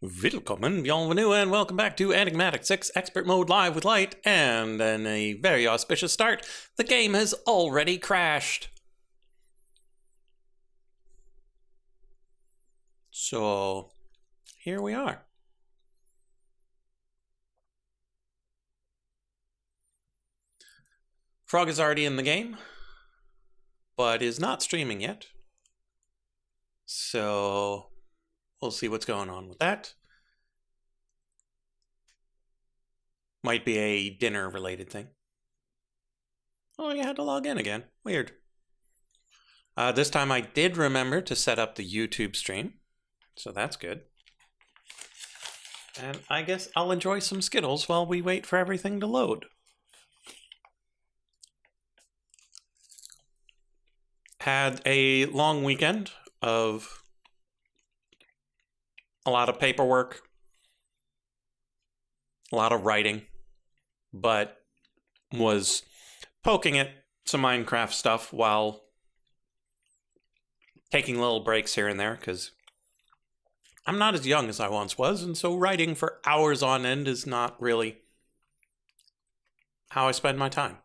Willkommen, bienvenue, and welcome back to Enigmatic 6 Expert Mode Live with Light, and in a very auspicious start, the game has already crashed. So, here we are. Frog is already in the game, but is not streaming yet. So, we'll see what's going on with that. Might be a dinner-related thing. Oh, you had to log in again. Weird. This time I did remember to set up the YouTube stream, so that's good. And I guess I'll enjoy some Skittles while we wait for everything to load. Had a long weekend of a lot of paperwork, a lot of writing, but was poking at some Minecraft stuff while taking little breaks here and there, because I'm not as young as I once was, and so writing for hours on end is not really how I spend my time.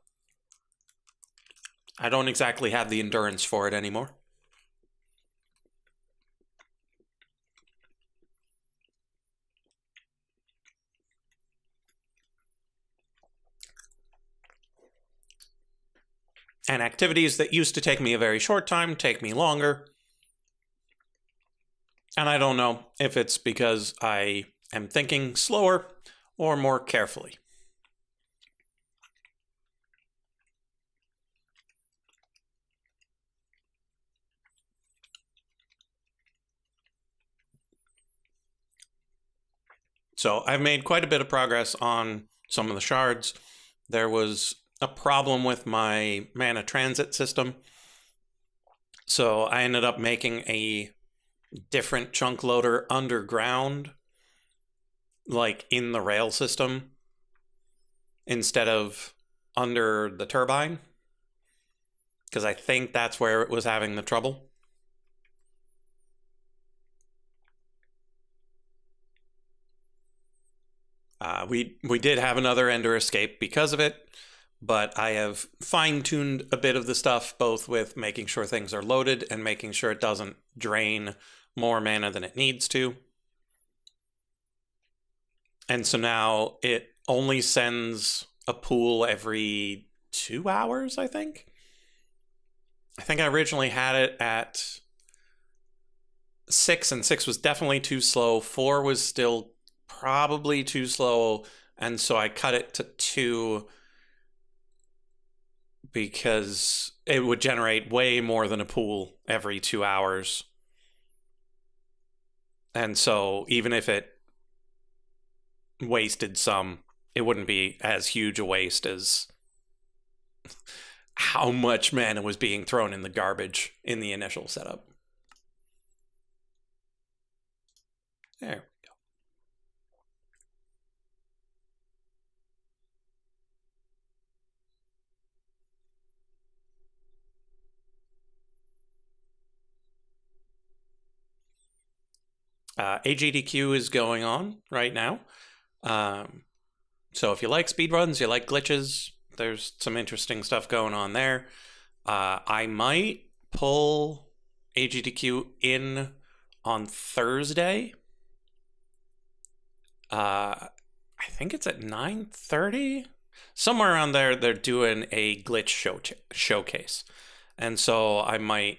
I don't exactly have the endurance for it anymore. And activities that used to take me a very short time take me longer. And I don't know if it's because I am thinking slower or more carefully. So I've made quite a bit of progress on some of the shards. There was a problem with my mana transit system, so I ended up making a different chunk loader underground, like in the rail system, instead of under the turbine, because I think that's where it was having the trouble. We did have another ender escape because of it, but I have fine-tuned a bit of the stuff, both with making sure things are loaded and making sure it doesn't drain more mana than it needs to. And so now it only sends a pool every 2 hours, I think. I think I originally had it at 6, and 6 was definitely too slow. 4 was still probably too slow, and so I cut it to 2 because it would generate way more than a pool every 2 hours. And so even if it wasted some, it wouldn't be as huge a waste as how much mana was being thrown in the garbage in the initial setup. There. AGDQ is going on right now. So if you like speedruns, you like glitches, there's some interesting stuff going on there. I might pull AGDQ in on Thursday. I think it's at 9:30. Somewhere around there, they're doing a glitch showcase. And so I might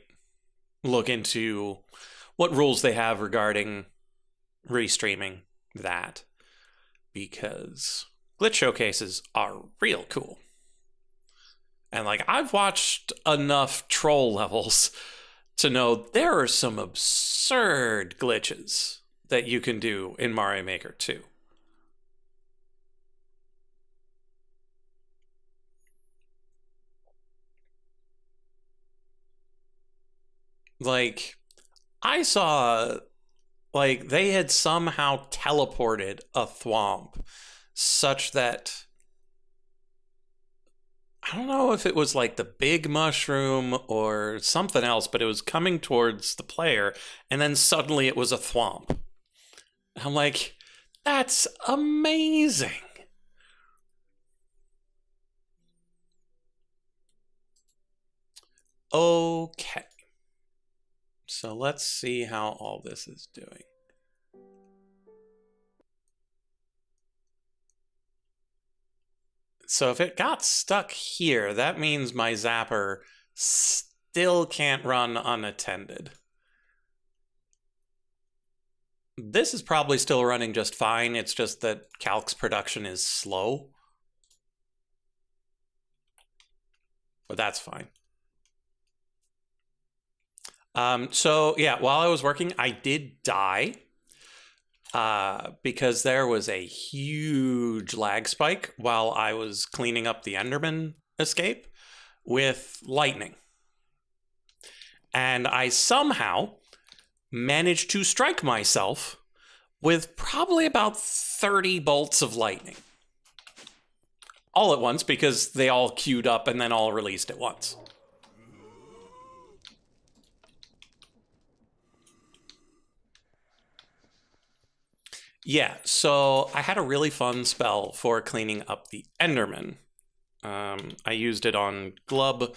look into what rules they have regarding restreaming that, because glitch showcases are real cool. And like, I've watched enough troll levels to know there are some absurd glitches that you can do in Mario Maker 2. Like, I saw, like, they had somehow teleported a thwomp such that, I don't know if it was like the big mushroom or something else, but it was coming towards the player, and then suddenly it was a thwomp. I'm like, that's amazing. Okay. So let's see how all this is doing. So if it got stuck here, that means my zapper still can't run unattended. This is probably still running just fine. It's just that Calc's production is slow. But that's fine. So yeah, while I was working, I did die because there was a huge lag spike while I was cleaning up the Enderman escape with lightning. And I somehow managed to strike myself with probably about 30 bolts of lightning. All at once, because they all queued up and then all released at once. Yeah, so I had a really fun spell for cleaning up the Enderman. I used it on Glub.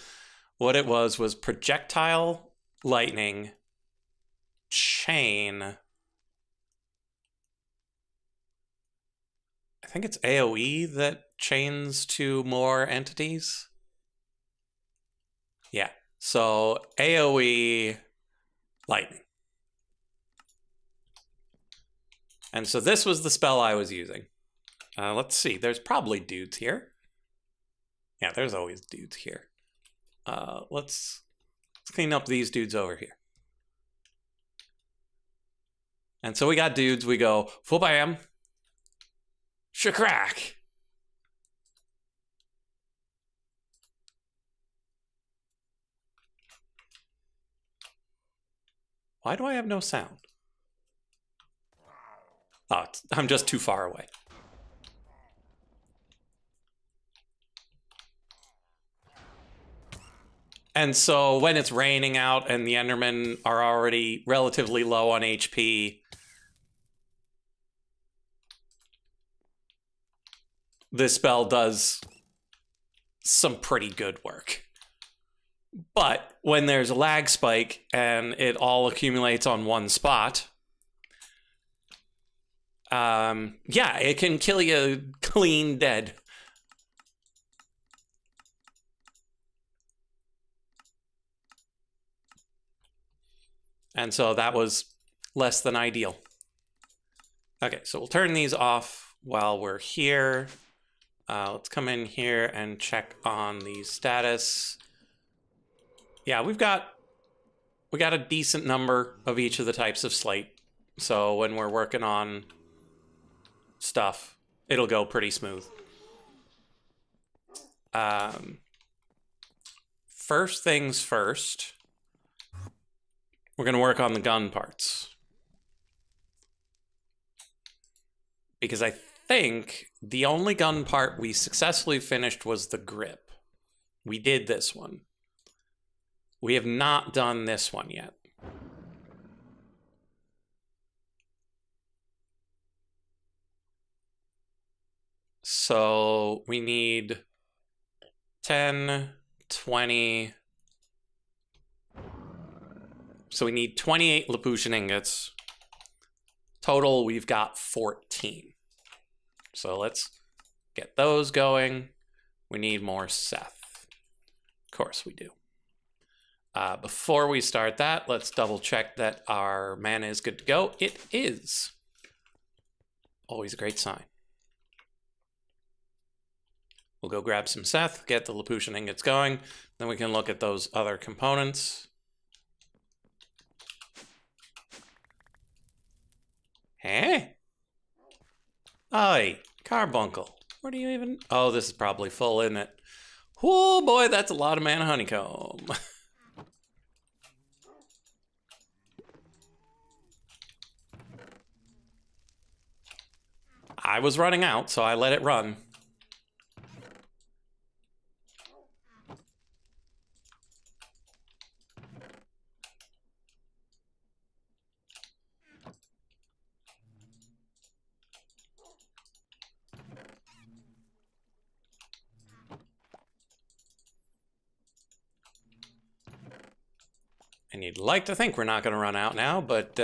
What it was projectile, lightning, chain. I think it's AoE that chains to more entities. Yeah, so AoE, lightning. And so this was the spell I was using. Let's see, there's probably dudes here. Yeah, there's always dudes here. Let's clean up these dudes over here. And so we got dudes, we go, full bam, shakrak. Why do I have no sound? Oh, I'm just too far away. And so when it's raining out and the Endermen are already relatively low on HP, this spell does some pretty good work. But when there's a lag spike and it all accumulates on one spot, yeah, it can kill you clean dead. And so that was less than ideal. Okay, so we'll turn these off while we're here. Let's come in here and check on the status. Yeah, we got a decent number of each of the types of slate. So when we're working on stuff, it'll go pretty smooth. First things first, we're going to work on the gun parts. Because I think the only gun part we successfully finished was the grip. We did this one. We have not done this one yet. So we need 10, 20. So we need 28 Lapution ingots. Total, we've got 14. So let's get those going. We need more Seth. Of course we do. Before we start that, let's double check that our mana is good to go. It is. Always a great sign. We'll go grab some Seth, get the Lapution ingots going, then we can look at those other components. Hey? Oi, carbuncle. Where do you even... Oh, this is probably full, isn't it? Oh boy, that's a lot of mana honeycomb. I was running out, so I let it run. And you'd like to think we're not going to run out now, but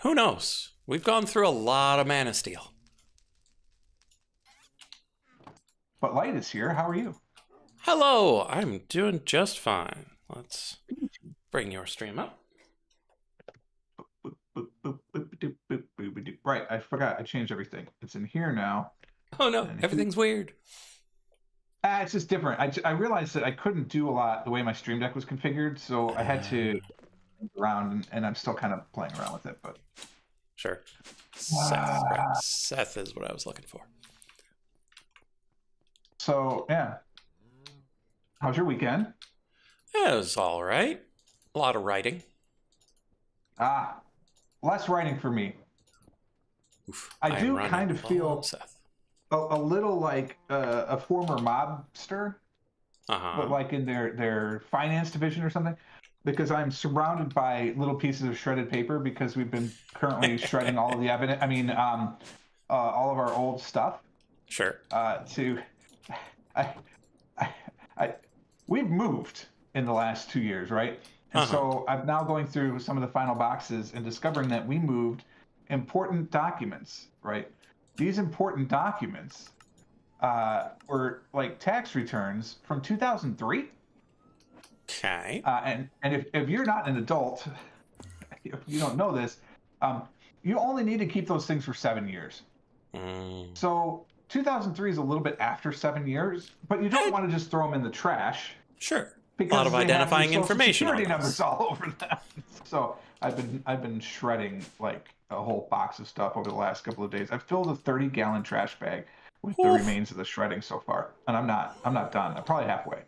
who knows? We've gone through a lot of mana steel. But Light is here. How are you? Hello, I'm doing just fine. Let's bring your stream up. Right, I forgot. I changed everything. It's in here now. Oh no, everything's weird. It's just different. I realized that I couldn't do a lot the way my Stream Deck was configured, so I had to around, and I'm still kind of playing around with it. But sure, Seth, right? Seth is what I was looking for. So yeah, how's your weekend? Yeah, it was all right. A lot of writing. Less writing for me. Oof, I do kind of feel Seth. A little like a former mobster, but like in their finance division or something, because I'm surrounded by little pieces of shredded paper because we've been currently shredding all of the evidence. I mean, all of our old stuff. Sure. We've moved in the last 2 years, right? And so I'm now going through some of the final boxes and discovering that we moved important documents, right? These important documents were like tax returns from 2003. Okay. And if you're not an adult, if you don't know this, you only need to keep those things for 7 years. So 2003 is a little bit after 7 years, but you don't want to just throw them in the trash. Sure. Because a lot of identifying information security numbers all over them. So I've been shredding like a whole box of stuff over the last couple of days. I've filled a 30-gallon trash bag with the remains of the shredding so far, and I'm not done. I'm probably halfway.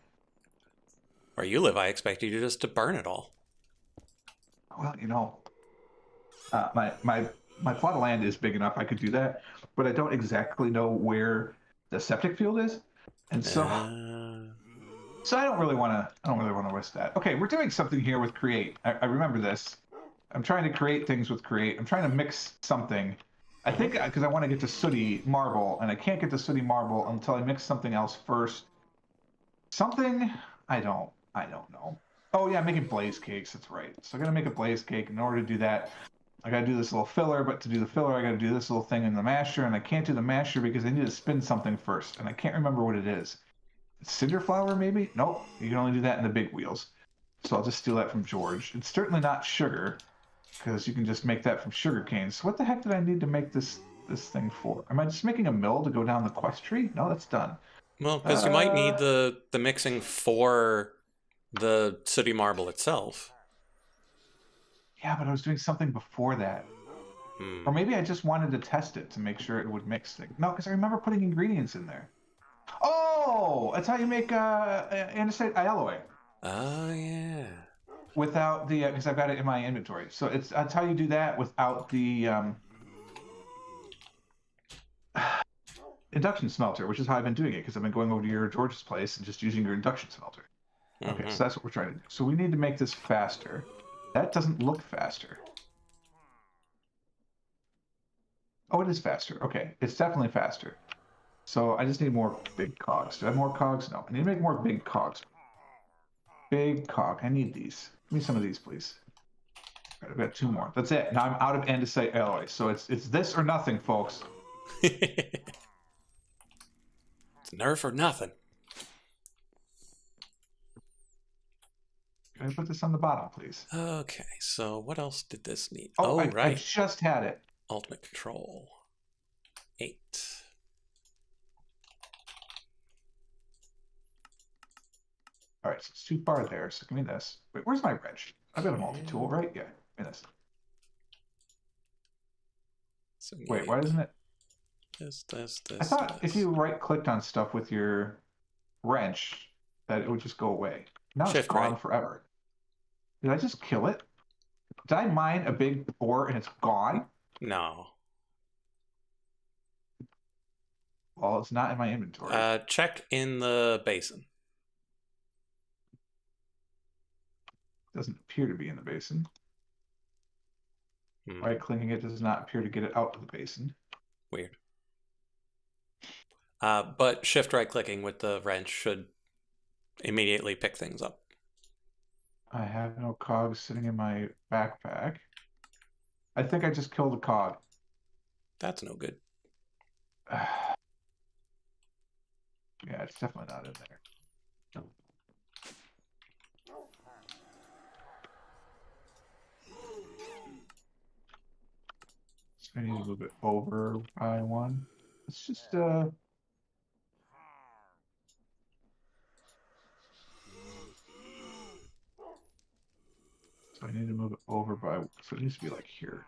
Where you live, I expect you just to burn it all. Well, you know, my plot of land is big enough I could do that, but I don't exactly know where the septic field is, and so I don't really want to risk that. Okay, we're doing something here with create. I remember this. I'm trying to create things with create. I'm trying to mix something. I think because I want to get to sooty marble, and I can't get to sooty marble until I mix something else first. Something I don't know. Oh yeah, making blaze cakes. That's right. So I got to make a blaze cake. In order to do that, I got to do this little filler. But to do the filler, I got to do this little thing in the masher, and I can't do the masher because I need to spin something first, and I can't remember what it is. Cinder flour, maybe? Nope. You can only do that in the big wheels. So I'll just steal that from George. It's certainly not sugar, because you can just make that from sugar canes. So what the heck did I need to make this thing for? Am I just making a mill to go down the quest tree? No, that's done. Well, because you might need the mixing for the sooty marble itself. Yeah, but I was doing something before that. Or maybe I just wanted to test it to make sure it would mix things. No, because I remember putting ingredients in there. Oh, that's how you make andesite alloy. Oh yeah. Without the because I've got it in my inventory, so that's how you do that without the induction smelter, which is how I've been doing it because I've been going over to your George's place and just using your induction smelter. Okay, so that's what we're trying to do. So we need to make this faster. That doesn't look faster. Oh, it is faster. Okay, it's definitely faster. So I just need more big cogs. Do I have more cogs? No. I need to make more big cogs. Big cog. I need these. Give me some of these, please. All right, I've got 2 more. That's it. Now I'm out of andesite alloy. So it's this or nothing, folks. It's nerf or nothing. Can I put this on the bottom, please? Okay, so what else did this need? Oh, right. I just had it. Ultimate control. 8. All right, so it's too far there. So give me this. Wait, where's my wrench? I've got a multi-tool, right? Yeah, give me this. So wait, why doesn't it? This. I thought if you right-clicked on stuff with your wrench, that it would just go away. Now it's gone forever. Did I just kill it? Did I mine a big ore and it's gone? No. Well, it's not in my inventory. Check in the basin. Doesn't appear to be in the basin. Right-clicking it does not appear to get it out of the basin. Weird. But shift right-clicking with the wrench should immediately pick things up. I have no cogs sitting in my backpack. I think I just killed a cog. That's no good. Yeah, it's definitely not in there. So I need to move it over by one. Let's just So I need to move it over by, so it needs to be like here.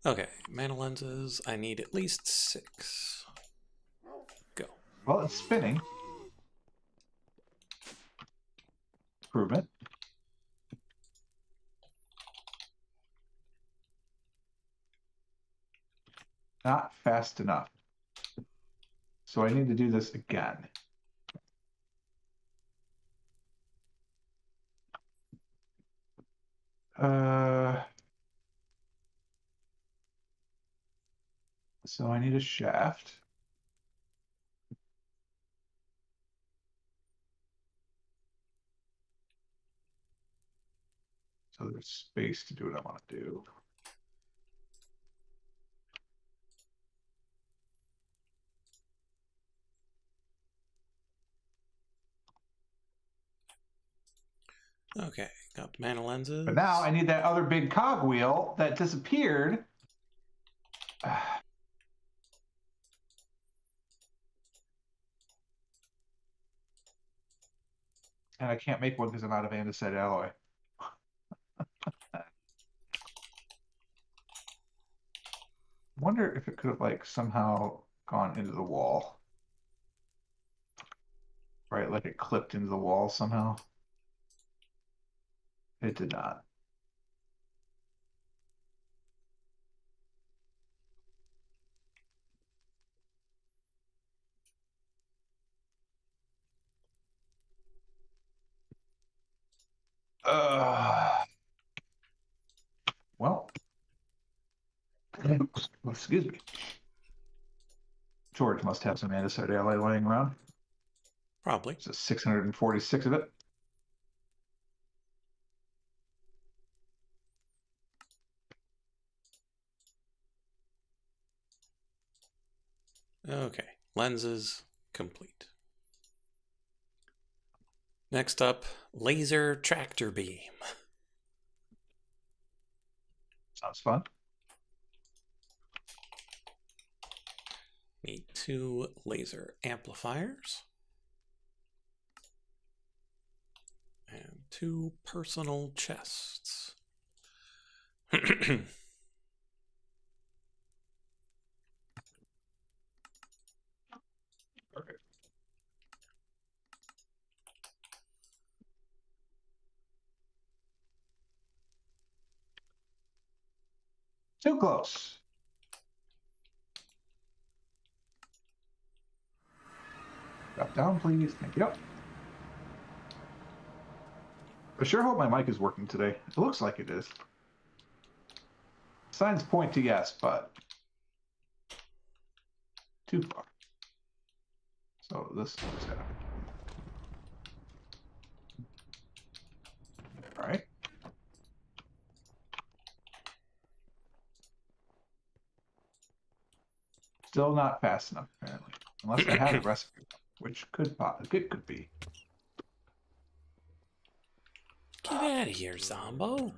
Okay, mana lenses. I need at least 6. Go. Well, it's spinning. Improvement. Not fast enough. So I need to do this again. So I need a shaft. So there's space to do what I want to do. Okay, got mana lenses. But now I need that other big cogwheel that disappeared. And I can't make one because I'm out of andesite alloy. Wonder if it could have like somehow gone into the wall. Right, like it clipped into the wall somehow. It did not. Well, excuse me. George must have some andesite alloy lying around. Probably. There's 646 of it. Okay, lenses complete. Next up, laser tractor beam. Sounds fun. Need 2 laser amplifiers. And 2 personal chests. Perfect. Too close. Drop down, please. Thank you. I sure hope my mic is working today. It looks like it is. Signs point to yes, but too far. So this is happening. All right. Still not fast enough, apparently. Unless I have the recipe, which it could be. Get out of here, Zombo.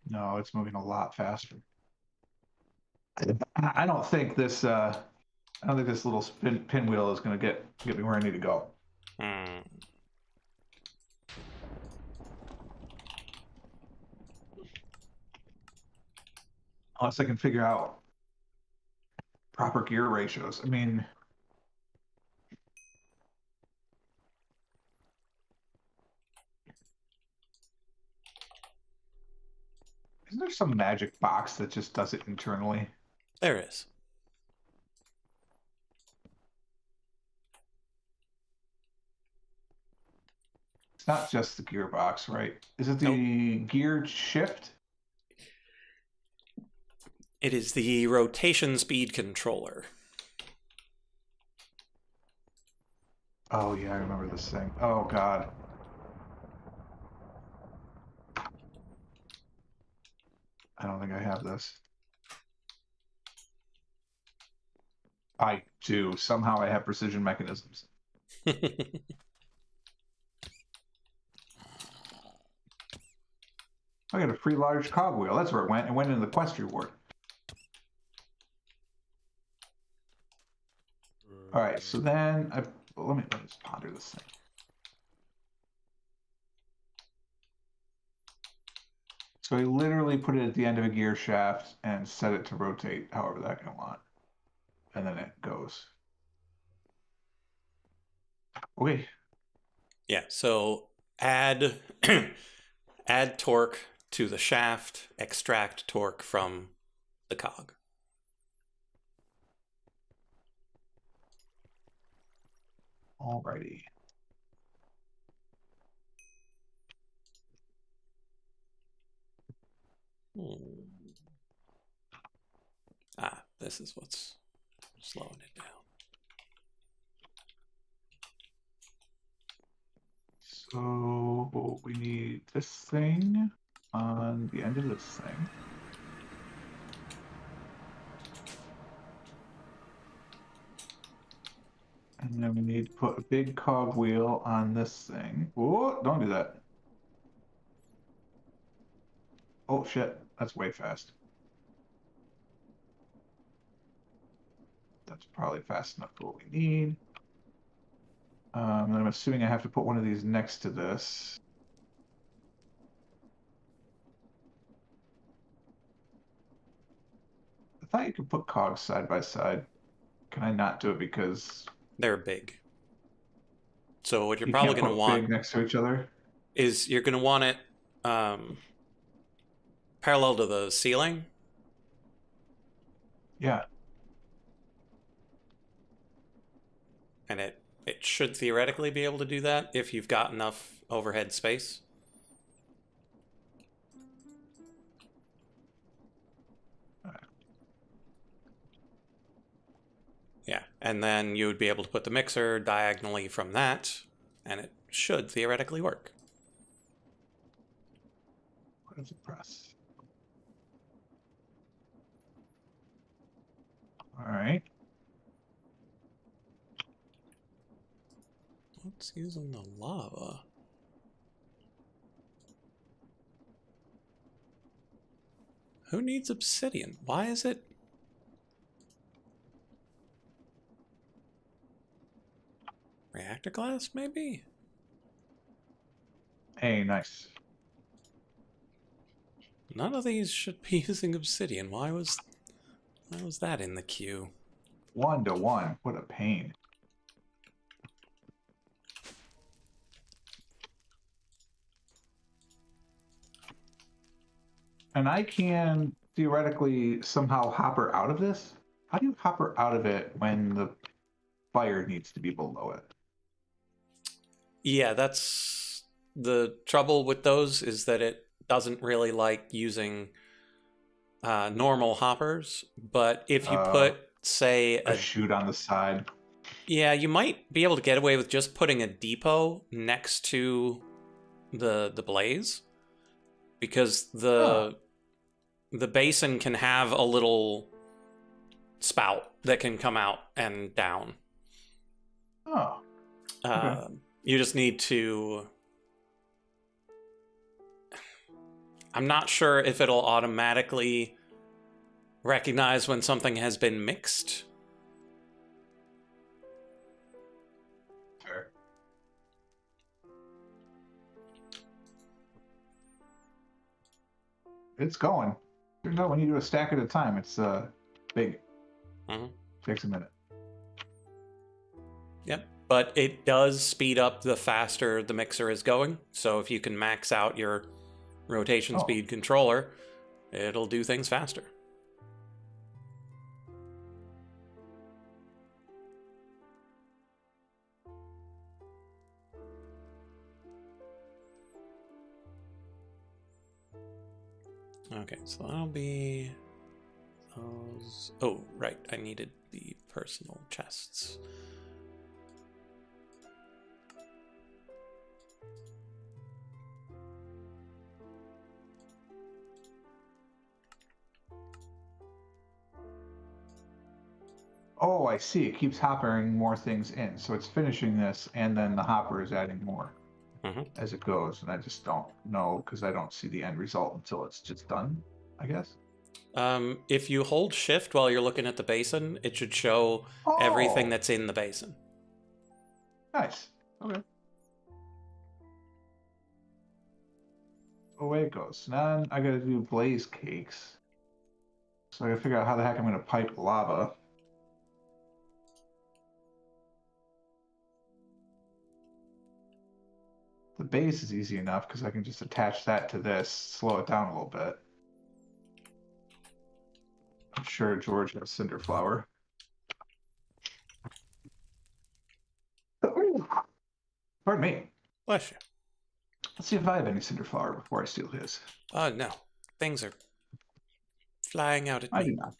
No, it's moving a lot faster. I don't think this little pinwheel is going to get me where I need to go. Unless I can figure out proper gear ratios. I mean, isn't there some magic box that just does it internally? There is. It's not just the gearbox, right? Is it Nope. the gear shift? It is the rotation speed controller. Oh yeah, I remember this thing. Oh god. I don't think I have this. I do. Somehow I have precision mechanisms. I got a free large cogwheel. That's where it went. It went into the quest reward. All right, so then let me just ponder this thing. So I literally put it at the end of a gear shaft and set it to rotate however that I want, and then it goes. Okay. Yeah. So add add torque to the shaft. Extract torque from the cog. Alrighty. Ah, this is what's slowing it down. So we need this thing on the end of this thing. And then we need to put a big cogwheel on this thing. Whoa, don't do that. Oh shit, that's way fast. That's probably fast enough for what we need. And I'm assuming I have to put one of these next to this. I thought you could put cogs side by side. Can I not do it because They're big. So what you're you probably can't going to put want big next to each other? is you're going to want it parallel to the ceiling. Yeah. And it should theoretically be able to do that if you've got enough overhead space. Yeah, and then you would be able to put the mixer diagonally from that, and it should theoretically work. What is it press? All right. What's using the lava? Who needs obsidian? Why is it? Reactor glass, maybe? Hey, nice. None of these should be using obsidian. Why was that in the queue? 1 to 1. What a pain. And I can theoretically somehow hopper out of this? How do you hopper out of it when the fire needs to be below it? Yeah, that's the trouble with those is that it doesn't really like using normal hoppers. But if you put, say, A chute on the side. yeah, you might be able to get away with just putting a depot next to the blaze, because the basin can have a little spout that can come out and down. Oh. Okay. You just need to... I'm not sure if it'll automatically recognize when something has been mixed. Fair. It's going. Turns out when you do a stack at a time, it's big. Mm-hmm. Takes a minute. Yep. But it does speed up the faster the mixer is going. So if you can max out your rotation speed controller, it'll do things faster. Okay, so that'll be those. Oh, right. I needed the personal chests. Oh, I see. It keeps hoppering more things in. So it's finishing this, and then the hopper is adding more as it goes. And I just don't know because I don't see the end result until it's just done, I guess. If you hold shift while you're looking at the basin, it should show everything Oh, that's in the basin. nice. Okay. Away it goes. Now I gotta do blaze cakes. So I gotta figure out how the heck I'm gonna pipe lava. The base is easy enough because I can just attach that to this, slow it down a little bit. I'm sure George has cinder flower. Pardon me. Bless you. Let's see if I have any cinder flower before I steal his. Oh, no. Things are flying out at I me. do not.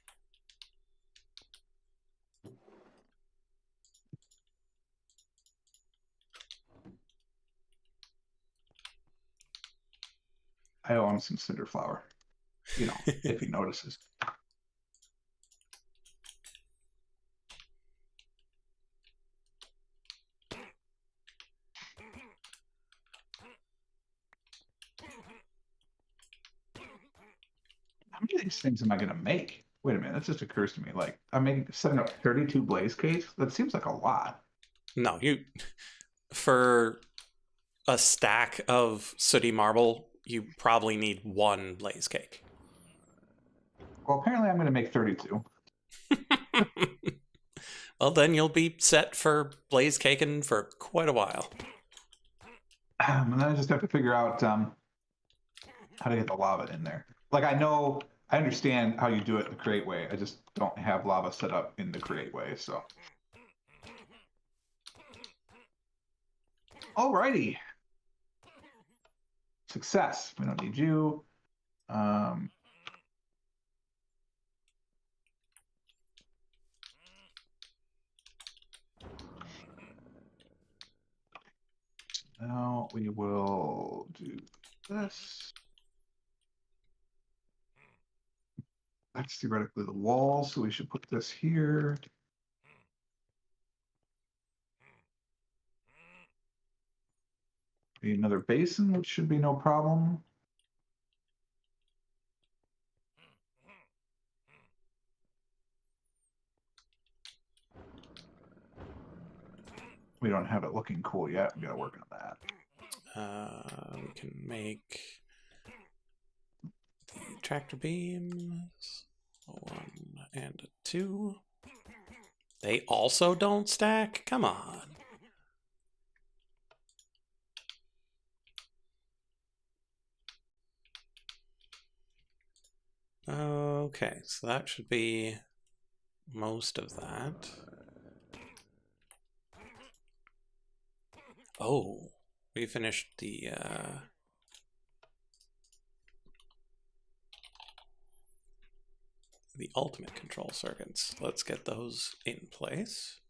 I owe him some cinder flower. You know, if he notices. How many of these things am I going to make? Wait a minute, that just occurs to me. Like, I'm setting up 32 blaze cakes? That seems like a lot. No, for a stack of sooty marble, you probably need one blaze cake. Well, apparently I'm going to make 32. Well, then you'll be set for blaze caking for quite a while. And then I just have to figure out how to get the lava in there. Like, I understand how you do it the create way. I just don't have lava set up in the create way, so. Alrighty. Success. We don't need you. Now we will do this. That's theoretically the wall, so we should put this here. Need another basin, which should be no problem. We don't have it looking cool yet. We gotta work on that. We can make the tractor beams, a 1 and a 2. They also don't stack? Come on. Okay, so that should be most of that. Oh, we finished the ultimate control circuits. Let's get those in place.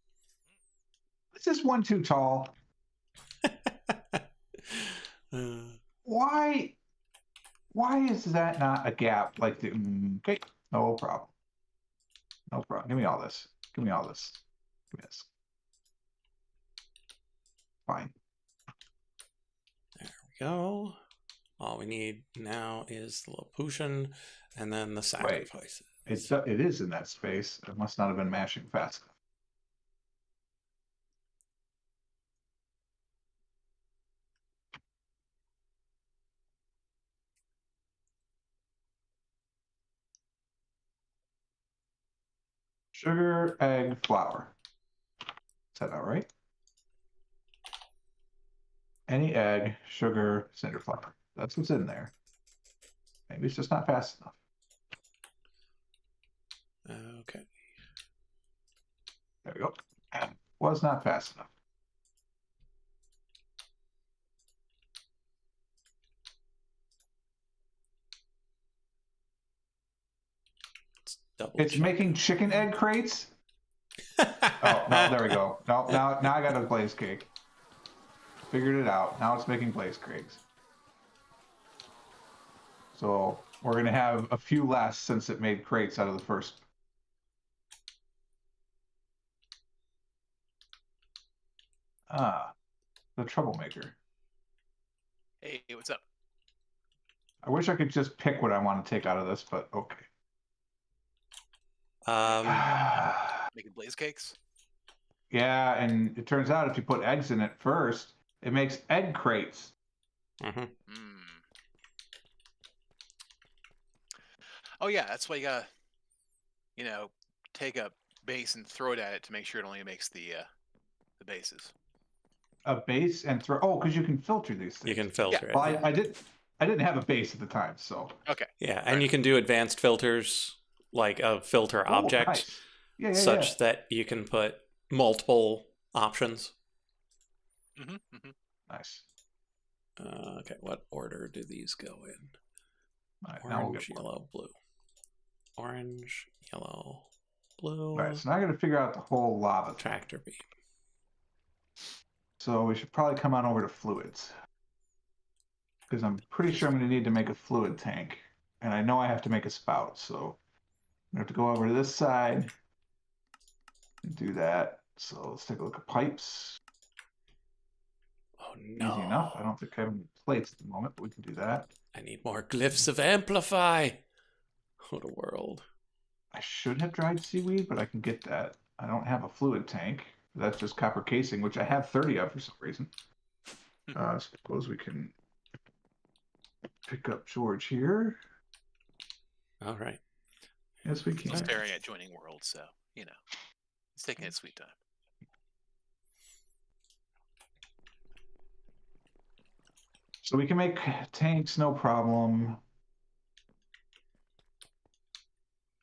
This is one too tall. Why is that not a gap like the okay? No problem. No problem. Give me all this. Give me all this. Give me this. Fine. There we go. All we need now is the Lapution and then the sacrifices. It is in that space. It must not have been mashing fast enough. Sugar, egg, flour. Is that all right? Any egg, sugar, cinder flour. That's what's in there. Maybe it's just not fast enough. Okay. There we go. Was not fast enough. Let's double double It's check. making chicken egg crates. Oh no, there we go. No, now I got a blaze cake. Figured it out. Now it's making blaze cakes. So we're gonna have a few less since it made crates out of the first. Ah, the troublemaker. Hey, what's up? I wish I could just pick what I want to take out of this, but okay. Making blaze cakes? Yeah, and it turns out if you put eggs in it first, it makes egg crates. Mm-hmm. Oh yeah, that's why you gotta, take a base and throw it at it to make sure it only makes the bases. A base and throw. Oh, because you can filter these things. You can filter it. Well, Yeah. I didn't have a base at the time, so. Okay. Yeah, and you can do advanced filters, like a filter object, Nice. Yeah, such that you can put multiple options. Nice. Okay, what order do these go in? All right, now we'll Orange, get yellow, blue. Orange, yellow, blue. All right, so now I got to figure out the whole lava thing. Tractor beam. So we should probably come on over to fluids. Because I'm pretty sure I'm going to need to make a fluid tank. And I know I have to make a spout, so I'm going to have to go over to this side and do that. So let's take a look at pipes. Oh no. Easy enough. I don't think I have any plates at the moment, but we can do that. I need more glyphs of amplify. What a world. I should have dried seaweed, but I can get that. I don't have a fluid tank. That's just copper casing, which I have 30 of for some reason. Suppose we can pick up George here. All right. Yes, we can. Still staring at joining world, so it's taking its sweet time. So we can make tanks, no problem.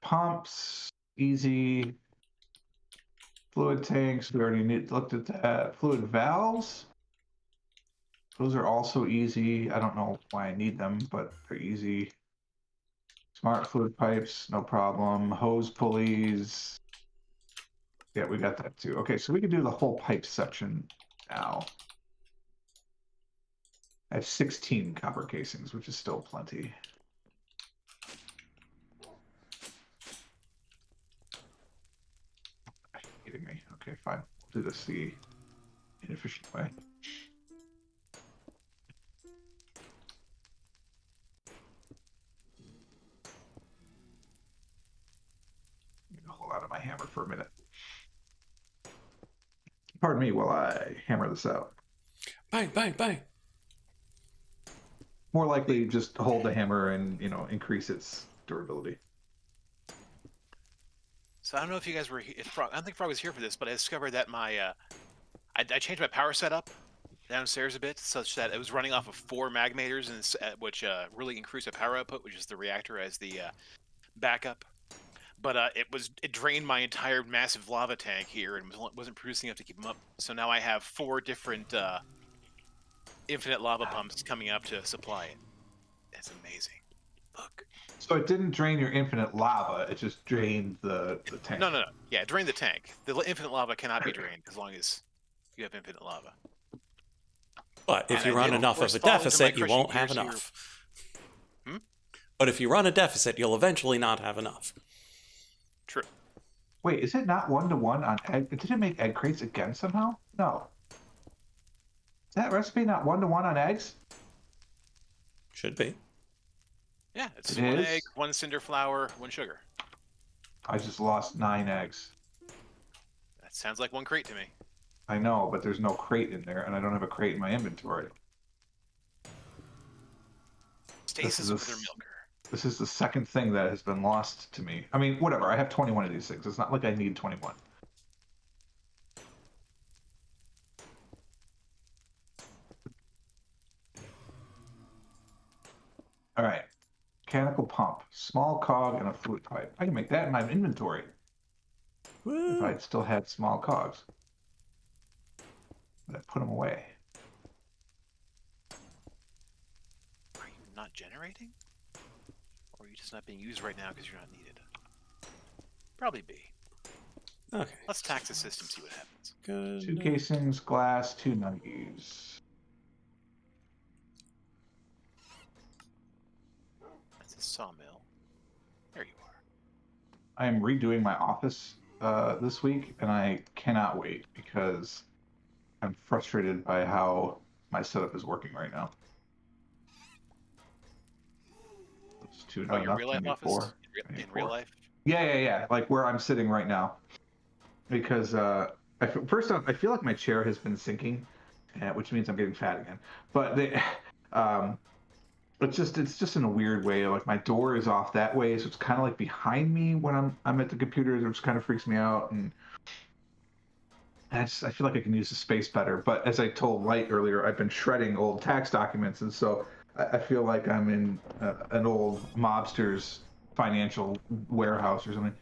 Pumps, easy. Fluid tanks, we already looked at that. Fluid valves, those are also easy. I don't know why I need them, but they're easy. Smart fluid pipes, no problem. Hose pulleys. Yeah, we got that too. Okay, so we can do the whole pipe section now. I have 16 copper casings, which is still plenty. Are you kidding me? Okay, fine. We'll do this the inefficient way. Hold out of my hammer for a minute. Pardon me while I hammer this out. Bang, bang, bang. More likely just hold the hammer and, increase its durability. So I don't know if you guys were. I don't think Frog was here for this, but I discovered that I changed my power setup downstairs a bit, such that it was running off of 4 magmators, and which really increased the power output, which is the reactor as the backup. But it drained my entire massive lava tank here and wasn't producing enough to keep them up. So now I have 4 different infinite lava pumps coming up to supply it. That's amazing. Look. So it didn't drain your infinite lava; it just drained the tank. No. Yeah, drain the tank. The infinite lava cannot be drained as long as you have infinite lava. But if you run enough of a deficit, you won't have enough. But if you run a deficit, you'll eventually not have enough. True. Wait, is it not 1-to-1 on egg? Did it make egg crates again somehow? No. Is that recipe not 1-to-1 on eggs? Should be. Yeah, it's 1 egg, 1 cinder flour, 1 sugar. I just lost 9 eggs. That sounds like 1 crate to me. I know, but there's no crate in there, and I don't have a crate in my inventory. Stasis with their milker. This is the second thing that has been lost to me. I mean, whatever. I have 21 of these things. It's not like I need 21. All right. Mechanical pump, small cog, and a fluid pipe. I can make that in my inventory. Woo. If I still had small cogs. But I put them away. Are you not generating? Or are you just not being used right now because you're not needed? Probably B. Okay. Let's tax the system, see what happens. Good. 2 casings, glass, 2 nuggies. That's a sawmill. There you are. I am redoing my office this week, and I cannot wait because I'm frustrated by how my setup is working right now. It's 2, Oh, not your enough. real I life need office? 4. I need In real 4. life? Yeah. Like where I'm sitting right now. Because first off, I feel like my chair has been sinking, which means I'm getting fat again. But um, it's just in a weird way. Like my door is off that way, so it's kind of like behind me when I'm at the computer, which kind of freaks me out. And I feel like I can use the space better. But as I told Light earlier, I've been shredding old tax documents, and so I feel like I'm in an old mobster's financial warehouse or something.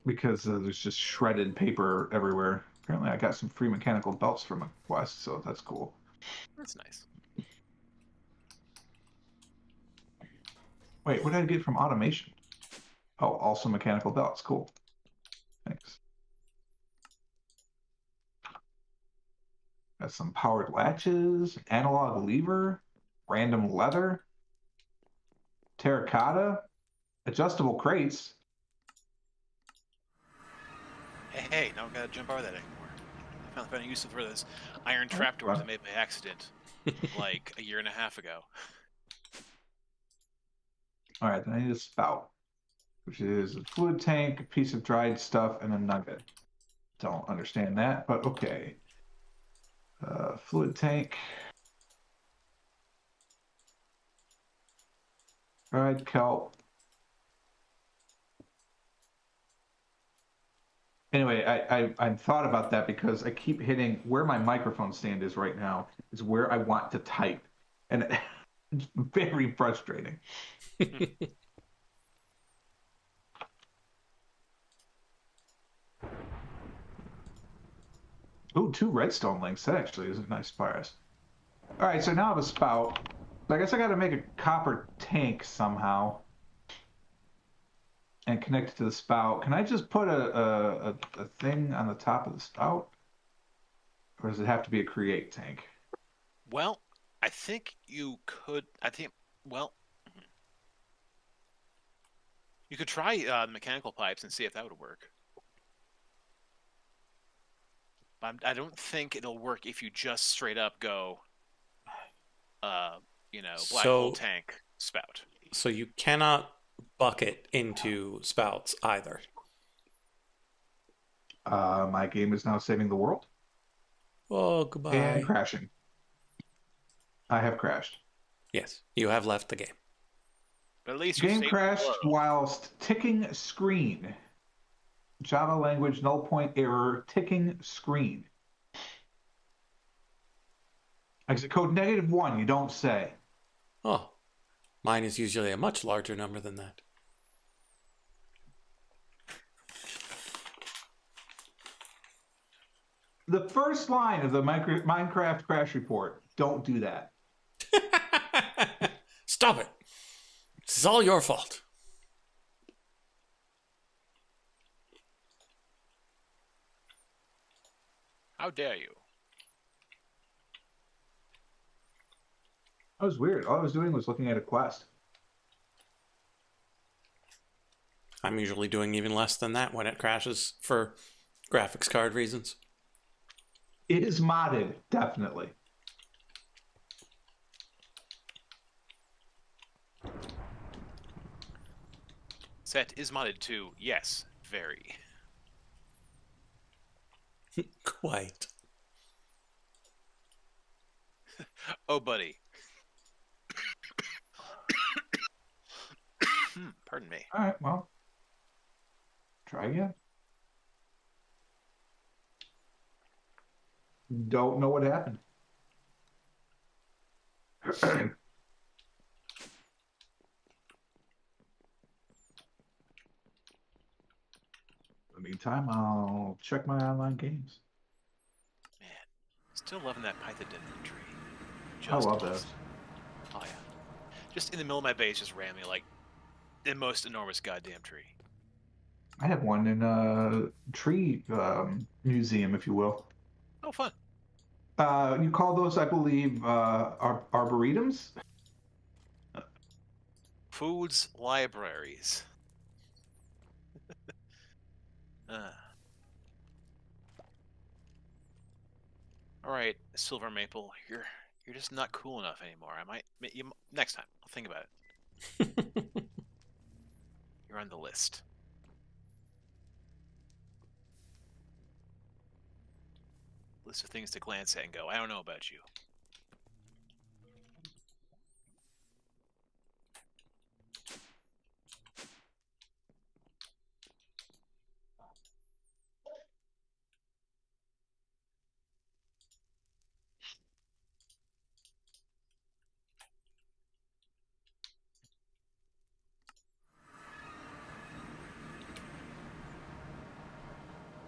Because there's just shredded paper everywhere. Apparently, I got some free mechanical belts from a quest, so that's cool. That's nice. Wait, what did I get from automation? Oh, also mechanical belts. Cool. Thanks. Got some powered latches, analog lever, random leather, terracotta, adjustable crates. Hey, now I've got to jump over that anymore. I found a use for those iron trapdoors I made by accident like a year and a half ago. All right, then I need a spout, which is a fluid tank, a piece of dried stuff, and a nugget. Don't understand that, but okay. Fluid tank. Dried kelp. Anyway, I thought about that because I keep hitting where my microphone stand is right now is where I want to type, and it's very frustrating. Ooh, 2 redstone links. That actually is a nice bias. All right, so now I have a spout. So I guess I got to make a copper tank somehow and connect it to the spout. Can I just put a thing on the top of the spout? Or does it have to be a create tank? Well, I think you could. Well, you could try mechanical pipes and see if that would work. But I don't think it'll work if you just straight up go, black hole tank spout. So you cannot bucket into spouts either. My game is now saving the world Oh, goodbye. and crashing. I have crashed. Yes, you have left the game. But at least you Game saved crashed the world. whilst ticking screen. Java language null point error ticking screen. Exit code -1, you don't say. Oh, mine is usually a much larger number than that. The first line of the Minecraft crash report. Don't do that. Stop it. This is all your fault. How dare you? That was weird. All I was doing was looking at a quest. I'm usually doing even less than that when it crashes for graphics card reasons. It is modded, definitely. Set is modded to yes, very. Quite. Oh, buddy. Pardon me. All right, well, try again. Don't know what happened. In the meantime, I'll check my online games. Man, still loving that Python inventory. I love those. Oh, yeah. Just in the middle of my base, just ramming like the most enormous goddamn tree. I have one in a tree museum, if you will. Oh, fun. You call those, I believe, arboretums? Foods libraries. All right, Silver Maple, you're just not cool enough anymore. Next time. I'll think about it. You're on the list. List of things to glance at and go, I don't know about you.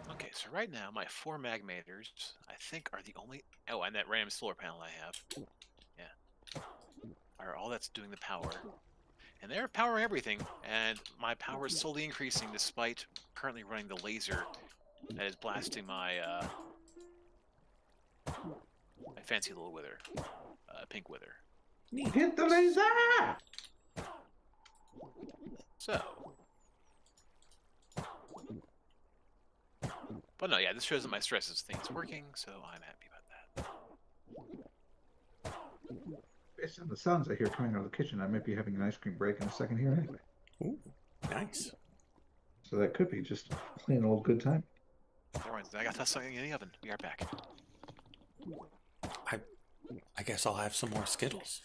Okay, so right now my 4 magmators, I think, are the only... Oh, and that random solar panel I have. Yeah. Are all that's doing the power. And they're powering everything, and my power is slowly increasing despite currently running the laser that is blasting my my fancy little wither, pink wither. Hit the laser! So, but no, yeah, this shows that my stress thing's working, so I'm happy about that. Based on the sounds I hear coming out of the kitchen, I might be having an ice cream break in a second here anyway. Ooh, nice. So that could be just plain old good time. Alright, I got something in the oven. We are back. I guess I'll have some more Skittles.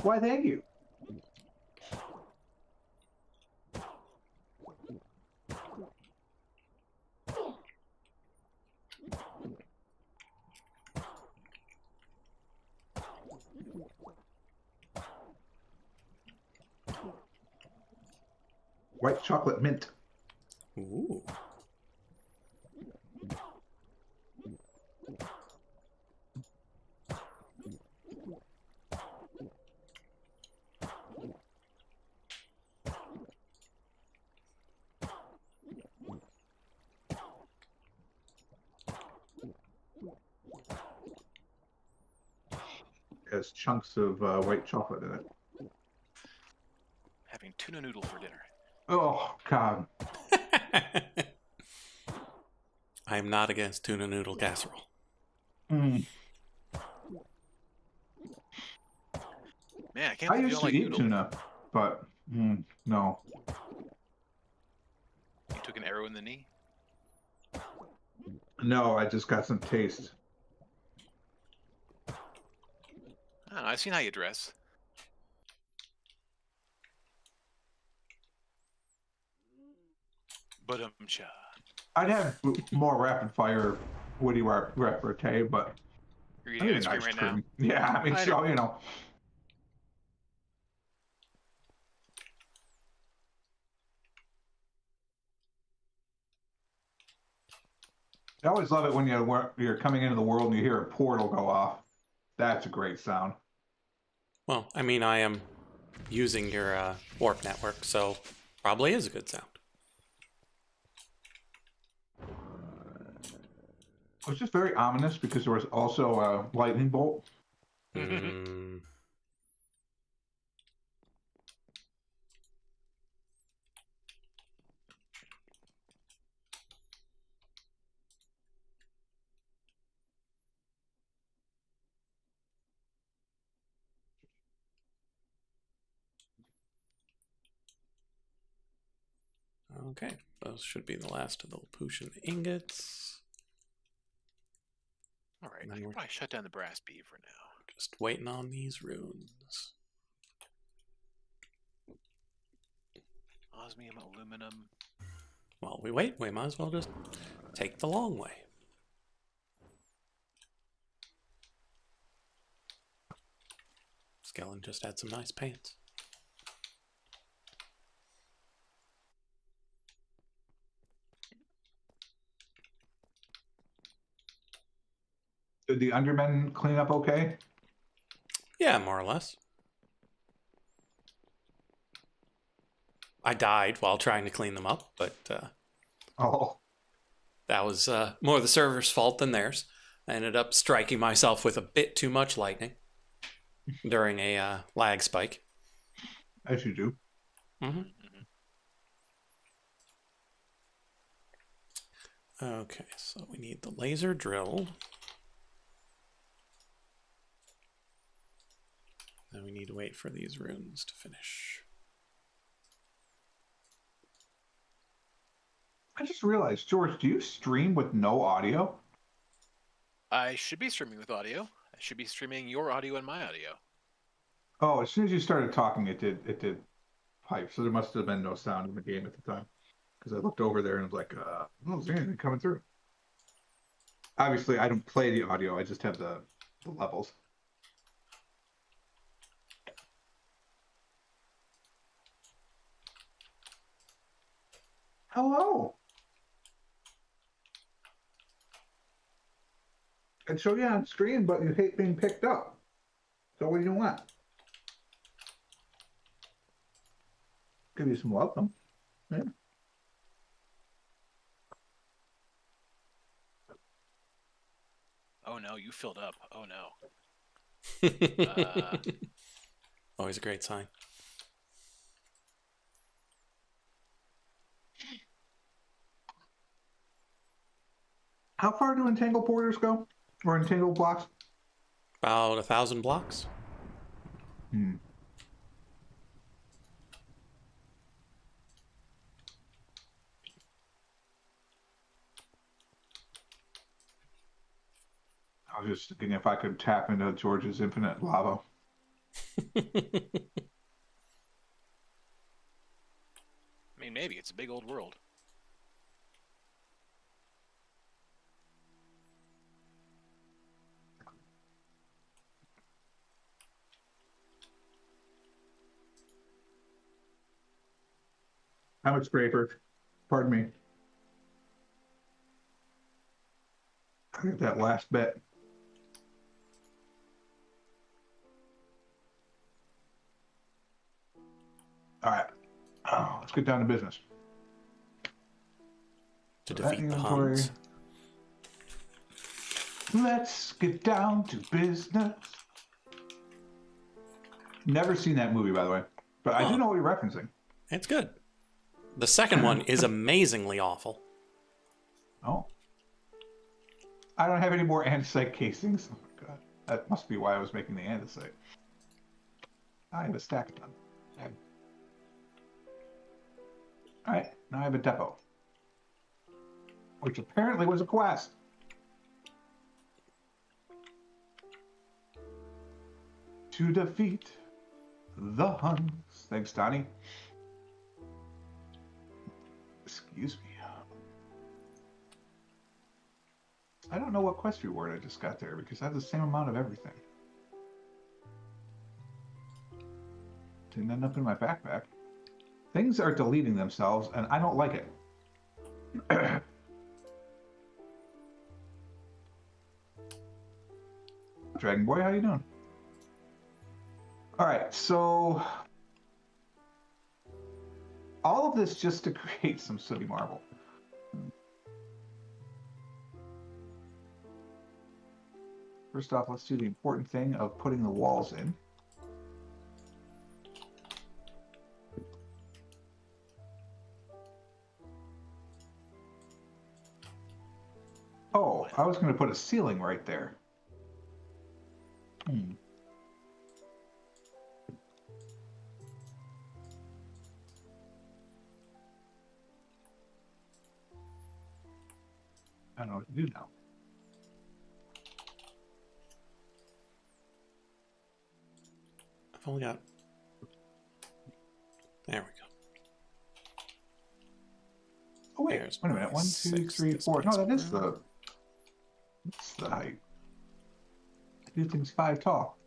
Why, thank you. White chocolate mint. Ooh. Has chunks of white chocolate in it. Having tuna noodle for dinner. Oh, God. I am not against tuna noodle casserole. Mm. Man, I can't I believe you used don't to like eat noodle. tuna, but no. You took an arrow in the knee? No, I just got some taste. I don't know, I've seen how you dress. But cha. I'd have more rapid fire Woody repartee, but You're I eating need ice an cream ice right cream. now? Yeah, I mean, I so, know. you know. I always love it when you're coming into the world and you hear a portal go off. That's a great sound. Well, I mean, I am using your warp network, so probably is a good sound. It was just very ominous because there was also a lightning bolt. Mm. Okay, those should be the last of the Lapution ingots. Alright, And I then can we're probably shut down the brass bead for now. just waiting on these runes. Osmium, aluminum. While we wait, we might as well just take the long way. Skellen just had some nice pants. Did the undermen clean up okay? Yeah, more or less. I died while trying to clean them up, but Oh, that was more the server's fault than theirs. I ended up striking myself with a bit too much lightning during a lag spike. as you do. Mm-hmm. Okay, so we need the laser drill. Then we need to wait for these runes to finish. I just realized, George, do you stream with no audio? I should be streaming with audio. I should be streaming your audio and my audio. Oh, as soon as you started talking, it did pipe. So there must have been no sound in the game at the time. Because I looked over there and was like, oh, is there anything coming through? Obviously, I don't play the audio. I just have the levels. Hello. And show you on screen, but you hate being picked up. So what do you want? Give you some welcome. Yeah. Oh no, you filled up. Oh no. Always a great sign. How far do entangled porters go? Or entangled blocks? About 1,000 blocks. Hmm. I was just thinking if I could tap into George's infinite lava. I mean, maybe it's a big old world. I'm a scraper. Pardon me. I got that last bit. All right. Oh, let's get down to business. To So that defeat the inventory. Huns. Let's get down to business. Never seen that movie, by the way, but I do know what you're referencing. It's good. The second one is amazingly awful. Oh. I don't have any more andesite casings. Oh my god. That must be why I was making the andesite. I have a stack of them. Alright, now I have a depot. Which apparently was a quest. To defeat the Huns. Thanks, Donnie. Excuse me. I don't know what quest reward I just got there because I have the same amount of everything. Didn't end up in my backpack. Things are deleting themselves and I don't like it. Dragon Boy, how you doing? All right, so all of this just to create some sooty marble. First off, let's do the important thing of putting the walls in. Oh, I was going to put a ceiling right there. I don't know what to do now. I've only got... There we go. Oh wait, There's wait a minute. 1, 2, 6 3, 4. No, that is room. that's the height. I do things 5 tall.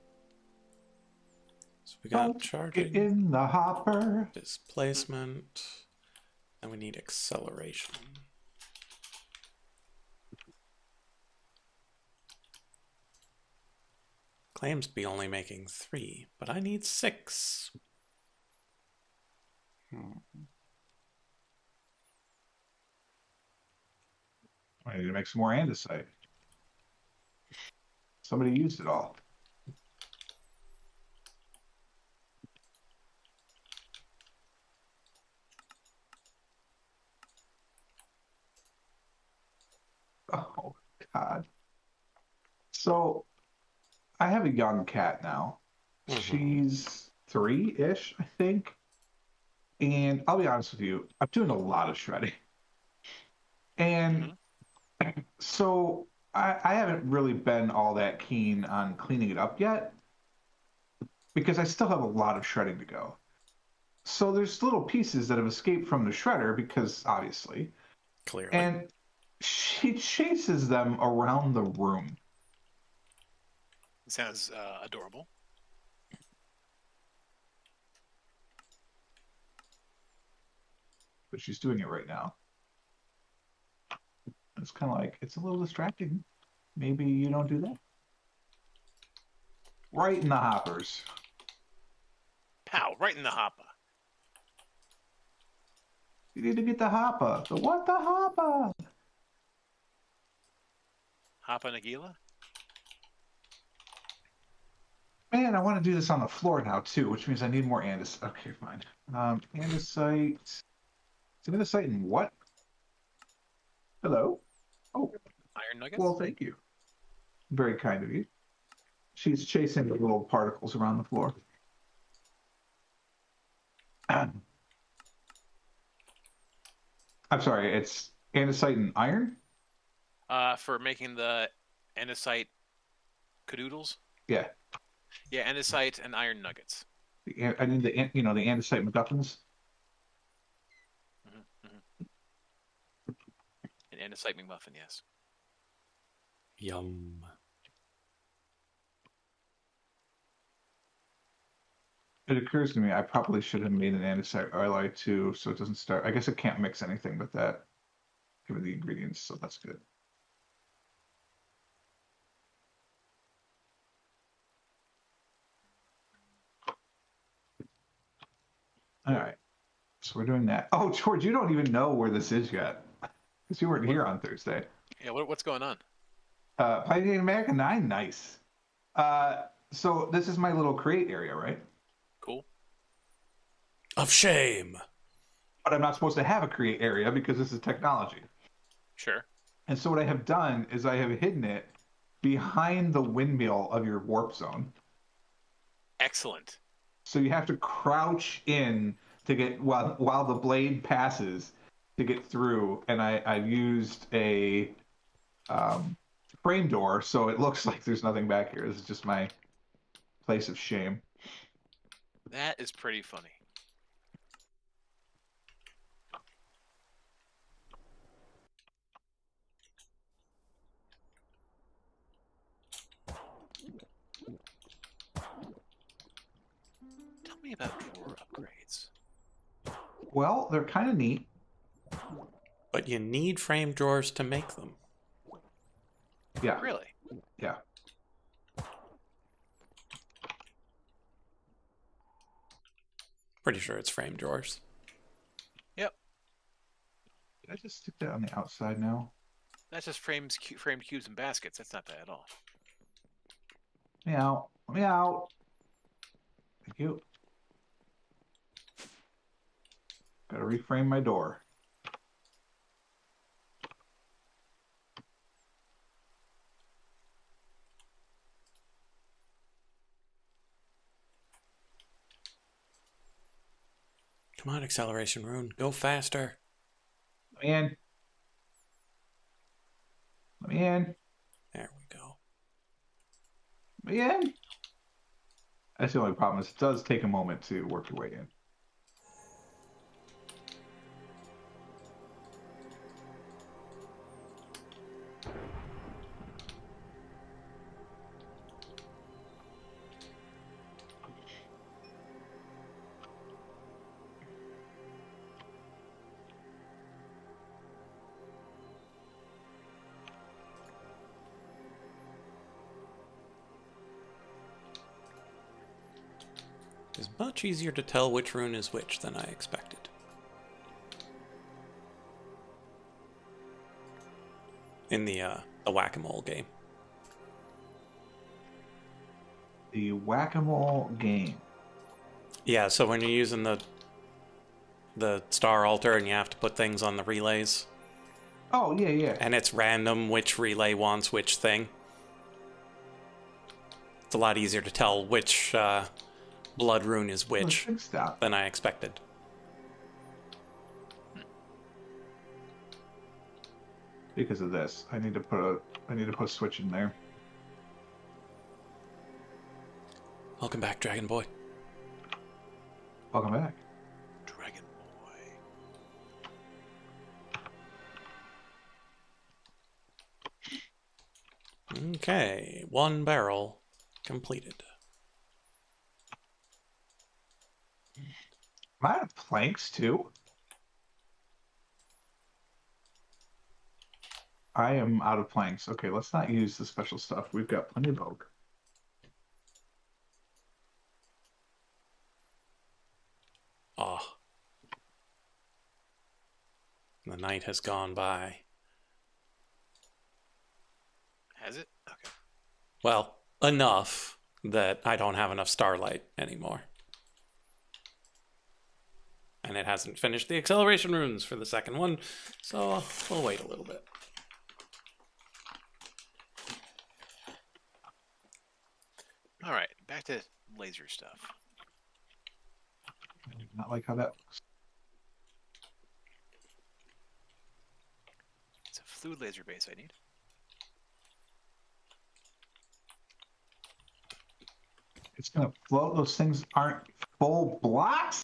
So we got Don't charging, get in the hopper. displacement, and we need acceleration. claims to be only making 3, but I need 6. I need to make some more andesite. Somebody used it all. Oh, God. So I have a young cat now. Mhm. She's 3-ish, I think. And I'll be honest with you, I'm doing a lot of shredding. And so I haven't really been all that keen on cleaning it up yet because I still have a lot of shredding to go. So there's little pieces that have escaped from the shredder because obviously, Clearly. and she chases them around the room. Sounds adorable. But she's doing it right now. It's kind of like, it's a little distracting. Maybe you don't do that. Right in the hoppers. Pow, right in the hopper. You need to get the hopper. The what? The hopper. Hoppa Nagila? Man, I want to do this on the floor now too, which means I need more andesite. Okay, fine. Andesite. It's andesite in what? Hello? Oh, Iron nuggets? well, thank you. Very kind of you. She's chasing the little particles around the floor. I'm sorry, it's andesite and iron? For making the andesite cadoodles? Yeah. Yeah, andesite and iron nuggets. I need the andesite MacGuffins. An andesite McMuffin, yes. Yum. It occurs to me I probably should have made an andesite alloy too, so it doesn't start. I guess it can't mix anything but that. Give it the ingredients, so that's good. All right, so we're doing that. Oh, George, you don't even know where this is yet, because you weren't here on Thursday. Yeah, what's going on? Pioneer America 9, nice. So this is my little create area, right? Cool. Of shame. But I'm not supposed to have a create area because this is technology. Sure. And so what I have done is I have hidden it behind the windmill of your warp zone. Excellent. So you have to crouch in to get while the blade passes to get through. And I've used a frame door, so it looks like there's nothing back here. This is just my place of shame. That is pretty funny. Tell me about drawer upgrades. Well, they're kind of neat. But you need frame drawers to make them. Yeah. Really? Yeah. Pretty sure it's frame drawers. Yep. Did I just stick that on the outside now? That's just framed cubes and baskets. That's not bad at all. Let me out. Let me out. Thank you. Gotta reframe my door. Come on, acceleration rune. Go faster. Let me in. Let me in. There we go. Let me in. That's the only problem is it does take a moment to work your way in. is much easier to tell which rune is which than I expected. In the whack-a-mole game. The whack-a-mole game. Yeah, so when you're using the star altar and you have to put things on the relays. Oh, yeah, yeah. And it's random which relay wants which thing. It's a lot easier to tell which blood rune is which than I expected. Because of this, I need to put a switch in there. Welcome back, Dragon Boy. Welcome back. Dragon Boy. Okay, 1 barrel completed. Am I out of planks too? I am out of planks. Okay, let's not use the special stuff. We've got plenty of oak. Ah. The night has gone by. Has it? Okay. Well, enough that I don't have enough starlight anymore. And it hasn't finished the acceleration runes for the second one, so we'll wait a little bit. All right, back to laser stuff. I do not like how that looks. It's a fluid laser base I need. It's gonna float. Those things aren't full blocks.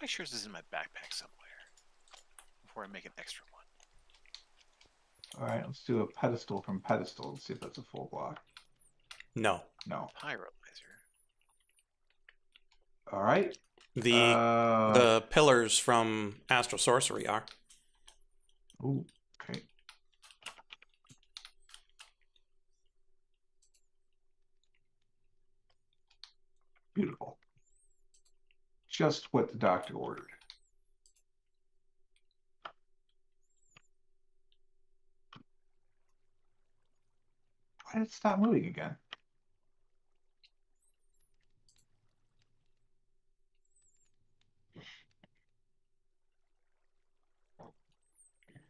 Make sure this is in my backpack somewhere before I make an extra one. All right, let's do a pedestal from pedestal. Let's see if that's a full block. No. No. Pyro laser. All right. The pillars from Astral Sorcery are. Ooh, okay. Beautiful. Just what the doctor ordered. Why did it stop moving again?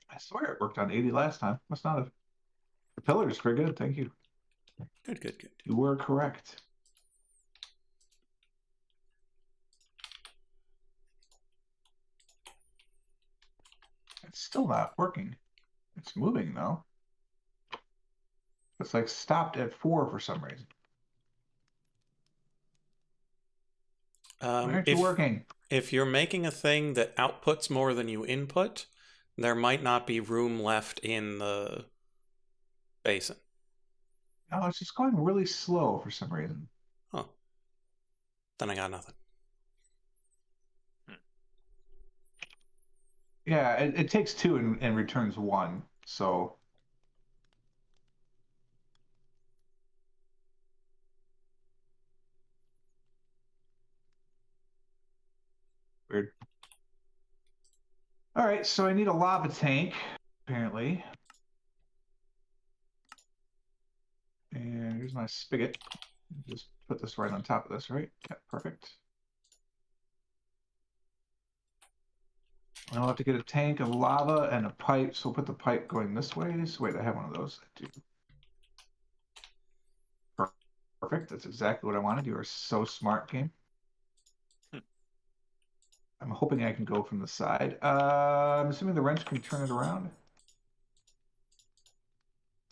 I swear it worked on 80 last time. Must not have. The pillar is pretty good. Thank you. Good, good, good. You were correct. It's still not working. It's moving though. It's like stopped at 4 for some reason. Why aren't you working? If you're making a thing that outputs more than you input, there might not be room left in the basin. No, it's just going really slow for some reason. Huh. Then I got nothing. Yeah, it takes 2 and returns 1. So weird. All right, so I need a lava tank, apparently. And here's my spigot. Just put this right on top of this, right? Yeah, perfect. I'll have to get a tank, a lava, and a pipe. So we'll put the pipe going this way. So wait, I have one of those. I do. Perfect. That's exactly what I wanted. You are so smart, game. I'm hoping I can go from the side. I'm assuming the wrench can turn it around.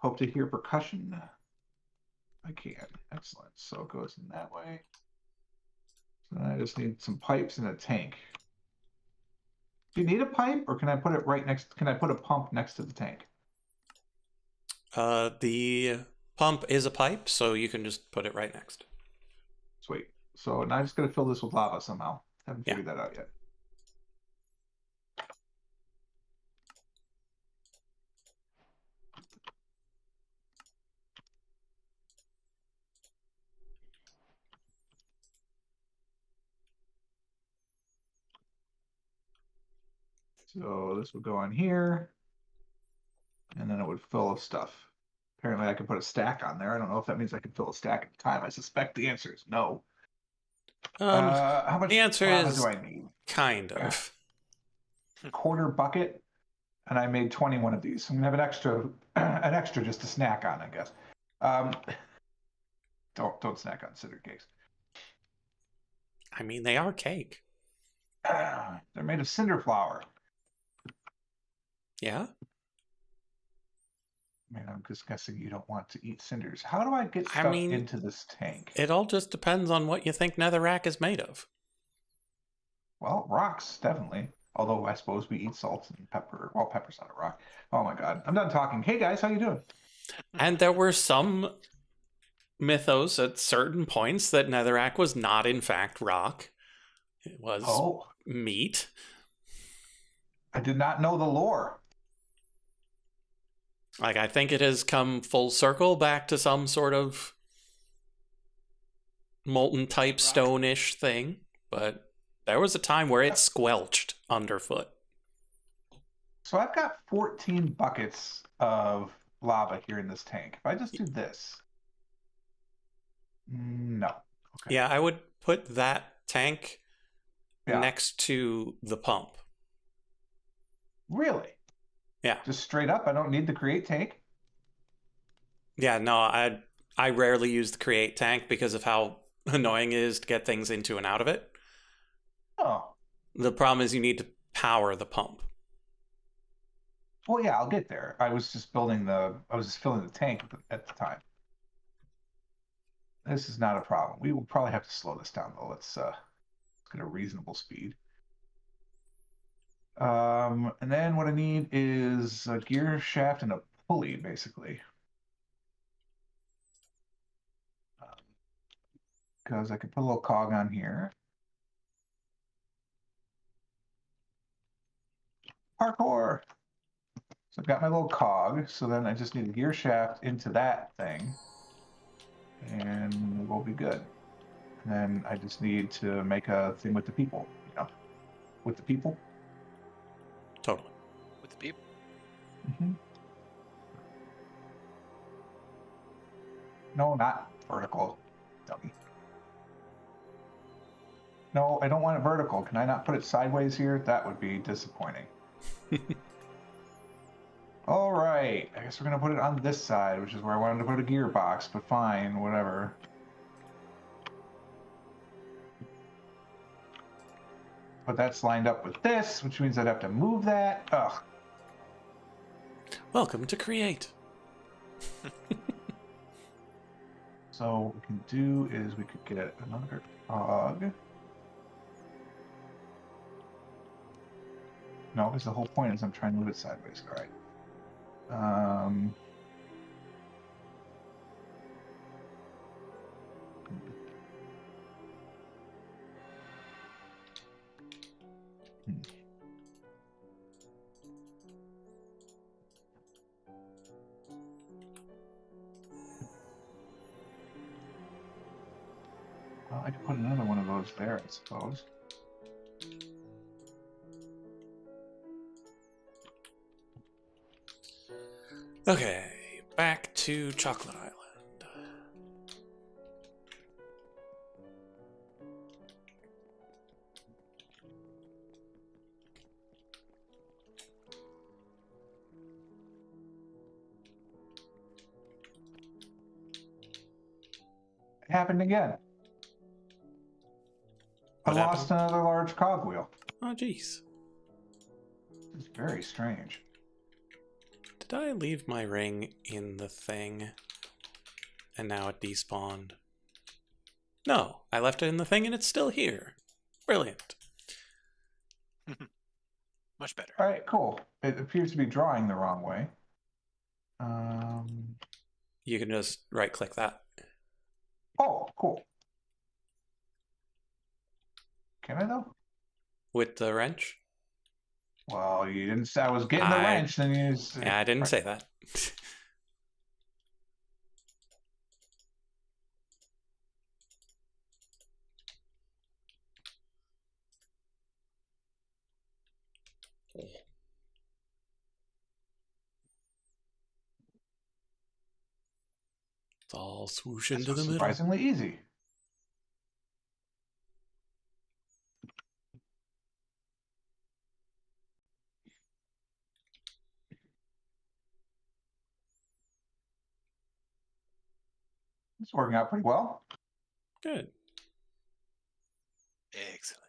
Hope to hear percussion. I can. Excellent. So it goes in that way. So I just need some pipes and a tank. Do you need a pipe, or can I put it right next? Can I put a pump next to the tank? The pump is a pipe, so you can just put it right next. Sweet. So now I just got to fill this with lava somehow. Haven't figured that out yet. So this would go on here, and then it would fill with stuff. Apparently, I can put a stack on there. I don't know if that means I can fill a stack at a time. I suspect the answer is no. How much the answer lava is do I need? kind of. Quarter bucket, and I made 21 of these. I'm gonna have an extra just to snack on, I guess. Don't snack on cinder cakes. I mean, they are cake. They're made of cinder flour. Yeah? I mean, I'm just guessing you don't want to eat cinders. How do I get I stuff mean, into this tank? It all just depends on what you think netherrack is made of. Well, rocks, definitely. Although I suppose we eat salt and pepper. Well, pepper's not a rock. Oh my god. I'm done talking. Hey guys, how you doing? And there were some mythos at certain points that netherrack was not in fact rock. It was meat. I did not know the lore. Like, I think it has come full circle back to some sort of molten type stone-ish thing, but there was a time where it squelched underfoot. So I've got 14 buckets of lava here in this tank. If I just do this. No. Okay. Yeah, I would put that tank next to the pump. Really? Yeah. Just straight up, I don't need the create tank? Yeah, no, I rarely use the create tank because of how annoying it is to get things into and out of it. Oh. The problem is you need to power the pump. Well, yeah, I'll get there. I was just filling the tank at the time. This is not a problem. We will probably have to slow this down though. Let's get a reasonable speed. And then what I need is a gear shaft and a pulley, basically. Because I could put a little cog on here. Parkour! So I've got my little cog, so then I just need a gear shaft into that thing. And we'll be good. And then I just need to make a thing with the people, you know? With the people? Totally. With the people? Mm-hmm. No, not vertical, dummy. No, I don't want it vertical. Can I not put it sideways here? That would be disappointing. All right, I guess we're gonna put it on this side, which is where I wanted to put a gearbox, but fine, whatever. But that's lined up with this, which means I'd have to move that. Ugh. Welcome to Create. So what we can do is we could get another cog. No, because the whole point is I'm trying to move it sideways. All right. Well, I could put another one of those there, I suppose. Okay, back to Chocolate Island. It happened again. I lost another large cogwheel. Oh, jeez. It's very strange. Did I leave my ring in the thing and now it despawned? No, I left it in the thing and it's still here. Brilliant. Much better. All right, cool. It appears to be drawing the wrong way. You can just right-click that. Oh, cool. Can I though? With the wrench? Well, you didn't say I was getting the wrench, then you just... Yeah, I didn't say that. It's all swoosh This into was the middle. surprisingly easy. It's working out pretty well. Good. Excellent.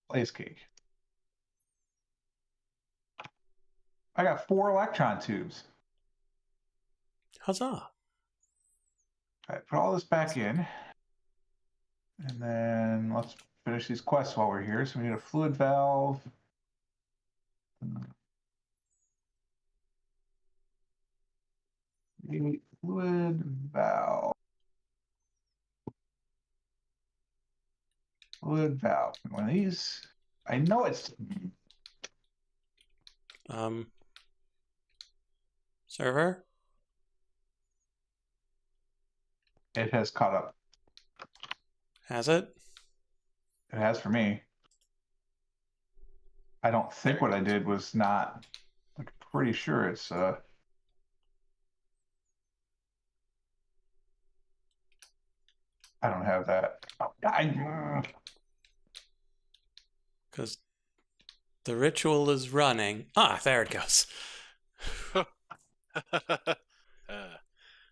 Blaze cake. I got 4 electron tubes. Huzzah. All right, put all this back in. And then let's finish these quests while we're here. So we need a fluid valve. The fluid valve. Fluid valve. One of these. I know it's. Server? It has caught up. Has it? It has for me. I don't think what I did was not. I'm pretty sure it's. I don't have that. Oh, Because the ritual is running. Ah, there it goes.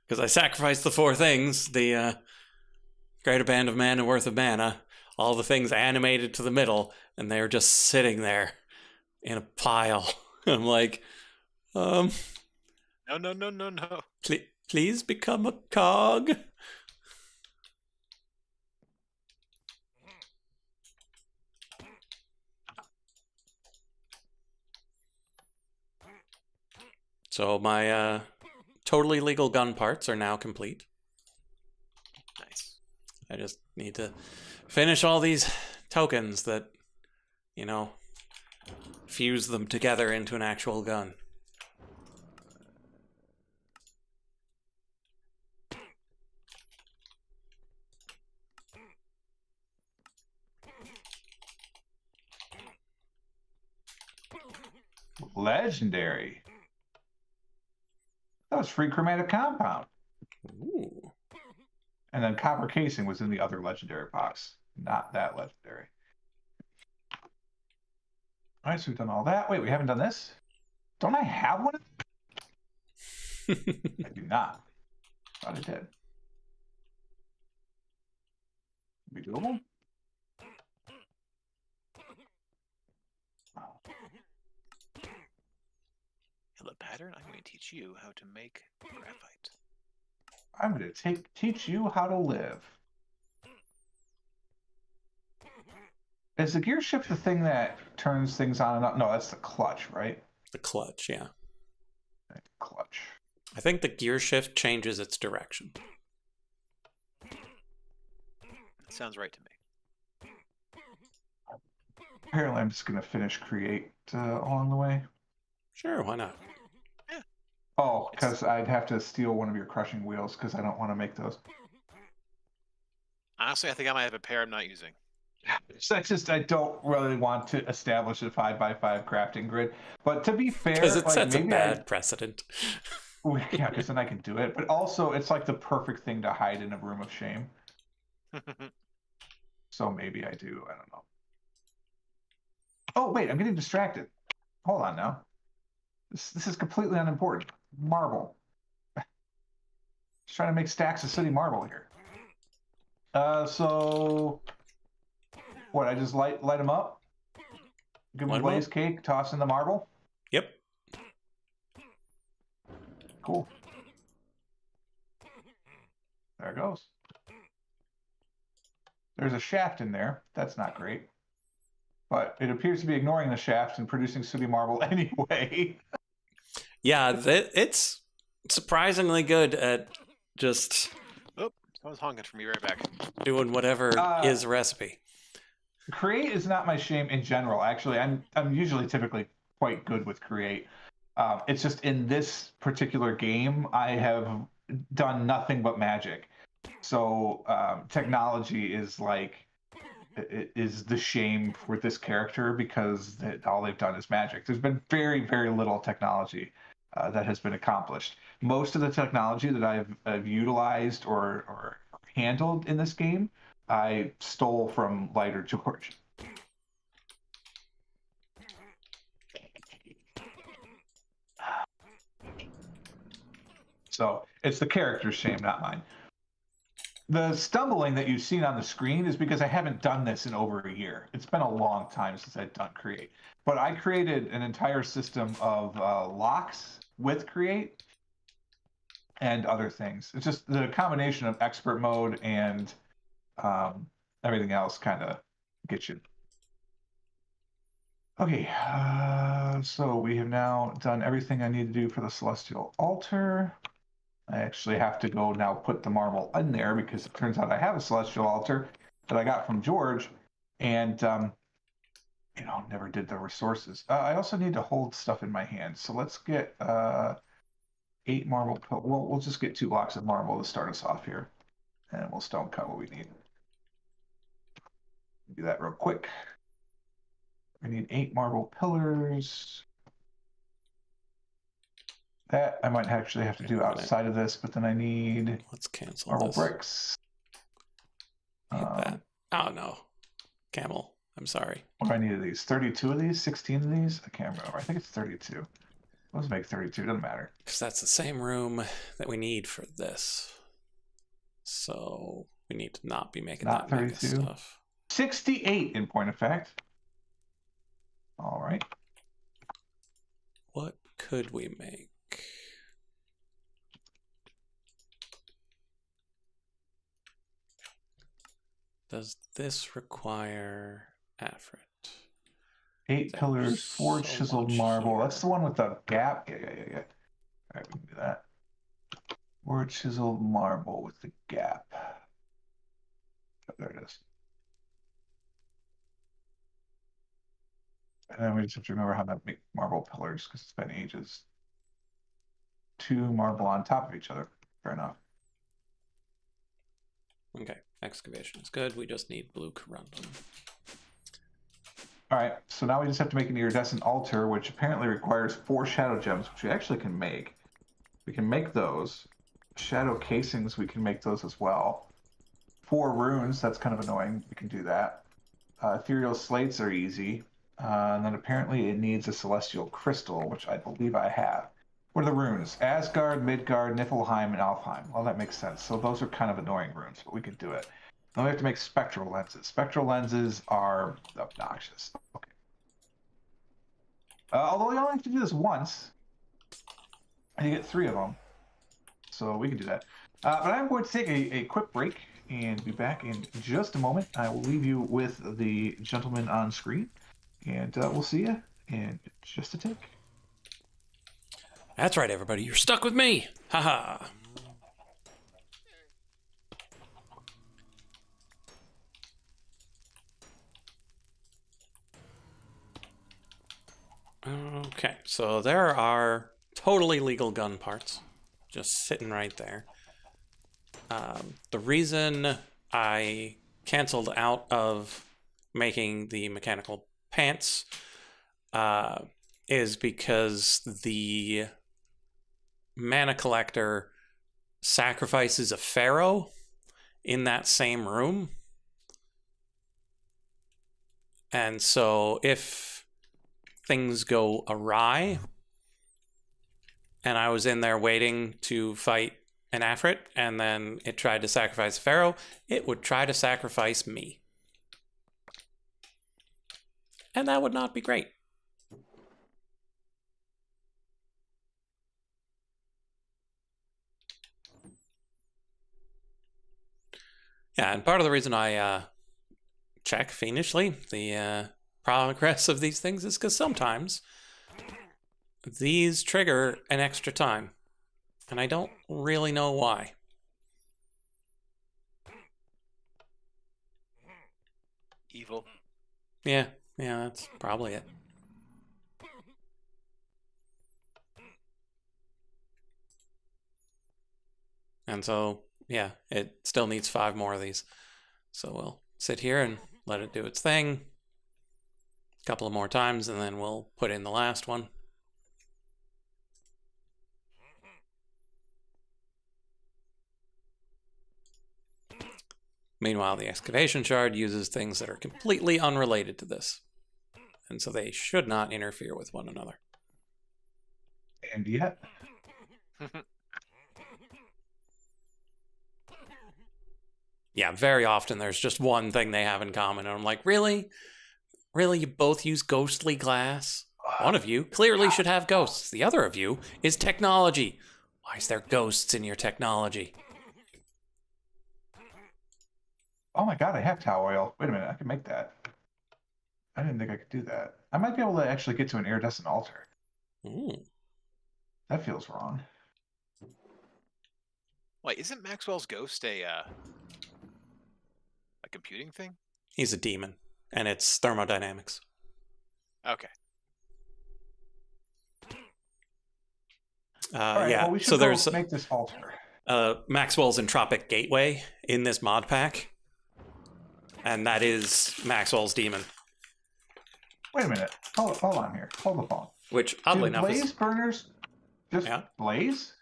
Because I sacrificed the 4 things, the greater band of mana, worth of mana, all the things animated to the middle, and they're just sitting there in a pile. I'm like, No. please become a cog. So my totally legal gun parts are now complete. Nice. I just need to finish all these tokens that, you know, fuse them together into an actual gun. Legendary. That was free chromatic compound. Ooh. And then copper casing was in the other legendary box. Not that legendary. All right, so we've done all that. Wait, we haven't done this? Don't I have one? I do not. Thought I did. Be doable? Hello, pattern. I'm going to teach you how to make graphite. I'm going to teach you how to live. Is the gear shift the thing that turns things on and off? No, that's the clutch, right? The clutch, yeah. Clutch. I think the gear shift changes its direction. Sounds right to me. Apparently, I'm just going to finish create along the way. Sure, why not? Yeah. Oh, because I'd have to steal one of your crushing wheels because I don't want to make those. Honestly, I think I might have a pair I'm not using. So I don't really want to establish a 5x5 crafting grid. But to be fair, Because it like, sets a maybe bad precedent. yeah, because then I can do it. But also, it's like the perfect thing to hide in a room of shame. So maybe I do. I don't know. Oh, wait, I'm getting distracted. Hold on now. This is completely unimportant. Marble. Just trying to make stacks of city marble here. So what? I just light them up. Give them blaze cake. Toss in the marble. Yep. Cool. There it goes. There's a shaft in there. That's not great. But it appears to be ignoring the shaft and producing sooty marble anyway. Yeah, it's surprisingly good at just... Oh, someone's honking for me right back. Doing whatever is recipe. Create is not my shame in general. Actually, I'm usually typically quite good with create. It's just in this particular game, I have done nothing but magic. So technology is like is the shame for this character because all they've done is magic. There's been very, very little technology that has been accomplished. Most of the technology that I've utilized or handled in this game, I stole from Lighter George. So it's the character's shame, not mine. The stumbling that you've seen on the screen is because I haven't done this in over a year. It's been a long time since I've done Create. But I created an entire system of locks with Create and other things. It's just the combination of expert mode and everything else kind of gets you. Okay, so we have now done everything I need to do for the Celestial Altar. I actually have to go now put the marble in there because it turns out I have a Celestial Altar that I got from George, and never did the resources. I also need to hold stuff in my hand, so let's get 8 marble. Well, we'll just get 2 blocks of marble to start us off here, and we'll stone cut what we need. Do that real quick. We need 8 marble pillars. That I might actually have to do outside of this, but then I need Let's cancel marble this. bricks. Need that. Oh no, camel. I'm sorry. What do I need of these? 32 of these? 16 of these? I can't remember. I think it's 32. Let's make 32. Doesn't matter. Because that's the same room that we need for this. So we need to not be making Not that mega 32. stuff. 68 in point of fact. All right. What could we make? Does this require Afrit? 8 pillars, 4 so chiseled much marble. here. That's the one with the gap. Yeah. All right, we can do that. 4 chiseled marble with the gap. Oh, there it is. And then we just have to remember how to make marble pillars because it's been ages. 2 marble on top of each other. Fair enough. Okay, excavation is good. We just need blue corundum. All right, so now we just have to make an iridescent altar, which apparently requires 4 shadow gems, which we actually can make. We can make those. Shadow casings, we can make those as well. 4 runes, that's kind of annoying. We can do that. Ethereal slates are easy. And then apparently it needs a celestial crystal, which I believe I have. What are the runes? Asgard, Midgard, Niflheim, and Alfheim. Well, that makes sense. So those are kind of annoying runes, but we can do it. Then we have to make spectral lenses. Spectral lenses are obnoxious. Okay. Although you only have to do this once, and you get 3 of them. So we can do that. But I'm going to take a quick break and be back in just a moment. I will leave you with the gentleman on screen, and we'll see you in just a tick. That's right, everybody. You're stuck with me. Haha. Okay, so there are totally legal gun parts just sitting right there. The reason I canceled out of making the mechanical pants is because the mana collector sacrifices a pharaoh in that same room. And so if things go awry and I was in there waiting to fight an Afrit and then it tried to sacrifice a pharaoh, it would try to sacrifice me. And that would not be great. Yeah, and part of the reason I check fiendishly the progress of these things is because sometimes these trigger an extra time, and I don't really know why. Evil. Yeah, that's probably it. And so yeah, it still needs 5 more of these. So we'll sit here and let it do its thing a couple of more times, and then we'll put in the last one. Meanwhile, the excavation shard uses things that are completely unrelated to this, and so they should not interfere with one another. And yet, Yeah, very often there's just one thing they have in common, and I'm like, really? Really, you both use ghostly glass? One of you clearly should have ghosts. The other of you is technology. Why is there ghosts in your technology? oh my god, I have tow oil. Wait a minute, I can make that. I didn't think I could do that. I might be able to actually get to an iridescent altar. Ooh. That feels wrong. Wait, isn't Maxwell's ghost a computing thing? He's a demon, and it's thermodynamics. Okay. All right, Yeah, well, we should so go there's make this altar. Maxwell's Entropic Gateway in this mod pack, and that is Maxwell's demon, Wait a minute. Hold on here. Hold the phone. which oddly Do enough blaze is... burners just blaze?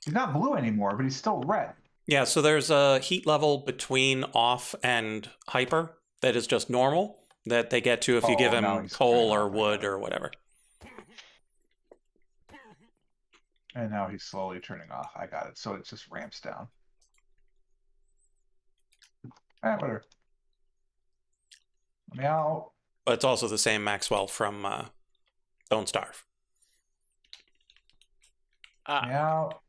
He's not blue anymore, but he's still red. Yeah, so there's a heat level between off and hyper that is just normal that they get to if you give him coal or wood or whatever. And now he's slowly turning off. I got it. So it just ramps down. All right, whatever. Let me out. But it's also the same Maxwell from Don't Starve. Let me out.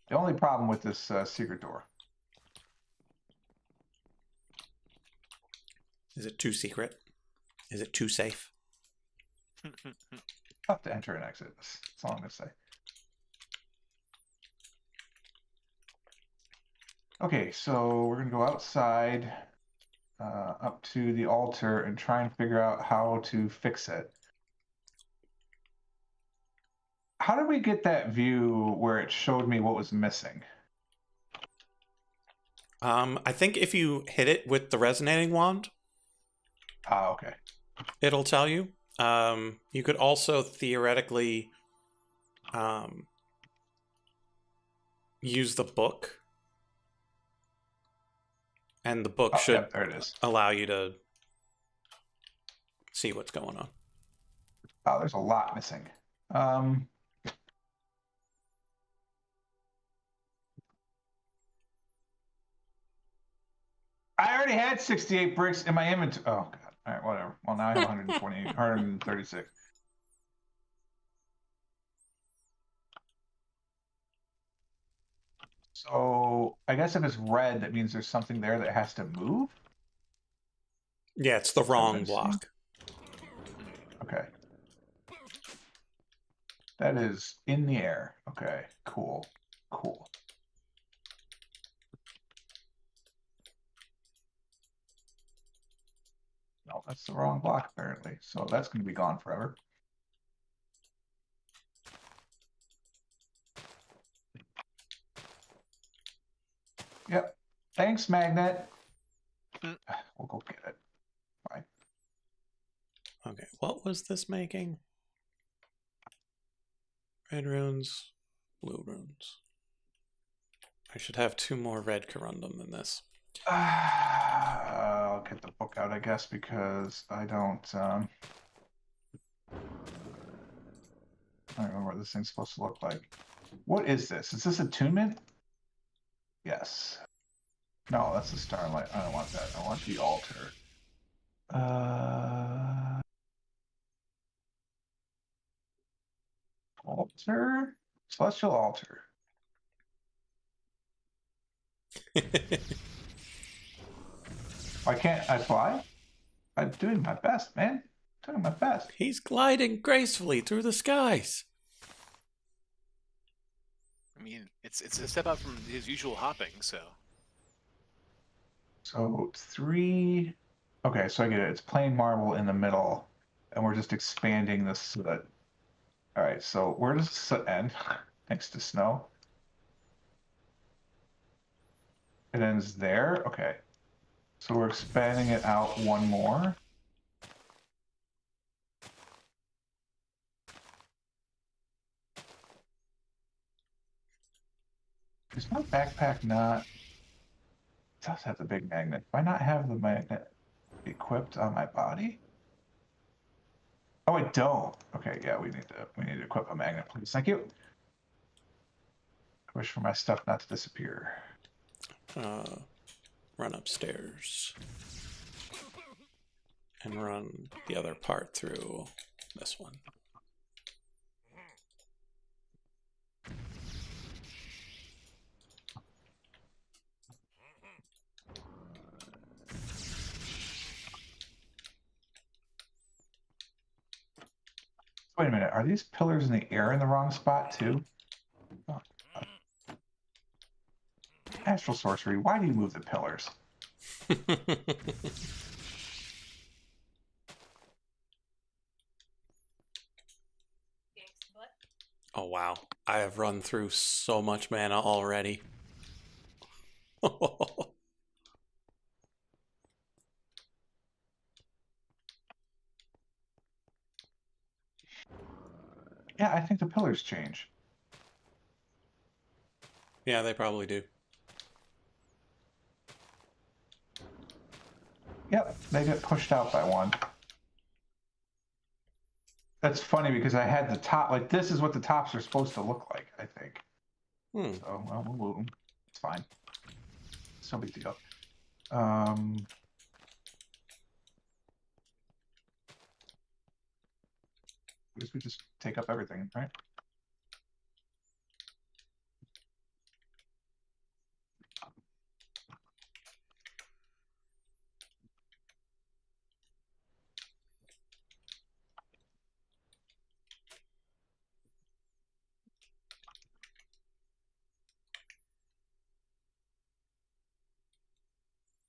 The only problem with this secret door. Is it too secret? Is it too safe? Tough to enter and exit. That's all I'm going to say. Okay, so we're going to go outside up to the altar and try and figure out how to fix it. How did we get that view where it showed me what was missing? I think if you hit it with the resonating wand, okay, it'll tell you. You could also theoretically use the book, and the book should there it is. allow you to see what's going on. Oh, there's a lot missing. I already had 68 bricks in my inventory. Oh, God. All right, whatever. Well, now I have 128, 136. So I guess if it's red, that means there's something there that has to move? Yeah, it's the wrong block. Okay. That is in the air. Okay, cool. Cool. No, that's the wrong block, apparently. So that's going to be gone forever. Yep. Thanks, Magnet. We'll go get it. Bye. Okay, what was this making? Red runes, blue runes. I should have 2 more red corundum than this. I'll get the book out, I guess, because I don't remember what this thing's supposed to look like. What is this? Is this attunement? Yes. No, that's the starlight. I don't want that. I want the altar. Altar? Celestial altar. Why can't I fly? I'm doing my best, man. I'm doing my best. He's gliding gracefully through the skies. I mean, it's a step out from his usual hopping, so. So 3. Okay, so I get it. It's plain marble in the middle, and we're just expanding this so that All right, so where does this end? Next to snow. It ends there? Okay. So we're expanding it out one more. Is my backpack not... It does have the big magnet. Do I not have the magnet equipped on my body? Oh, I don't. Okay, yeah, we need to equip a magnet, please. Thank you. I wish for my stuff not to disappear. Run upstairs and run the other part through this one. Wait a minute, are these pillars in the air in the wrong spot too? Oh, astral sorcery, why do you move the pillars? Oh wow, I have run through so much mana already. Yeah, I think the pillars change. Yeah, they probably do. Yep, they get pushed out by one. That's funny because I had the top, like this is what the tops are supposed to look like, I think. So, well, we'll move them. It's fine. It's no big deal. I guess we just take up everything, right?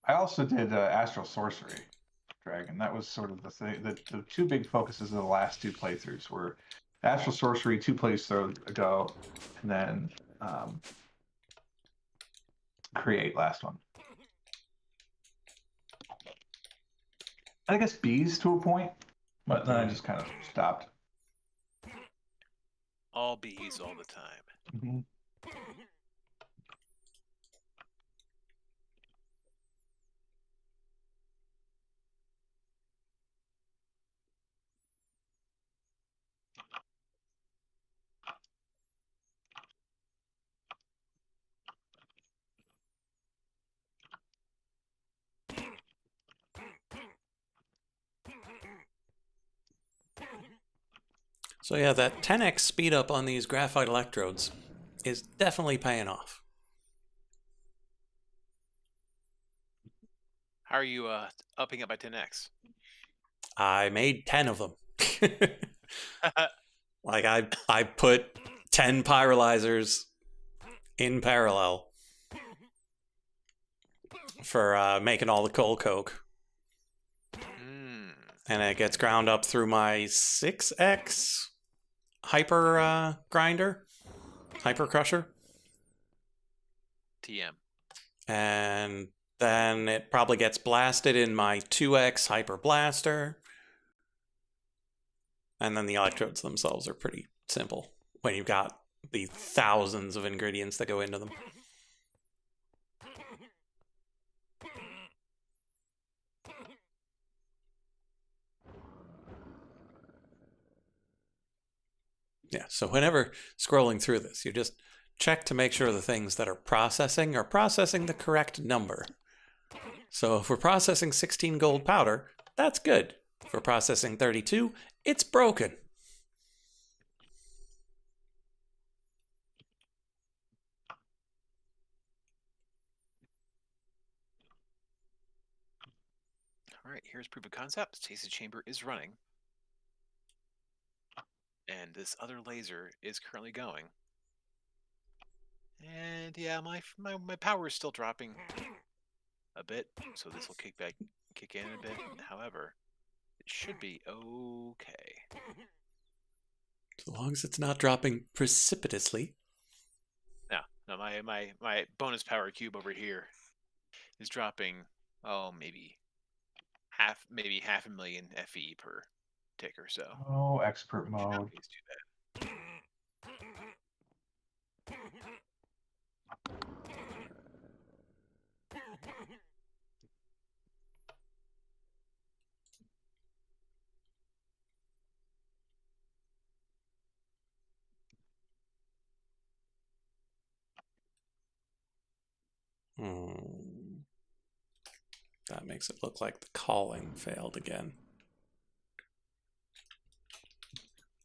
I also did Astral Sorcery Dragon. That was sort of the thing. The two big focuses of the last two playthroughs were Astral Sorcery 2 playthroughs ago, and then Create last one. I guess bees to a point, but then I just kind of stopped. All bees all the time. Mm-hmm. So yeah, that 10x speed up on these graphite electrodes is definitely paying off. How are you upping it by 10x? I made 10 of them. Like I put 10 pyrolyzers in parallel for making all the coal coke. And it gets ground up through my 6x hyper grinder, hyper crusher. TM. And then it probably gets blasted in my 2x hyper blaster. And then the electrodes themselves are pretty simple when you've got the thousands of ingredients that go into them. Yeah, so whenever scrolling through this, you just check to make sure the things that are processing the correct number. So if we're processing 16 gold powder, that's good. If we're processing 32, it's broken. All right, here's proof of concept. Stasis chamber is running. And this other laser is currently going. And yeah, my power is still dropping a bit, so this will kick in a bit. However, it should be okay. As long as it's not dropping precipitously. No, my bonus power cube over here is dropping, maybe half a million FE per tick or so. Oh, expert mode. Please do that. That makes it look like the calling failed again.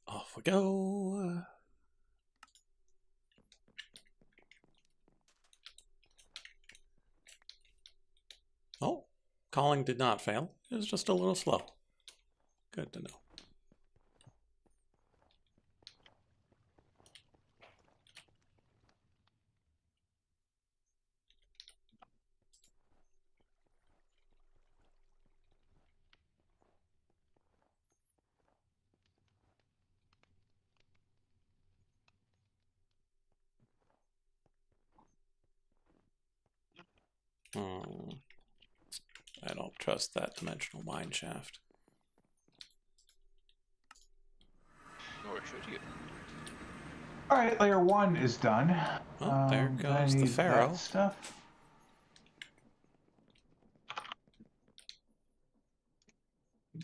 Off we go. Oh, calling did not fail. It was just a little slow. Good to know. I don't trust that dimensional mine shaft. Nor should you. All right, layer 1 is done. Oh, there I goes the need Pharaoh. that stuff.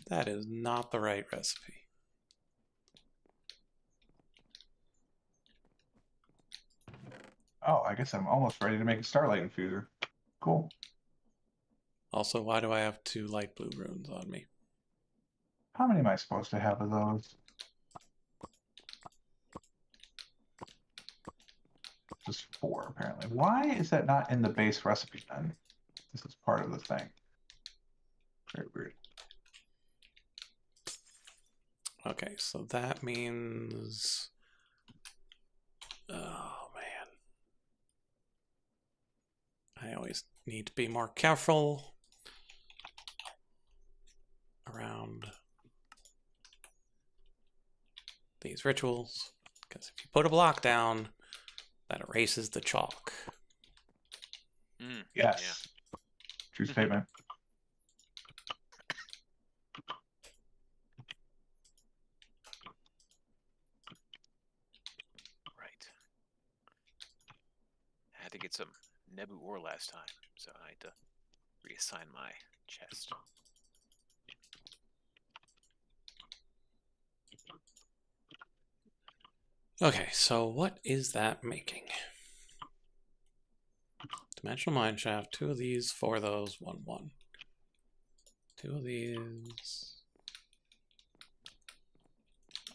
That is not the right recipe. Oh, I guess I'm almost ready to make a starlight infuser. Cool. Also, why do I have 2 light blue runes on me? How many am I supposed to have of those? Just 4, apparently. Why is that not in the base recipe then? This is part of the thing. Very weird. Okay, so that means... Oh, man. I always need to be more careful around these rituals, because if you put a block down, that erases the chalk. Yes. Yeah. True statement. Right. I had to get some Nebu ore last time, so I had to reassign my chest. Okay, so what is that making? Dimensional mine shaft, 2 of these, 4 of those, 1, 1. 2 of these.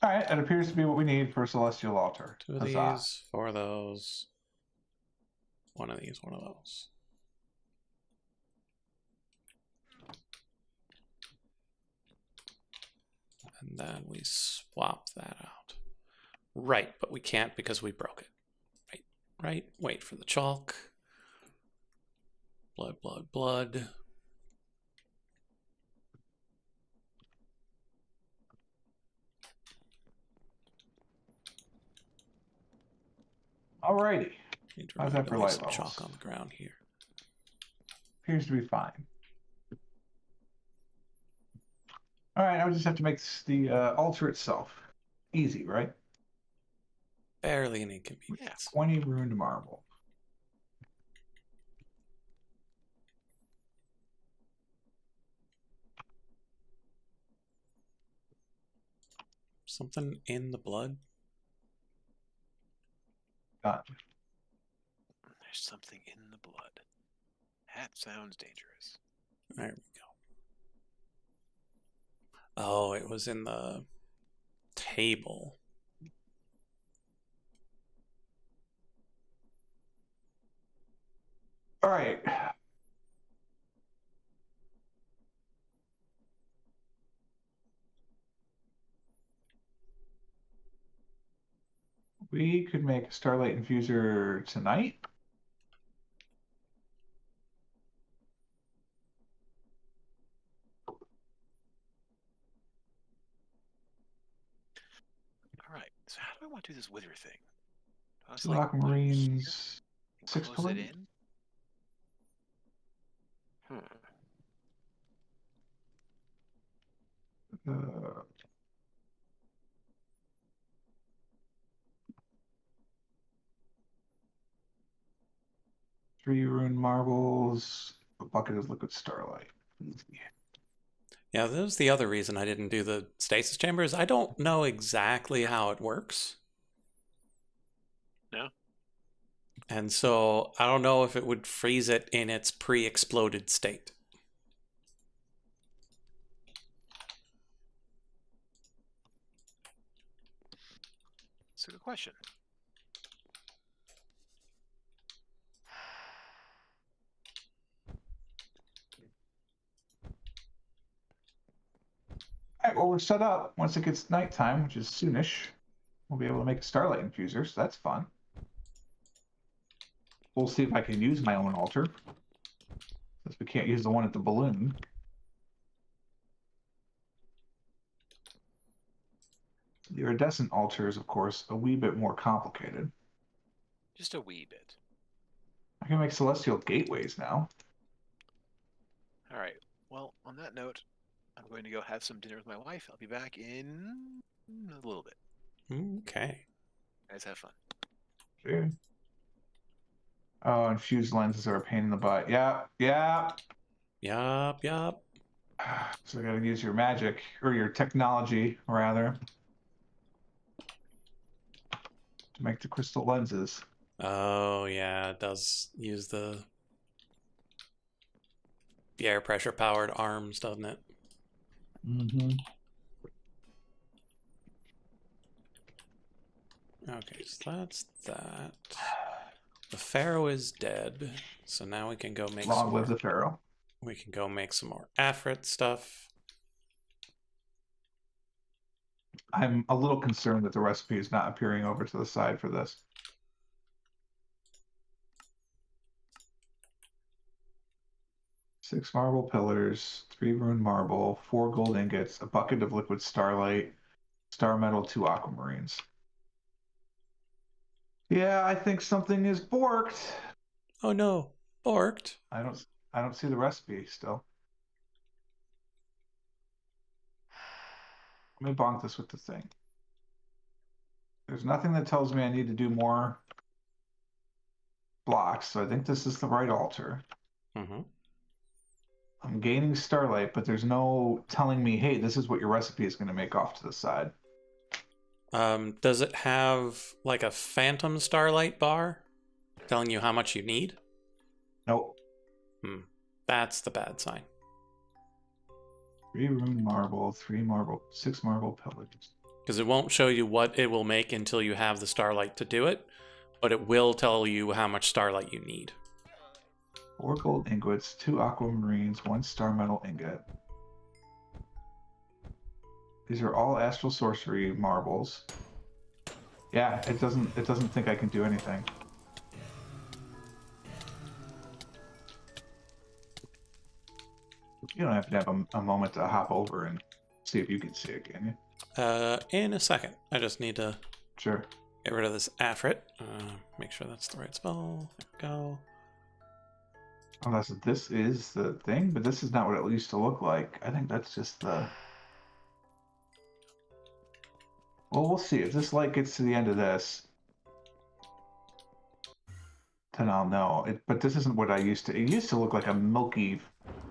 All right, it appears to be what we need for a celestial altar. 2 of Huzzah. these, 4 of those. 1 of these, 1 of those. And then we swap that out. Right, but we can't because we broke it. Right, wait for the chalk. Blood, blood, blood. Alrighty. Need to How's remember that to for leave light some levels? chalk on the ground here. Appears to be fine. All right, now we just have to make the altar itself. Easy, right? Barely an inconvenience. 20 ruined marble. Something in the blood? Done. There's something in the blood. That sounds dangerous. There we go. Oh, it was in the table. All right. We could make a starlight infuser tonight. All right. do I want to do this wither thing? I was 2 like, put it here aquamarines, and 6 close it pillars. in. Hmm. 3 rune marbles, a bucket of liquid starlight. Easy. Yeah, that was the other reason I didn't do the stasis chambers. I don't know exactly how it works. No? And so I don't know if it would freeze it in its pre-exploded state. That's a good question. All right, well, we're set up. Once it gets nighttime, which is soonish, we'll be able to make a starlight infuser, so that's fun. We'll see if I can use my own altar, since we can't use the one at the balloon. The iridescent altar is, of course, a wee bit more complicated. Just a wee bit. I can make celestial gateways now. All right. Well, on that note, I'm going to go have some dinner with my wife. I'll be back in a little bit. Okay. Guys, have fun. Sure. Oh, infused lenses are a pain in the butt. Yeah, yeah. Yup, yup. So I gotta use your magic, or your technology, rather, to make the crystal lenses. Oh, yeah, it does use the air pressure powered arms, doesn't it? Mm-hmm. Okay, so that's that. The Pharaoh is dead, so now we can go make Long some live more. the Pharaoh. We can go make some more Afrit stuff. I'm a little concerned that the recipe is not appearing over to the side for this. Six marble pillars, 3 rune marble, 4 gold ingots, a bucket of liquid starlight, star metal, 2 aquamarines. Yeah, I think something is borked. Oh no, borked. I don't see the recipe still. Let me bonk this with the thing. There's nothing that tells me I need to do more blocks, so I think this is the right altar. Mm-hmm. I'm gaining starlight, but there's no telling me, hey, this is what your recipe is going to make off to the side. Does it have like a phantom starlight bar telling you how much you need? Nope. That's the bad sign. 3 rune marble, 3 marble, 6 marble pillars. Because it won't show you what it will make until you have the starlight to do it, but it will tell you how much starlight you need. 4 gold ingots, 2 aquamarines, 1 star metal ingot. These are all astral sorcery marbles. Yeah, it doesn't think I can do anything. You don't have to have a moment to hop over and see if you can see it, can you? In a second. I just need to Sure. get rid of this Afrit. Make sure that's the right spell. There we go. Unless this is the thing, but this is not what it used to look like. I think that's just the... Well, we'll see. If this light gets to the end of this, then I'll know. But this isn't what I used to... It used to look like a milky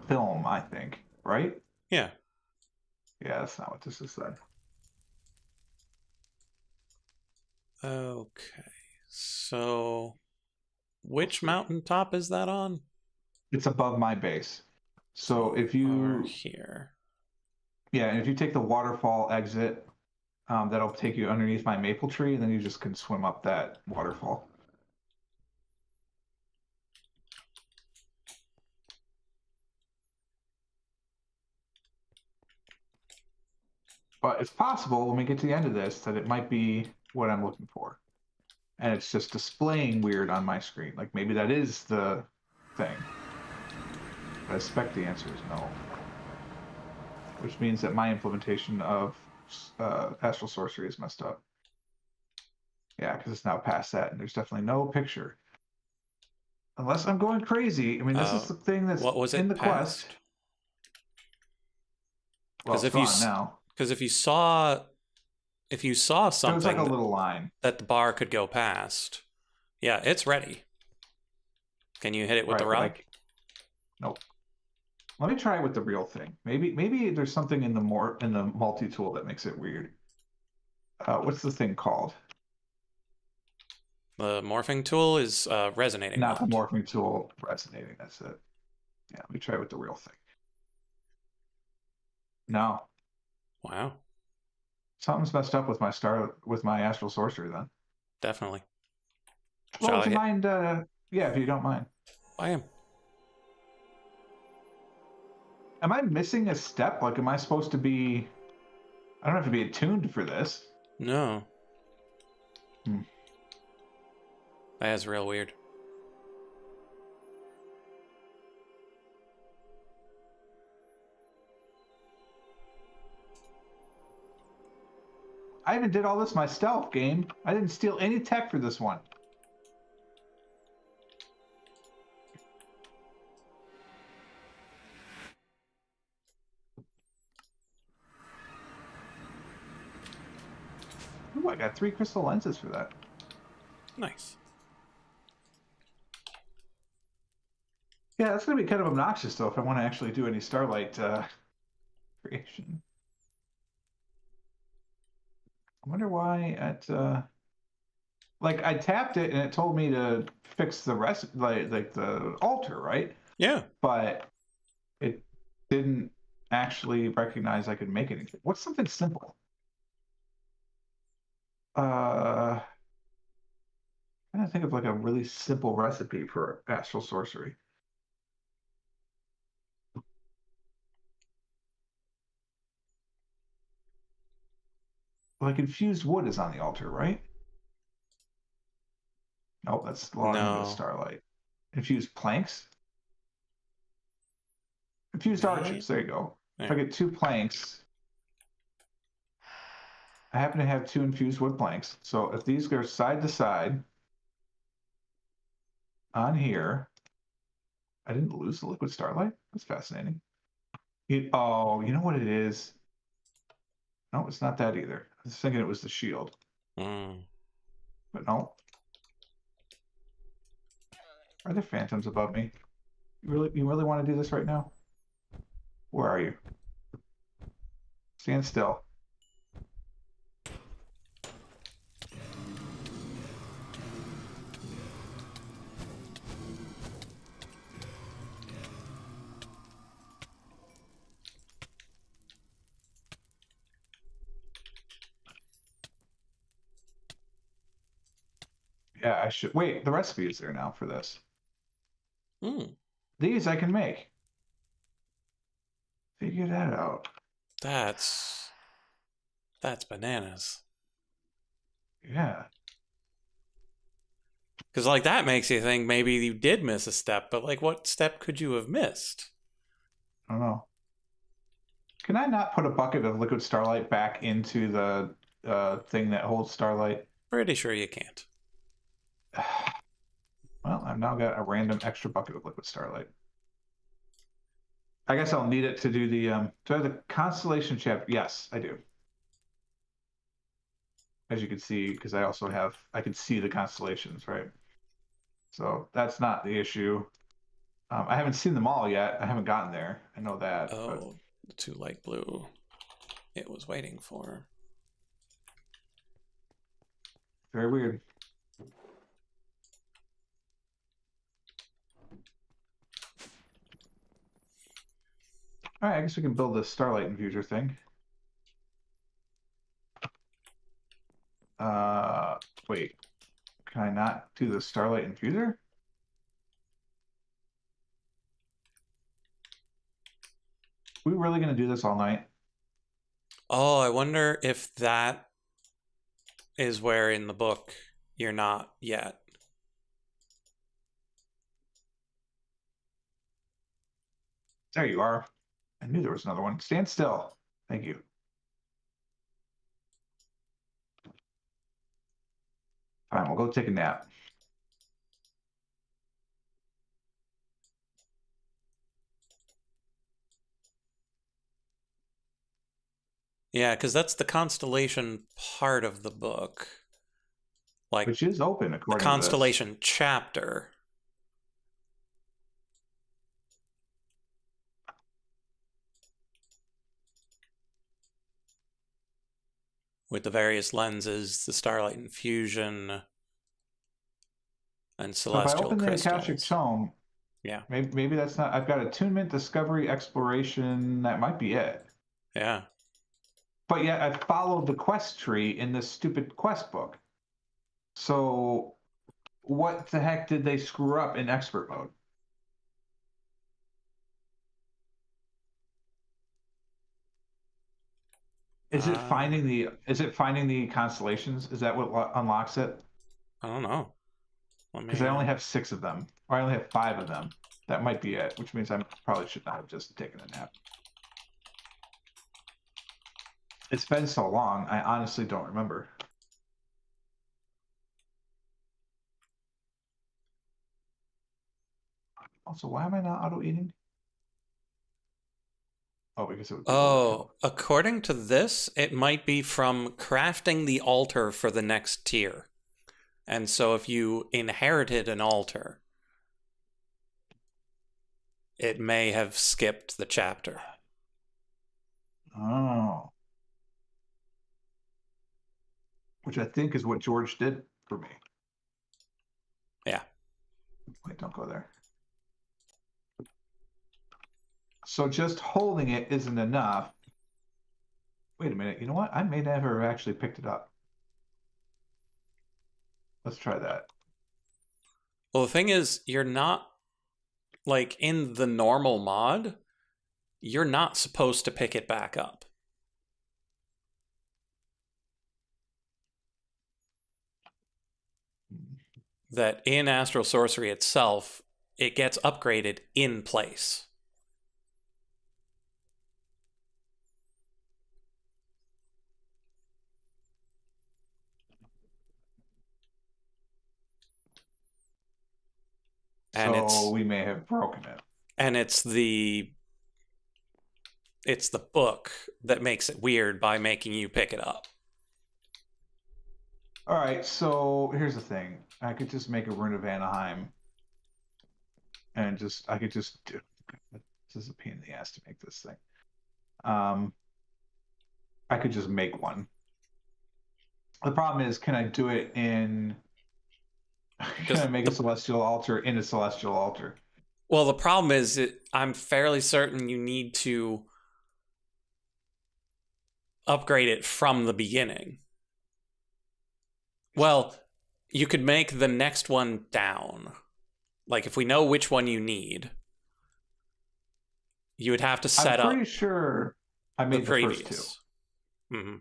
film, I think. Right? Yeah. Yeah, that's not what this is then. Okay. So, which mountaintop is that on? It's above my base. So if you... Over here. Yeah, and if you take the waterfall exit, that'll take you underneath my maple tree, and then you just can swim up that waterfall. But it's possible when we get to the end of this that it might be what I'm looking for. And it's just displaying weird on my screen. Like maybe that is the thing. But I suspect the answer is no. Which means that my implementation of astral sorcery is messed up. Yeah, because it's now past that, and there's definitely no picture. Unless I'm going crazy. I mean, this is the thing that's what was in it the quest. past? Well, Because it's gone now. if you saw There was like a something little line. that the bar could go past, yeah, it's ready. Can you hit it with the Right, but rod? nope. Let me try it with the real thing. Maybe there's something in the multi-tool that makes it weird. What's the thing called? The morphing tool is resonating Not the rod. morphing tool. Resonating. That's it. Yeah, let me try it with the real thing. No, Wow, something's messed up with my astral sorcery then. definitely. Well, Shall would I you hit? mind? Yeah, if you don't mind. I am. Am I missing a step? Like, am I supposed to be? I don't have to be attuned for this. No. Hmm. That is real weird. I even did all this myself, game. I didn't steal any tech for this one. Ooh, I got 3 crystal lenses for that. Nice. Yeah, that's going to be kind of obnoxious, though, if I want to actually do any Starlight creation. I wonder why at... like, I tapped it, and it told me to fix the rest, like the altar, right? Yeah. But it didn't actually recognize I could make anything. What's something simple? I'm trying to think of like a really simple recipe for astral sorcery. Like infused wood is on the altar, right? No, that's logging with No. starlight. Infused planks? Infused Maybe? archers, there you go. If I There. get 2 planks, I happen to have 2 infused wood planks. So if these go side to side on here, I didn't lose the liquid starlight? That's fascinating. Oh, you know what it is? No, it's not that either. I was thinking it was the shield, Mm. but no. Are there phantoms above me? You really want to do this right now? Where are you? Stand still. Yeah, I should wait. The recipe is there now for this. Mm. These I can make. Figure that out. That's bananas. Yeah. Because like that makes you think maybe you did miss a step, but like what step could you have missed? I don't know. Can I not put a bucket of liquid starlight back into the thing that holds starlight? Pretty sure you can't. Well, I've now got a random extra bucket of liquid starlight. I guess I'll need it to do the do I have the constellation chapter? Yes, I do. As you can see, because I can see the constellations, right? So that's not the issue. I haven't seen them all yet. I haven't gotten there. I know that. But Oh, the 2 light blue. It was waiting for. very weird. All right, I guess we can build this starlight infuser thing. Wait, can I not do the starlight infuser? We really gonna do this all night? Oh, I wonder if that is where in the book you're not yet. There you are. I knew there was another one. Stand still. Thank you. Fine, we'll go take a nap. Yeah, because that's the constellation part of the book. Like, Which is open the according to this. constellation chapter. With the various lenses, the starlight infusion, and So if I celestial open the Akashic crystals. Tome, Yeah, maybe that's not. I've got attunement, discovery, exploration. That might be it. yeah. But yet I followed the quest tree in this stupid quest book. So what the heck did they screw up in expert mode? Is it finding the constellations? Is that what unlocks it? I don't know. Because I only have 6 of them, or I only have 5 of them. That might be it, which means I probably should not have just taken a nap. It's been so long, I honestly don't remember. Also, why am I not auto-eating? Oh, because it would be overkill. According to this, it might be from crafting the altar for the next tier. And so if you inherited an altar, it may have skipped the chapter. Oh. Which I think is what George did for me. Yeah. Wait, don't go there. So just holding it isn't enough. Wait a minute. You know what? I may never have actually picked it up. Let's try that. Well, the thing is, you're not, like, in the normal mod, you're not supposed to pick it back up. That in Astral Sorcery itself, it gets upgraded in place. And so we may have broken it. And it's the book that makes it weird by making you pick it up. All right, so here's the thing. I could just make a Rune of Anaheim, and I could just do. This is a pain in the ass to make this thing. I could just make one. The problem is, can I do it in? Can I make a celestial altar in a celestial altar? Well, the problem is, I'm fairly certain you need to upgrade it from the beginning. Well, you could make the next one down. Like, if we know which one you need, you would have to set up. I'm pretty sure I made the first 2. Mm-hmm.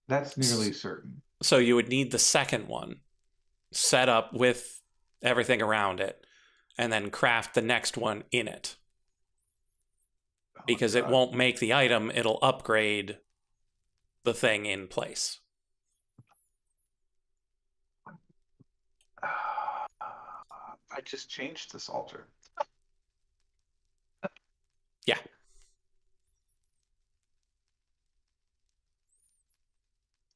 That's nearly certain. So you would need the second one set up with everything around it, and then craft the next one in it. Because it won't make the item, it'll upgrade the thing in place. I just changed this altar. Yeah.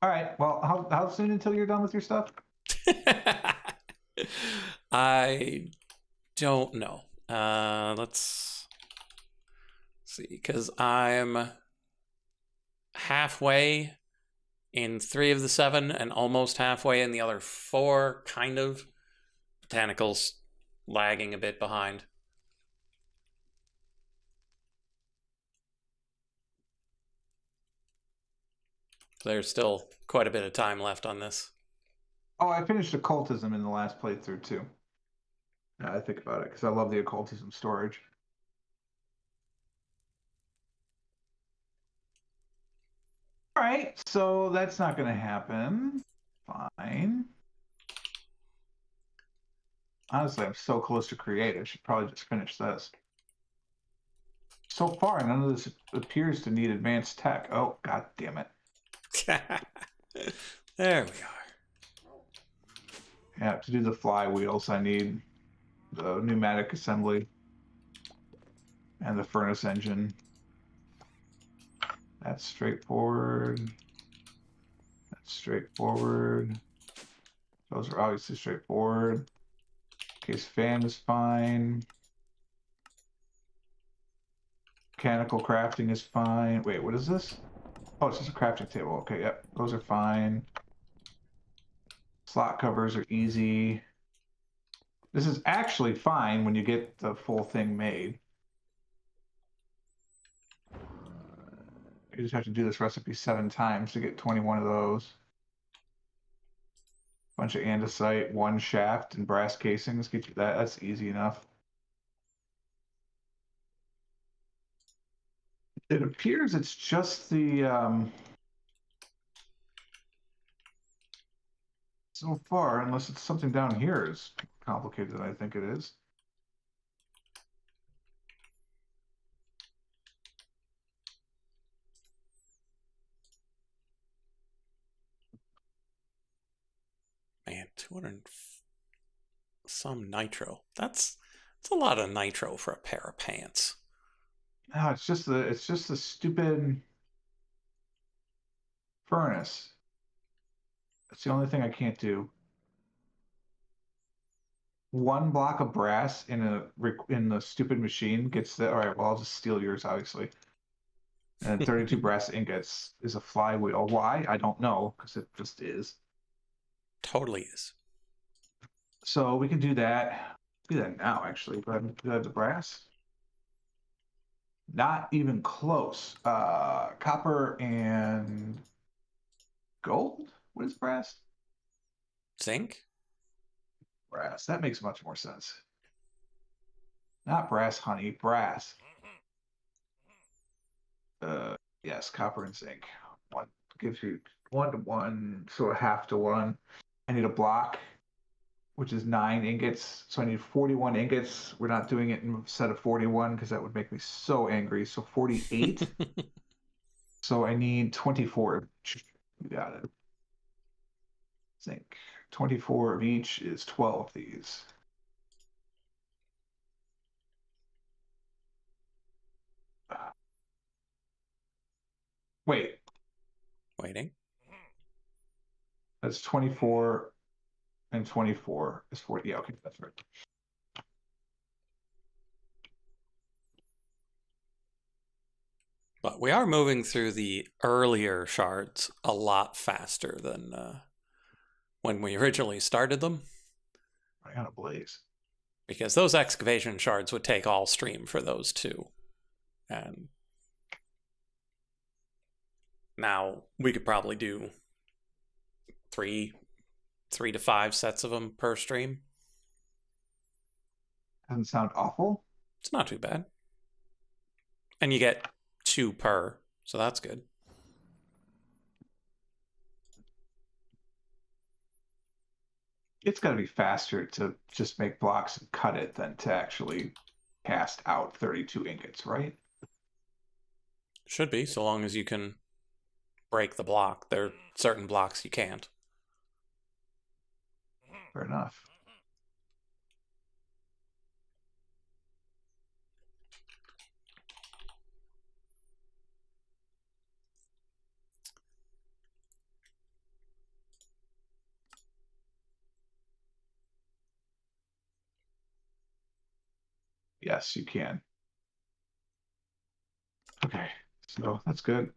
All right. Well, how soon until you're done with your stuff? I don't know. Let's see, because I'm halfway in 3 of the 7 and almost halfway in the other 4, kind of. Botanical's lagging a bit behind. There's still quite a bit of time left on this. Oh, I finished occultism in the last playthrough too. Now I think about it because I love the occultism storage. All right, so that's not going to happen. Fine. Honestly, I'm so close to create. I should probably just finish this. So far, none of this appears to need advanced tech. Oh, god damn it. There we are. Yeah, to do the flywheels, I need the pneumatic assembly and the furnace engine. That's straightforward. That's straightforward. Those are obviously straightforward. Case fan is fine. Mechanical crafting is fine. Wait, what is this? Oh, it's just a crafting table. Okay, yep. Those are fine. Slot covers are easy. This is actually fine when you get the full thing made. You just have to do this recipe 7 times to get 21 of those. Bunch of andesite, 1 shaft, and brass casings. Get you that. That's easy enough. It appears it's just the so far, unless it's something down here is complicated than I think it is. Man, 200 some nitro. That's a lot of nitro for a pair of pants. No, it's just the stupid furnace. That's the only thing I can't do. 1 block of brass in the stupid machine gets the. All right, well, I'll just steal yours, obviously. And 32 brass ingots is a flywheel. Why? I don't know, because it just is. Totally is. So we can do that. Do that now, actually. But do I have the brass? Not even close. Copper and gold? What is brass? Zinc? Brass. That makes much more sense. Not brass, honey. Brass. Yes, copper and zinc. One gives you 1 to 1, so a half to 1. I need a block, which is 9 ingots. So I need 41 ingots. We're not doing it in a set of 41 because that would make me so angry. So 48. So I need 24. You got it. Zinc. 24 of each is 12 of these. Wait, Waiting. that's 24 and 24 is 40. Yeah, okay, that's right. But we are moving through the earlier shards a lot faster than when we originally started them. I got a blaze. Because those excavation shards would take all stream for those two. And now we could probably do 3 to 5 sets of them per stream. Doesn't sound awful. It's not too bad. And you get 2 per, so that's good. It's got to be faster to just make blocks and cut it than to actually cast out 32 ingots, right? Should be, so long as you can break the block. There are certain blocks you can't. Fair enough. Yes, you can. Okay, so that's good.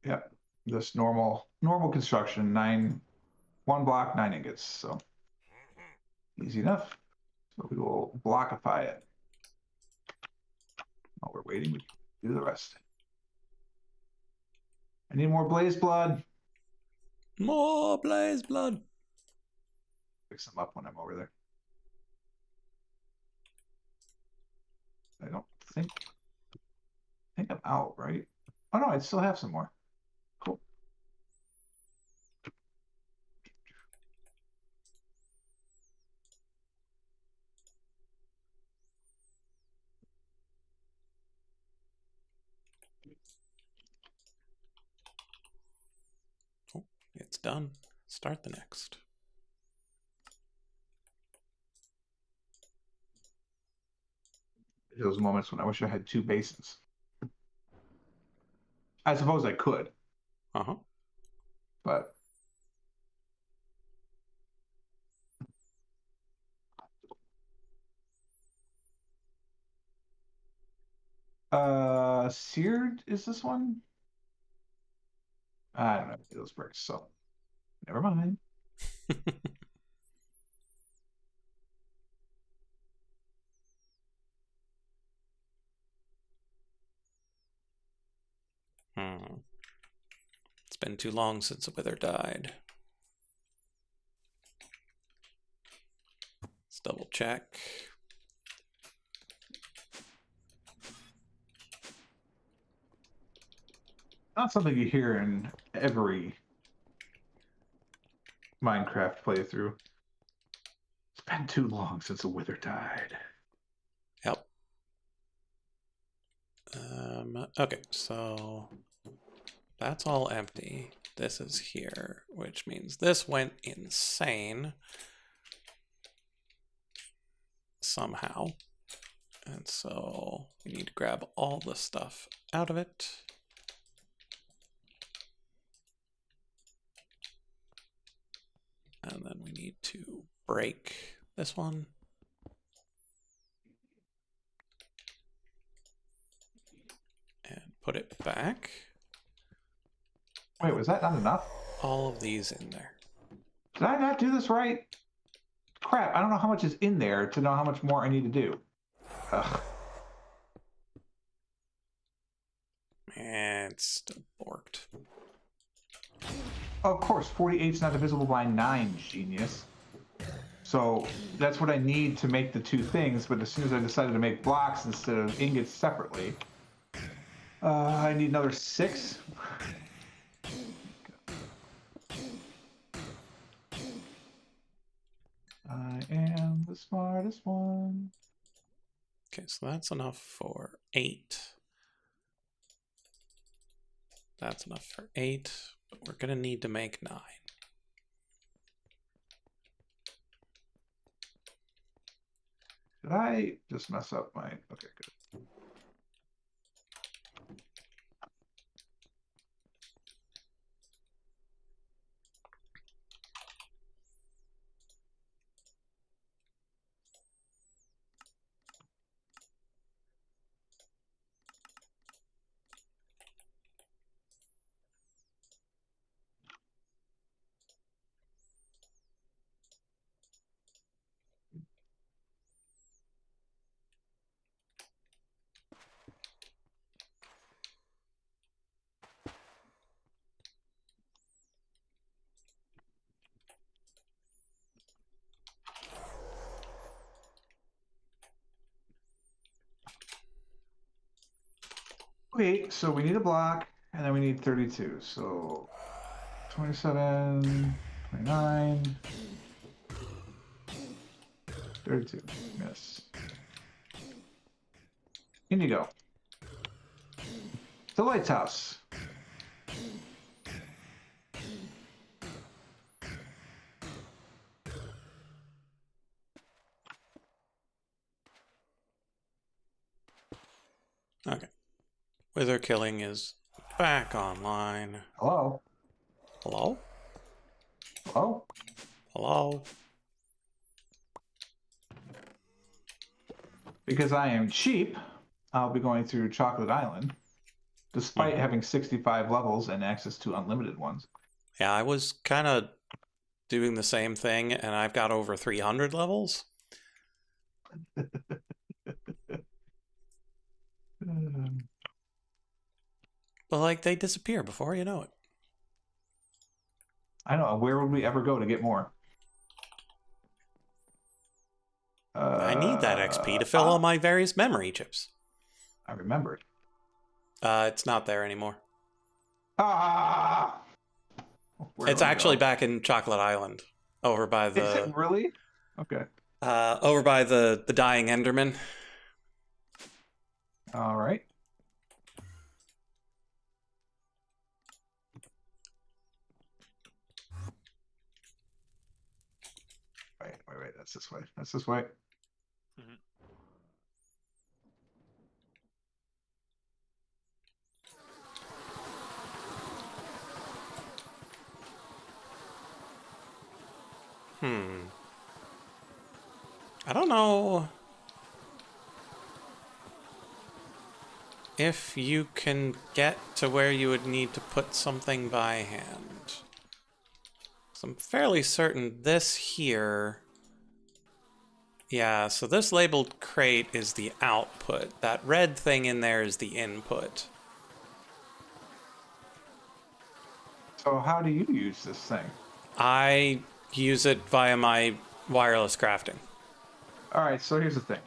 Yep, just normal construction. 1 block, 9 ingots. So easy enough. So we will blockify it. While we're waiting, we can do the rest. I need more blaze blood. More blaze blood. Pick some up when I'm over there. I don't think. I think I'm out, right? Oh no, I still have some more. Cool. Oh, it's done. Start the next. Those moments when I wish I had 2 basins. I suppose I could, Uh-huh. but seared is this one? I don't know those bricks, so never mind. It's been too long since the wither died. Let's double check. Not something you hear in every Minecraft playthrough. It's been too long since the wither died. Yep. Okay, so that's all empty. This is here, which means this went insane somehow. And so we need to grab all the stuff out of it. And then we need to break this one. And put it back. Wait, was that not enough? All of these in there. Did I not do this right? Crap, I don't know how much is in there to know how much more I need to do. Ugh. And it's still borked. Of course, 48 is not divisible by 9, genius. So that's what I need to make the 2 things, but as soon as I decided to make blocks instead of ingots separately, I need another 6. I am the smartest one. Okay, so that's enough for 8. That's enough for 8, but we're going to need to make 9. Did I just mess up my... Okay, good. Okay, so we need a block, and then we need 32. So 27, 29, 32. Yes. In you go. The lighthouse. Okay. Wither killing is back online. Hello? Hello? Hello? Hello? Because I am cheap, I'll be going through Chocolate Island, despite having 65 levels and access to unlimited ones. Yeah, I was kind of doing the same thing, and I've got over 300 levels. But, like, they disappear before you know it. I don't know. Where would we ever go to get more? I need that XP to fill all my various memory chips. I remembered. It's not there anymore. Ah! It's actually back in Chocolate Island, over by the. Is it really? Okay. Over by the dying Enderman. All right. That's this way. That's this way. Mhm. I don't know if you can get to where you would need to put something by hand. So I'm fairly certain this here... Yeah, so this labeled crate is the output. That red thing in there is the input. So how do you use this thing? I use it via my wireless crafting. All right, so here's the thing.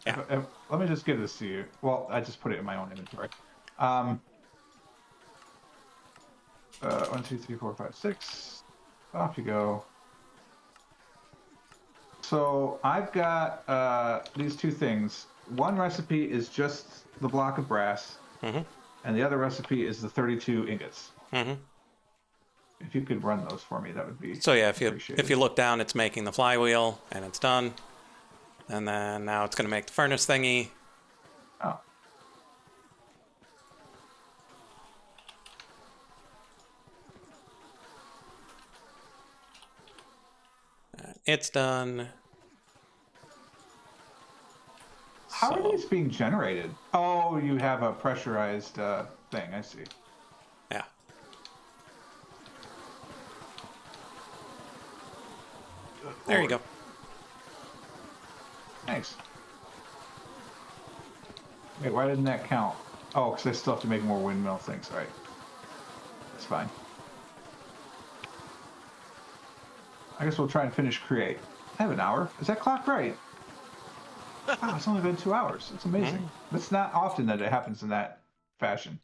Yeah. Let me just give this to you. Well, I just put it in my own inventory. 1, 2, 3, 4, 5, 6. Off you go. So I've got these two things. One recipe is just the block of brass, and the other recipe is the 32 ingots. If you could run those for me, that would be So yeah, appreciated. if you look down, it's making the flywheel, and it's done. And then now it's going to make the furnace thingy. Oh. It's done. How are these being generated? Oh, you have a pressurized thing. I see. Yeah. There you go. Thanks. Wait, why didn't that count? Oh, because I still have to make more windmill things. All right. That's fine. I guess we'll try and finish create. I have an hour. Is that clock right? Wow, it's only been 2 hours. It's amazing. It's not often that it happens in that fashion.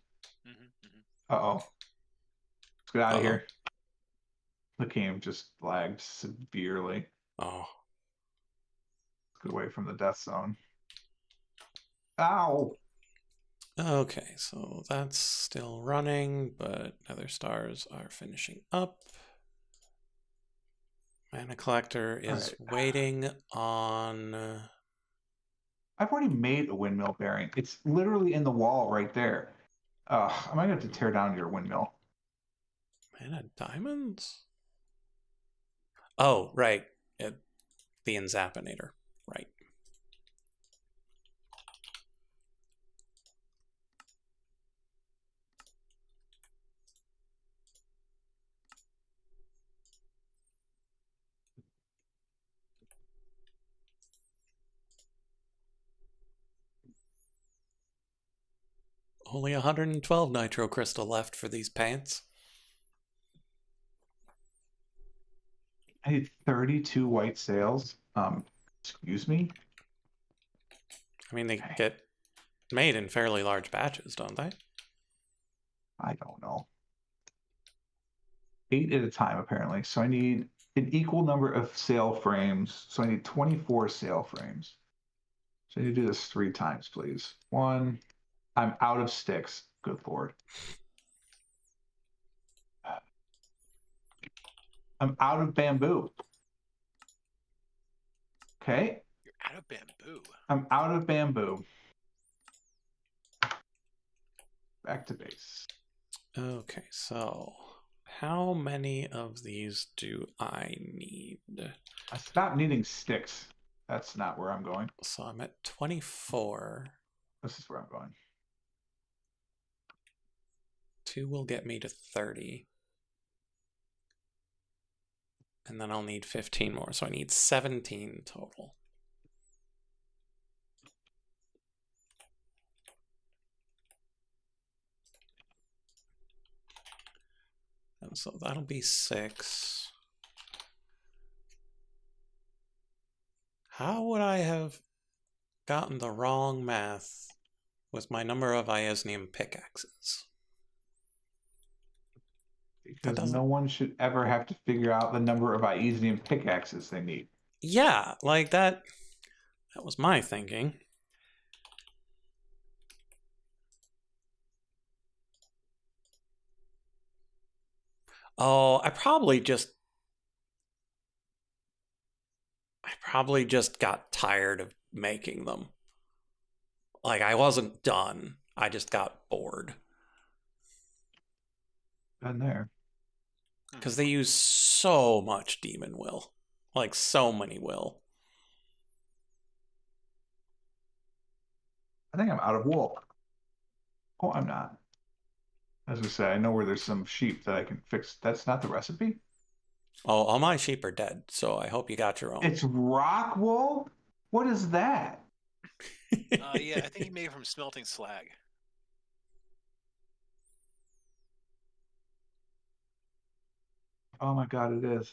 Uh-oh. Let's get out of here. The game just lagged severely. Oh. Let's get away from the death zone. Ow! Okay, so that's still running, but other stars are finishing up. Mana collector is waiting on... I've already made a windmill bearing. It's literally in the wall right there. I might have to tear down your windmill. Mana diamonds? Oh, right. The Enzapinator. Right. Only 112 nitro crystal left for these pants. I need 32 white sails. Excuse me? I mean, they get made in fairly large batches, don't they? I don't know. 8 at a time, apparently. So I need an equal number of sail frames. So I need 24 sail frames. So I need to do this 3 times, please. 1. I'm out of sticks. Good Lord. I'm out of bamboo. Okay. You're out of bamboo. I'm out of bamboo. Back to base. Okay, so how many of these do I need? I stopped needing sticks. That's not where I'm going. So I'm at 24. This is where I'm going. 2 will get me to 30. And then I'll need 15 more, so I need 17 total. And so that'll be 6. How would I have gotten the wrong math with my number of Iasnium pickaxes? Because no one should ever have to figure out the number of Iasnium pickaxes they need. Yeah, like that was my thinking. Oh, I probably just... I probably just got tired of making them. Like, I wasn't done. I just got bored. Been there. Because they use so much demon will. Like, so many will. I think I'm out of wool. Oh, I'm not. As I say, I know where there's some sheep that I can fix. That's not the recipe. Oh, all my sheep are dead, so I hope you got your own. It's rock wool? What is that? Yeah, I think he made it from smelting slag. Oh my God, it is.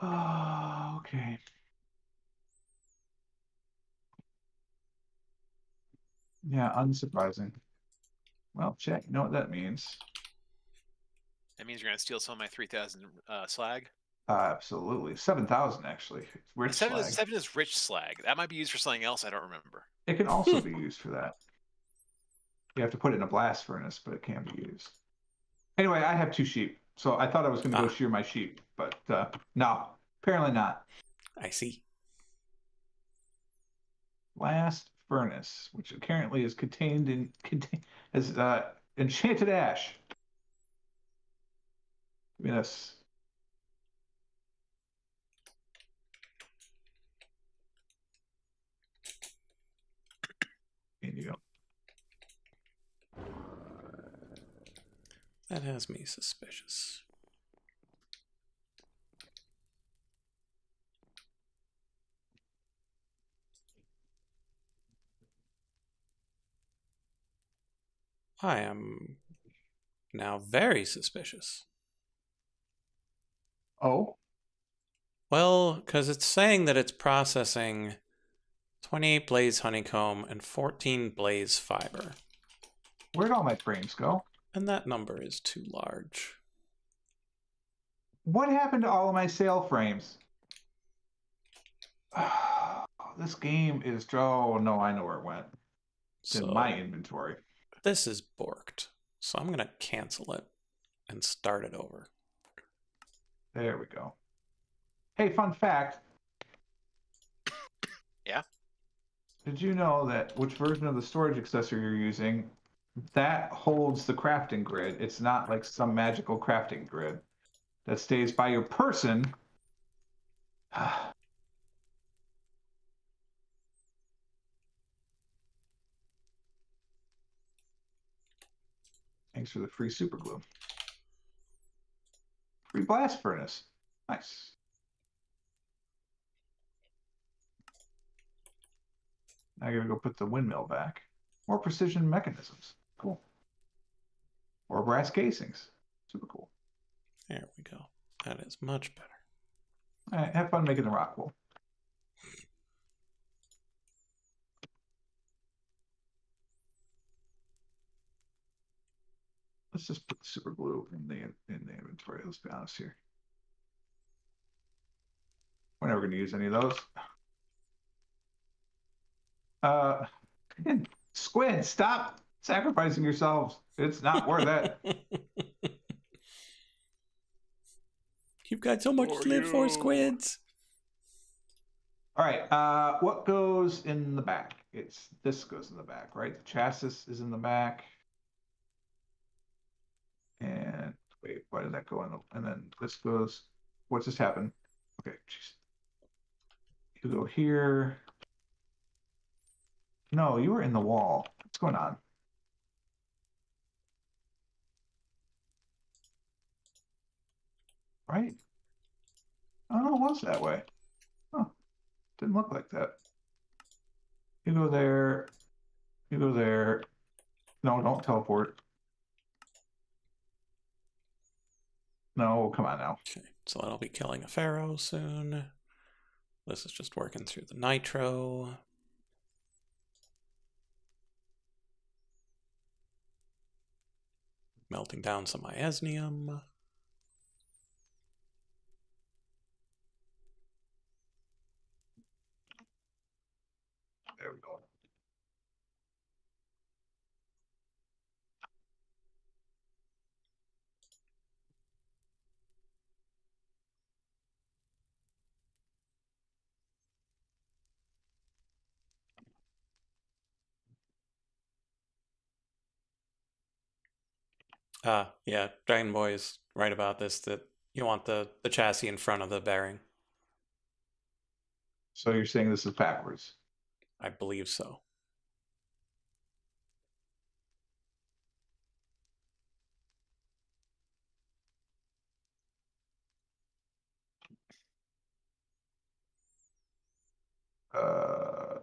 Oh, okay. Yeah, unsurprising. Well, check. You know what that means? That means you're gonna steal some of my 3,000 slag. Absolutely. 7,000 actually. It's rich slag. Seven is rich slag. That might be used for something else. I don't remember. It can also be used for that. You have to put it in a blast furnace, but it can be used. Anyway, I have 2 sheep. So I thought I was going to go shear my sheep, but no, apparently not. I see. Blast furnace, which apparently is contained as enchanted ash. Yes. In you go. That has me suspicious. I am now very suspicious. Oh, Well, because it's saying that it's processing 28 blaze honeycomb and 14 blaze fiber. where'd all my frames go? And that number is too large. What happened to all of my sail frames? This game is. Oh, no, I know where it went. It's in my inventory. This is borked. So I'm going to cancel it and start it over. There we go. Hey, fun fact. Yeah. Did you know that which version of the storage accessory you're using, that holds the crafting grid? It's not like some magical crafting grid that stays by your person. Thanks for the free super glue. Free blast furnace. Nice. Now I gotta go put the windmill back. More precision mechanisms. Cool. More brass casings. Super cool. There we go. That is much better. All right, have fun making the rock wool. Let's just put the super glue in the inventory. Let's be honest here. We're never going to use any of those. Squid, stop sacrificing yourselves. It's not worth it. You've got so much to live for, squids. All right. What goes in the back? This goes in the back, right? The chassis is in the back. And wait, why did that go in? And then this goes. What's just happened? Okay, jeez. You go here. No, you were in the wall. What's going on? Right? Oh, it was that way. Oh, didn't look like that. You go there. You go there. No, don't teleport. No, come on now. Okay, so that'll be killing a pharaoh soon. This is just working through the nitro. Melting down some iasnium. There we go. Yeah, Dragon Boy is right about this, that you want the chassis in front of the bearing. So you're saying this is backwards? I believe so.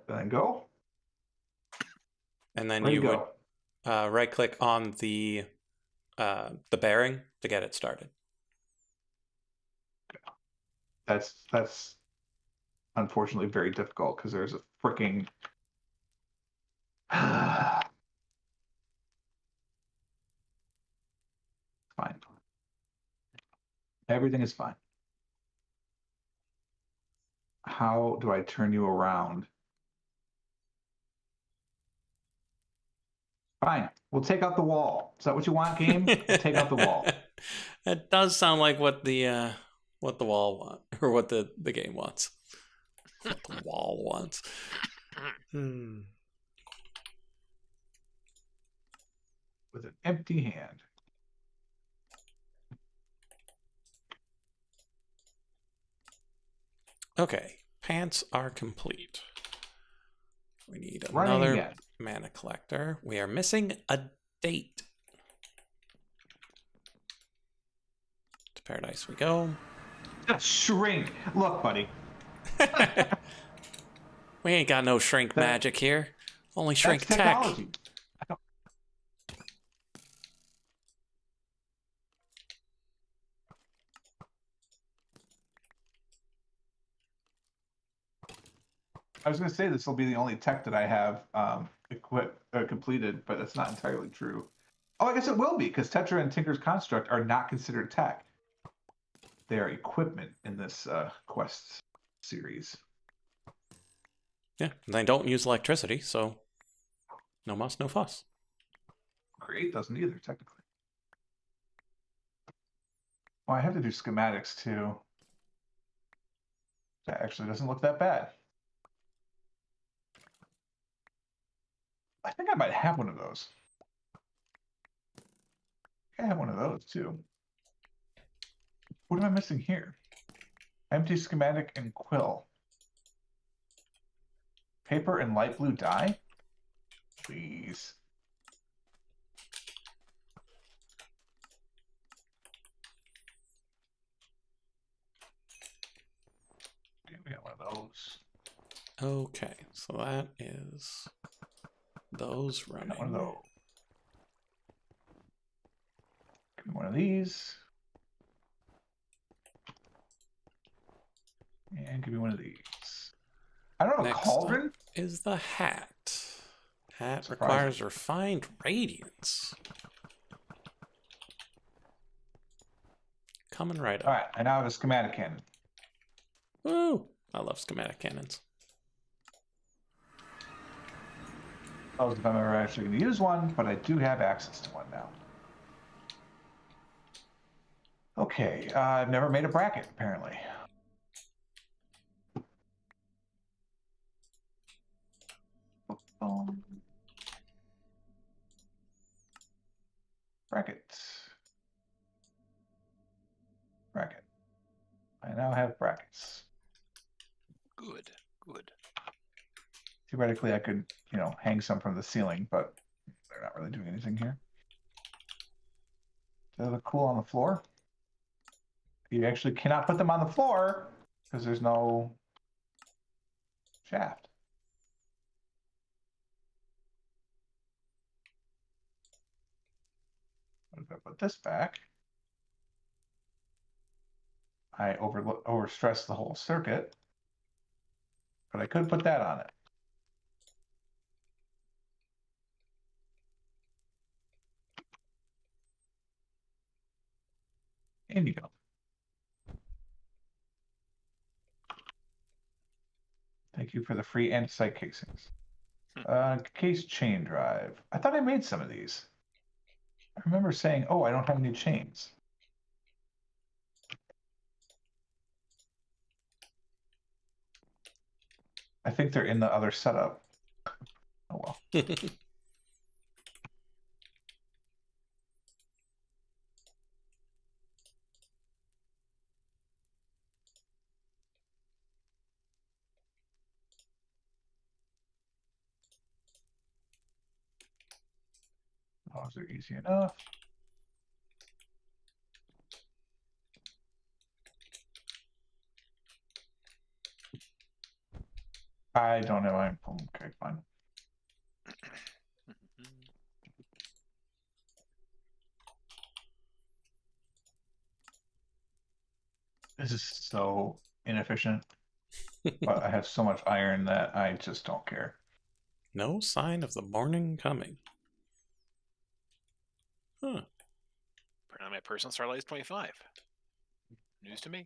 Then go. And then Where'd it you would go? right click on the bearing to get it started. That's unfortunately very difficult because there's a freaking. Fine. Everything is fine. How do I turn you around? Fine. We'll take out the wall. Is that what you want, game? We'll take out the wall. It does sound like what the wall want, or what the game wants. What the wall wants. Hmm. With an empty hand. Okay, pants are complete. We need Running another again. mana collector. We are missing a date. To paradise we go. Shrink. Look, buddy. We ain't got no shrink magic here. Only shrink That's tech. technology. I was going to say this will be the only tech that I have completed, but that's not entirely true. Oh, I guess it will be, because Tetra and Tinker's Construct are not considered tech. They are equipment in this quest series. Yeah, they don't use electricity, so no muss, no fuss. Create doesn't either, technically. Oh, I have to do schematics too. That actually doesn't look that bad. I think I might have one of those. I have one of those too. What am I missing here? Empty schematic and quill. Paper and light blue dye? Please. Okay, we got one of those. Okay, so that is those running. Got one of those. Give me one of these. And give me one of these. I don't know, Next cauldron? is the hat. Hat Surprising. requires refined radiance. Coming right up. All right, I now have a schematic cannon. Woo! I love schematic cannons. I don't know if I'm ever actually going to use one, but I do have access to one now. Okay, I've never made a bracket, apparently. Bracket. Bracket. I now have brackets. Good, good. Theoretically, I could, hang some from the ceiling, but they're not really doing anything here. Do they look cool on the floor? You actually cannot put them on the floor because there's no shaft. If I put this back, I overstressed the whole circuit, but I could put that on it. And you go. Thank you for the free andesite casings. Case chain drive. I thought I made some of these. I remember saying, oh, I don't have any chains. I think they're in the other setup. Oh well. Those are easy enough. I don't know. Okay, fine. This is so inefficient, but I have so much iron that I just don't care. No sign of the morning coming. Huh. Apparently my personal starlight is 25. News to me.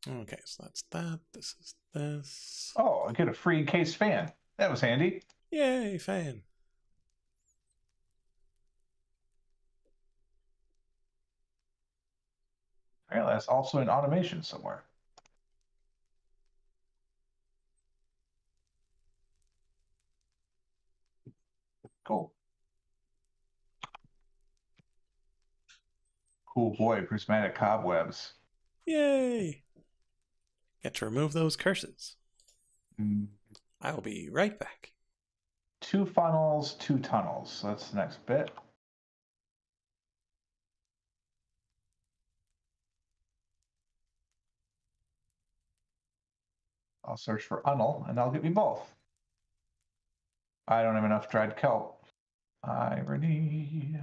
Okay, so that's that. This is this. Oh, I get a free case fan. That was handy. Yay, fan. Apparently, that's also in automation somewhere. Cool. Cool boy, prismatic cobwebs. Yay. Get to remove those curses. Mm. I will be right back. 2 funnels, 2 tunnels. So that's the next bit. I'll search for unnel, and that'll get me both. I don't have enough dried kelp. Irony.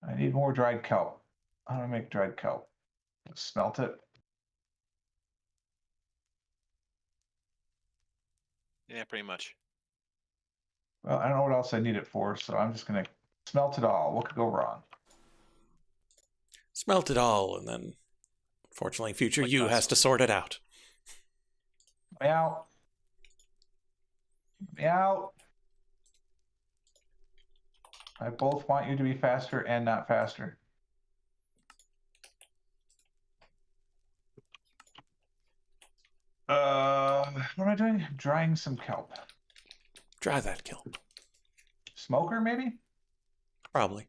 I need more dried kelp. How do I make dried kelp? Smelt it. Yeah, pretty much. Well, I don't know what else I need it for, so I'm just going to smelt it all. What could go wrong? Smelt it all, and then, fortunately, future Like you us. has to sort it out. Let me out. Let me out. I both want you to be faster and not faster. What am I doing? Drying some kelp. Dry that kelp. Smoker, maybe? Probably.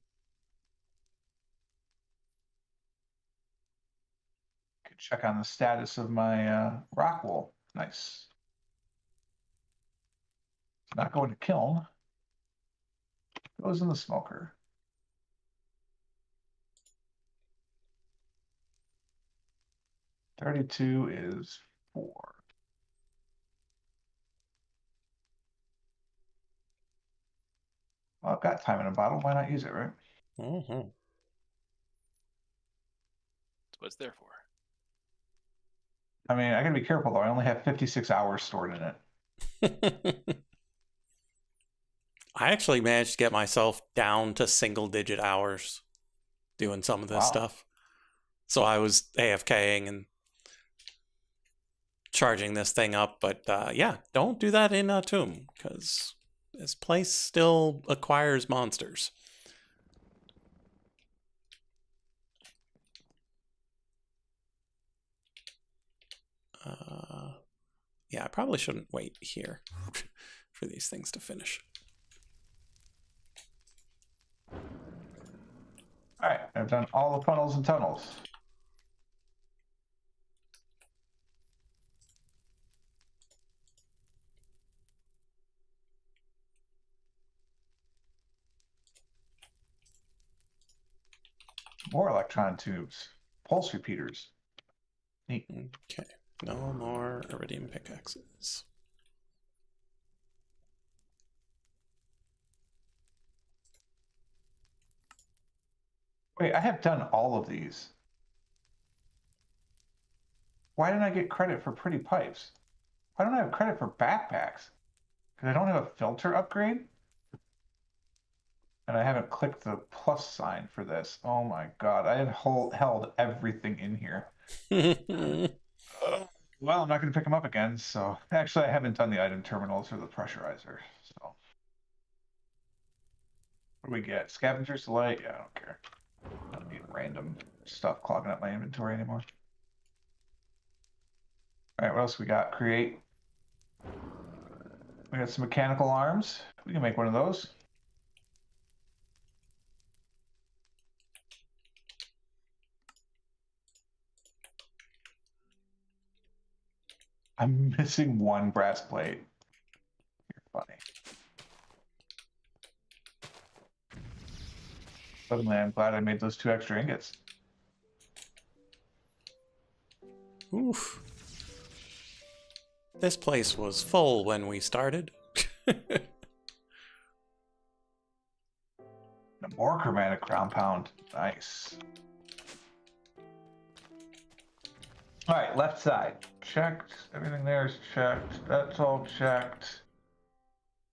Could check on the status of my rock wool. Nice. It's not going to kiln. Goes in the smoker. $32 is 4. Well, I've got time in a bottle. Why not use it, right? Mm-hmm. That's what it's there for. I mean, I gotta be careful though. I only have 56 hours stored in it. I actually managed to get myself down to single-digit hours doing some of this Wow. stuff. So I was AFKing and charging this thing up, but yeah, don't do that in a tomb, because this place still acquires monsters. Yeah, I probably shouldn't wait here for these things to finish. All right, I've done all the funnels and tunnels. More electron tubes. Pulse repeaters. Neat. Okay, no more iridium pickaxes. Wait, I have done all of these. Why didn't I get credit for pretty pipes? Why don't I have credit for backpacks? Because I don't have a filter upgrade? And I haven't clicked the plus sign for this. Oh my god, I have held everything in here. Well, I'm not going to pick them up again, so... Actually, I haven't done the item terminals or the pressurizer, so... What do we get? Scavenger's Delight? Yeah, I don't care. I don't need random stuff clogging up my inventory anymore. Alright, what else we got? Create. We got some mechanical arms. We can make one of those. I'm missing one brass plate. Suddenly, I'm glad I made those 2 extra ingots. Oof. This place was full when we started. More chromatic ground pound. Nice. All right, left side. Checked. Everything there is checked. That's all checked.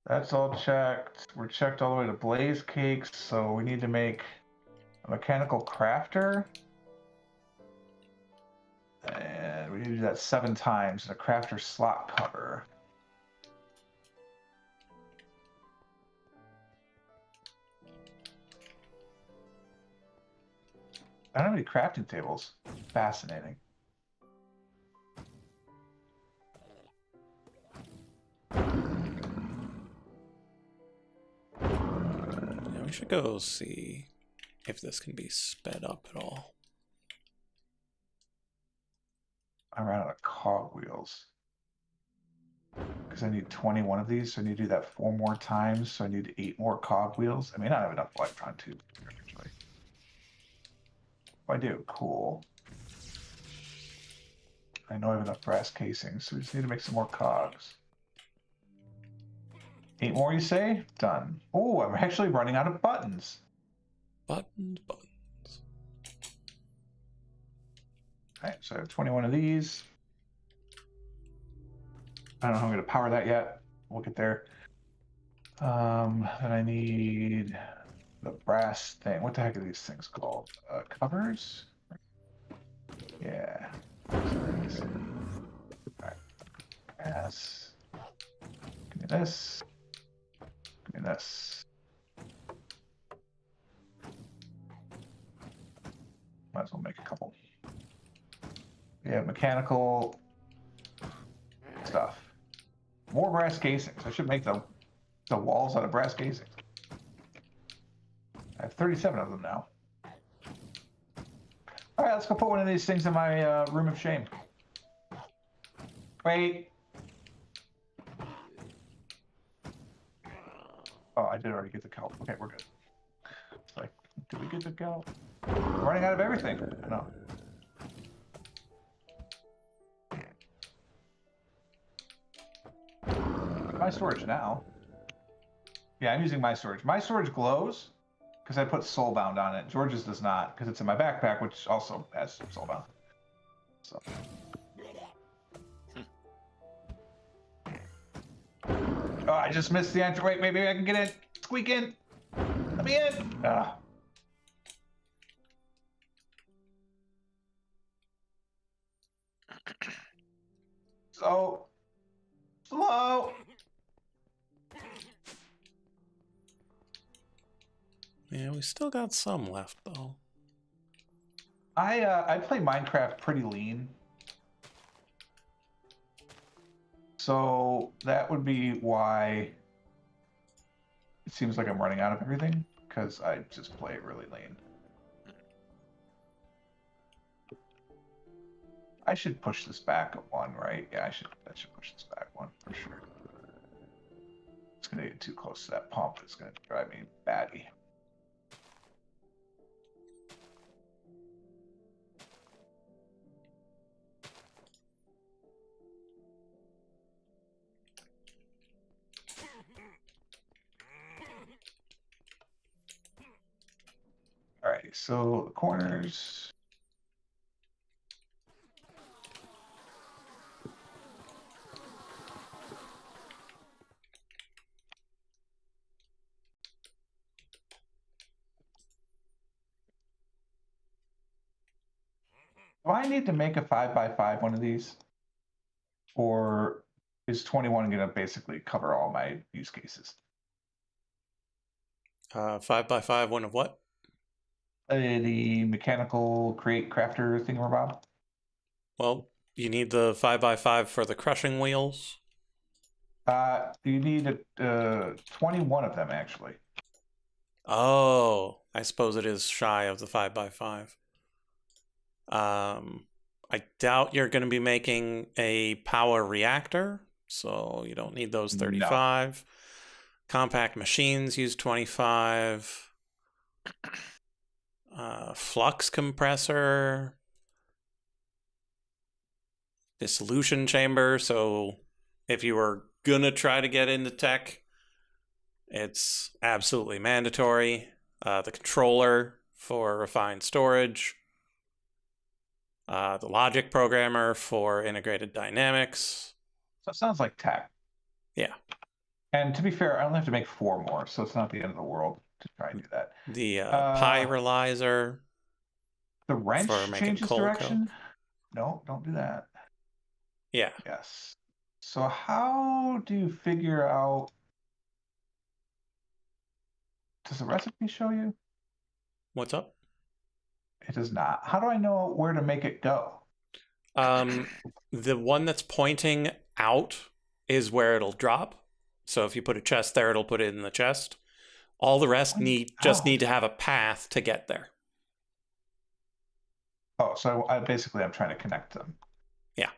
That's all checked. We're checked all the way to blaze cakes, so we need to make a mechanical crafter. And we need to do that 7 times. And a crafter slot cover. I don't have any crafting tables. Fascinating. Yeah, we should go see if this can be sped up at all. I ran out of cogwheels. Because I need 21 of these, so I need to do that 4 more times, so I need 8 more cogwheels. I may not have enough electron tubes, actually. If I do, cool. I know I have enough brass casings, so we just need to make some more cogs. 8 more, you say? Done. Oh, I'm actually running out of buttons. Buttons. Alright, so I have 21 of these. I don't know how I'm going to power that yet. We'll get there. Then I need the brass thing. What the heck are these things called? Covers? Yeah. Alright. Brass. Give me this. Give me this. Might as well make a couple. Yeah, mechanical stuff. More brass casings. I should make the walls out of brass casings. I have 37 of them now. All right, let's go put one of these things in my room of shame. Wait. Oh, I did already get the kelp. Okay, we're good. It's like, did we get the kelp? I'm running out of everything. No. My storage now. Yeah, I'm using my storage. My storage glows because I put soulbound on it. George's does not because it's in my backpack, which also has soulbound. So. Oh, I just missed the entry. Wait, maybe I can get in. Squeak in. Let me in. So slow. Yeah, we still got some left though. I play Minecraft pretty lean. So that would be why it seems like I'm running out of everything, because I just play it really lean. I should push this back 1, right? Yeah, I should push this back 1 for sure. It's gonna get too close to that pump. It's gonna drive me batty. All right, so the corners. Do I need to make a 5x5 one of these? Or is 21 going to basically cover all my use cases? 5x5, one of what? The mechanical create crafter thingamabob. Well, you need the 5x5 for the crushing wheels. You need 21 of them, actually. Oh, I suppose it is shy of the 5x5. I doubt you're going to be making a power reactor, so you don't need those 35. No. Compact machines use 25. Flux compressor, dissolution chamber. So if you were gonna try to get into tech, it's absolutely mandatory. The controller for refined storage, the logic programmer for integrated dynamics. So it sounds like tech. Yeah. And to be fair, I only have to make 4 more, so it's not the end of the world to try and do that. The pyrolyzer. The wrench for making changes coal direction? coke. No, don't do that. Yeah. Yes. So how do you figure out... Does the recipe show you? What's up? It does not. How do I know where to make it go? The one that's pointing out is where it'll drop. So if you put a chest there, it'll put it in the chest. All the rest just need to have a path to get there. Oh, so basically I'm trying to connect them. Yeah.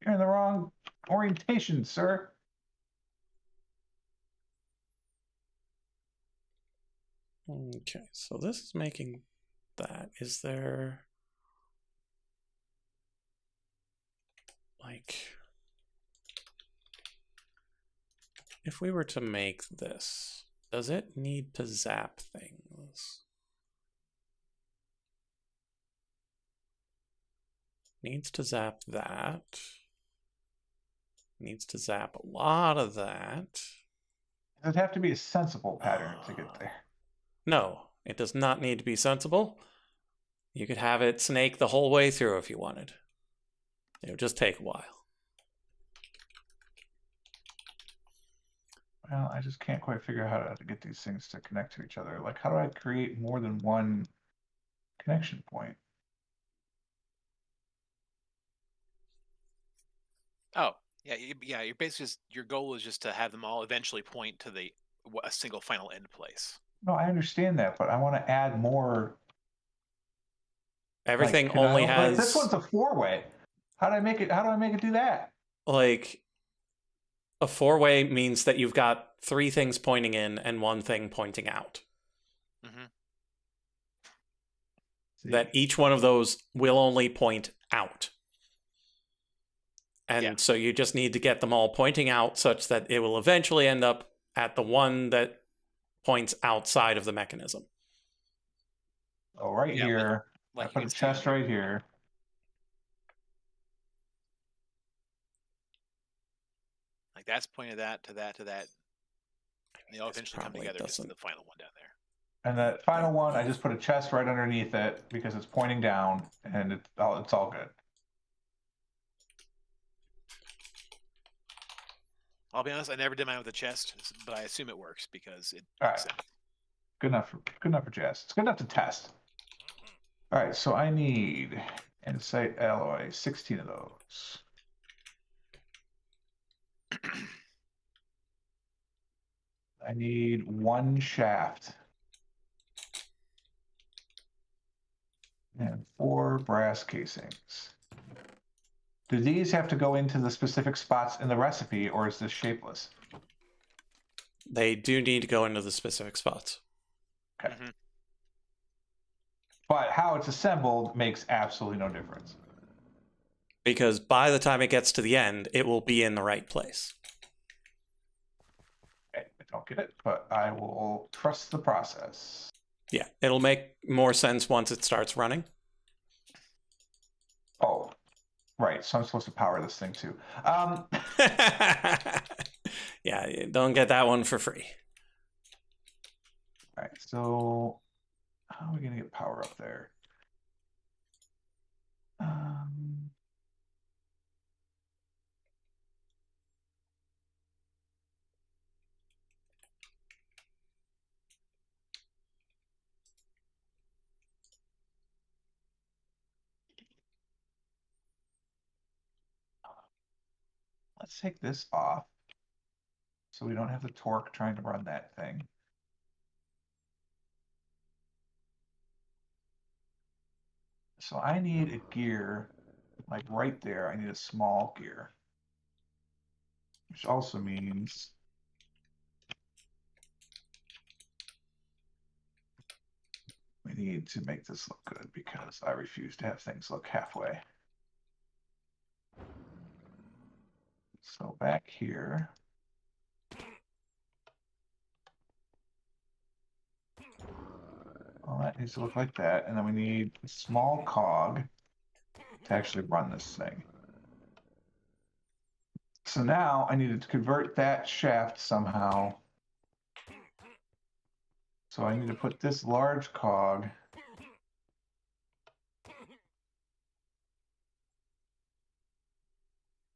You're in the wrong orientation, sir. Okay, so this is making that. Is there like if we were to make this, does it need to zap things? Needs to zap that. Needs to zap a lot of that. Does it have to be a sensible pattern to get there? No, it does not need to be sensible. You could have it snake the whole way through if you wanted. It would just take a while. Well, I just can't quite figure out how to get these things to connect to each other. Like, how do I create more than one connection point? Oh, yeah, yeah. You're basically your goal is just to have them all eventually point to a single final end place. No, I understand that, but I want to add more. Everything like, only has like this one's a 4-way. How do I make it? How do I make it do that? like a 4-way means that you've got 3 things pointing in and 1 thing pointing out. Mm-hmm. That each one of those will only point out. And so you just need to get them all pointing out such that it will eventually end up at the one that points outside of the mechanism. Oh, right here. Like I put a chest right here. Like that's pointed that to that to that. And they all eventually come together to the final one down there. And that final one, I just put a chest right underneath it because it's pointing down, and it's all good. I'll be honest, I never did mine with a chest, but I assume it works because it All makes right. sense. Good enough for chest. It's good enough to test. All right, so I need andesite alloy, 16 of those. I need 1 shaft. And 4 brass casings. Do these have to go into the specific spots in the recipe, or is this shapeless? They do need to go into the specific spots. Okay. Mm-hmm. But how it's assembled makes absolutely no difference. Because by the time it gets to the end, it will be in the right place. Okay, I don't get it, but I will trust the process. Yeah, it'll make more sense once it starts running. Oh, right. So I'm supposed to power this thing too. Yeah, you don't get that one for free. All right, so how are we going to get power up there? Let's take this off. so we don't have the torque trying to run that thing. So I need a gear, like right there, I need a small gear. Which also means we need to make this look good because I refuse to have things look halfway. So back here, well, that needs to look like that. And then we need a small cog to actually run this thing. So now I need to convert that shaft somehow. So I need to put this large cog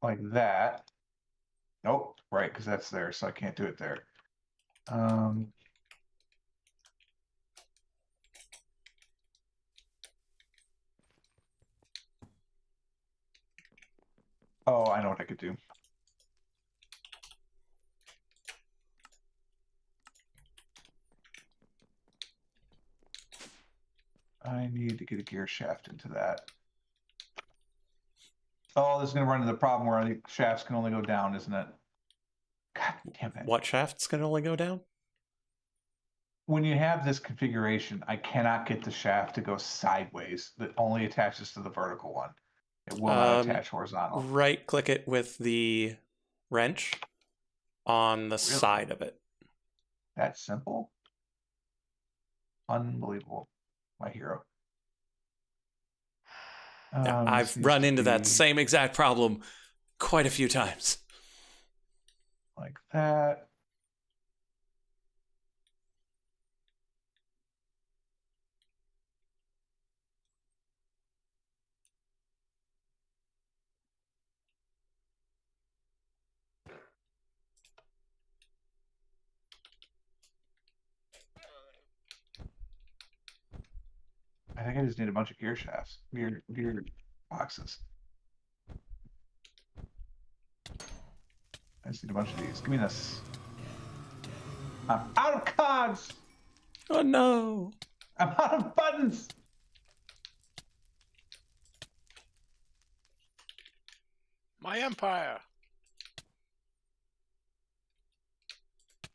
like that. Nope, right, because that's there, so I can't do it there. Oh, I know what I could do. I need to get a gear shaft into that. Oh, this is going to run into the problem where the shafts can only go down, isn't it? God damn it. What shaft's can only go down? When you have this configuration, I cannot get the shaft to go sideways. That only attaches to the vertical one. It will not attach horizontal. Right click it with the wrench on the side of it. That simple? Unbelievable. My hero. Yeah, I've run into that same exact problem quite a few times. Like that. I think I just need a bunch of gear shafts, gear boxes. I just need a bunch of these. Give me this. I'm out of cogs! Oh no! I'm out of buttons! My empire!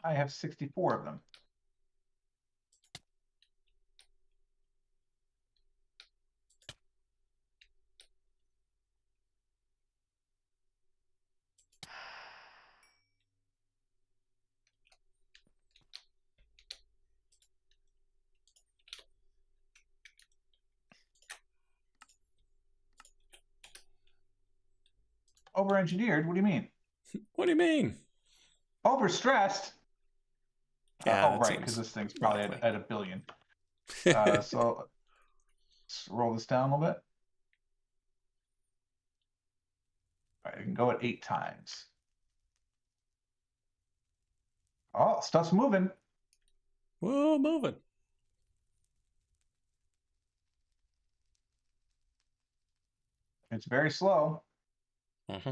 I have 64 of them. Over-engineered? What do you mean? What do you mean? Overstressed? Yeah, oh, right, because this thing's probably at a billion. So let's roll this down a little bit. All right, I can go at 8 times. Oh, stuff's moving. Whoa, moving. It's very slow. Mm-hmm.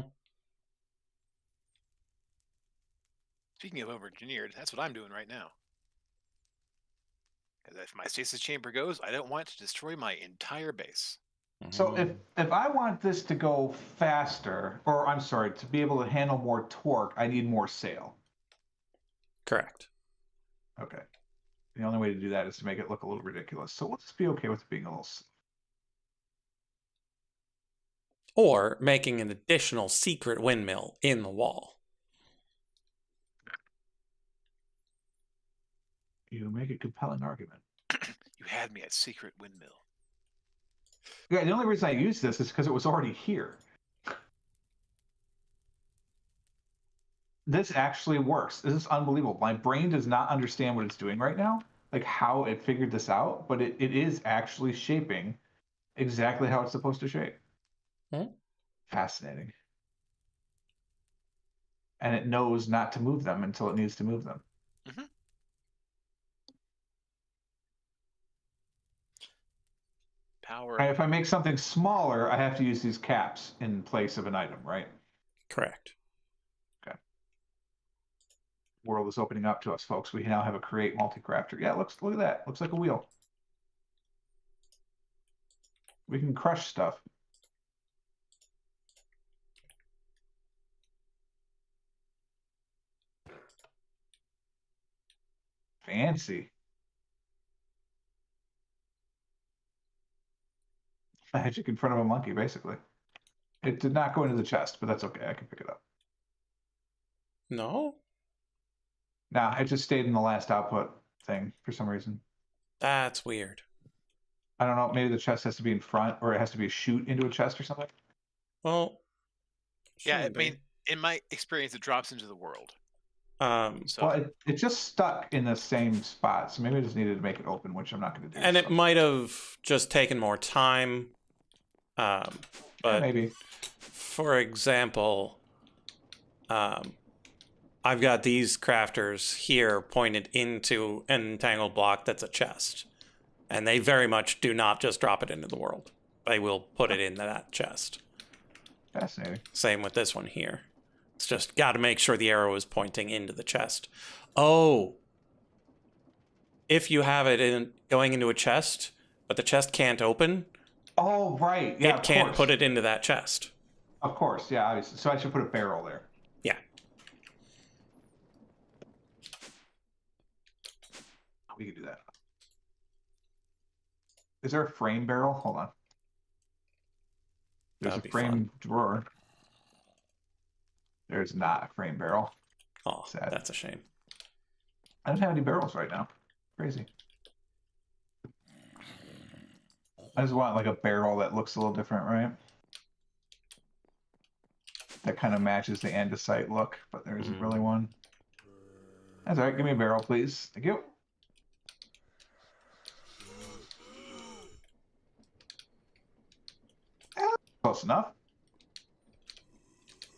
Speaking of over-engineered, that's what I'm doing right now. Because if my stasis chamber goes, I don't want to destroy my entire base. So if I want this to go faster, or I'm sorry, to be able to handle more torque, I need more sail. Correct. Okay. The only way to do that is to make it look a little ridiculous. So we'll just be okay with it being a little slow. Or making an additional secret windmill in the wall. You make a compelling argument. You had me at secret windmill. Yeah, the only reason I used this is because it was already here. This actually works. This is unbelievable. My brain does not understand what it's doing right now, like how it figured this out, but it is actually shaping exactly how it's supposed to shape. Fascinating. And it knows not to move them until it needs to move them. Mm-hmm. Power. And if I make something smaller, I have to use these caps in place of an item, right? Correct. Okay. world is opening up to us, folks. We now have a create multi-crafter. Yeah, look at that. Looks like a wheel. We can crush stuff. Fancy. Magic in front of a monkey, basically. It did not go into the chest, but that's okay. I can pick it up. No? Nah, it just stayed in the last output thing for some reason. That's weird. I don't know. Maybe the chest has to be in front, or it has to be a chute into a chest or something. Well, Yeah, I shouldn't be. mean, in my experience, it drops into the world. So Well, it just stuck in the same spot, so maybe I just needed to make it open, which I'm not going to do. And it might have just taken more time. Yeah, But maybe. for example, I've got these crafters here pointed into an entangled block that's a chest. And they very much do not just drop it into the world. They will put it into that chest. Fascinating. Same with this one here. It's just got to make sure the arrow is pointing into the chest. Oh. If you have it going into a chest, but the chest can't open, Oh, right. Yeah, it can't put it into that chest. Of course, yeah, obviously. So I should put a barrel there. Yeah. We can do that. Is there a frame barrel? Hold on. There's That'd a be frame fun. drawer. There's not a frame barrel. Oh, Sad. that's a shame. I don't have any barrels right now. Crazy. I just want like a barrel that looks a little different, right? That kind of matches the andesite look, but there isn't really one. That's all right. Give me a barrel, please. Thank you. Close enough.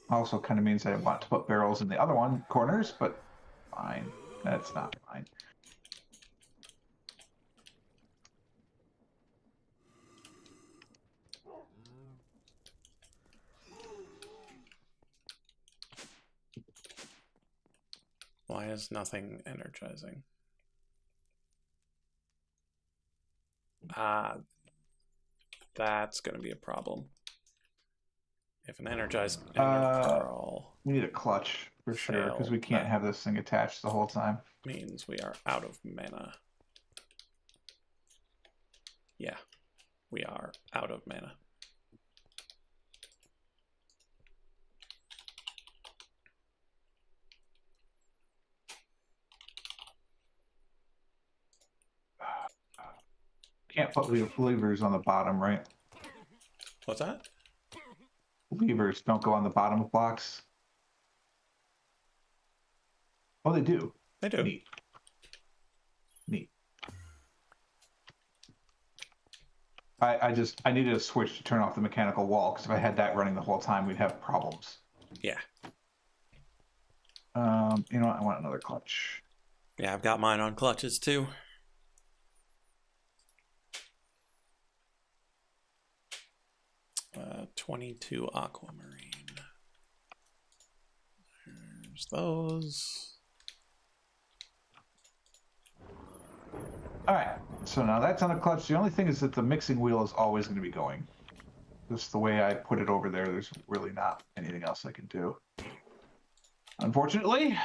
Also kind of means I want to put barrels in the other one corners, but fine. That's not fine. Why is nothing energizing? That's going to be a problem. If an energized pearl we need a clutch for sure, because we can't have this thing attached the whole time. Means we are out of mana. Yeah, we are out of mana. Can't put levers on the bottom, right? What's that? Levers don't go on the bottom of blocks. Oh, they do. They do. Neat. Neat. I needed a switch to turn off the mechanical wall, because if I had that running the whole time, we'd have problems. Yeah. You know what? I want another clutch. Yeah, I've got mine on clutches too. 22 aquamarine. There's those. All right, so now that's on a clutch. The only thing is that the mixing wheel is always going to be going. Just the way I put it over there, there's really not anything else I can do. Unfortunately.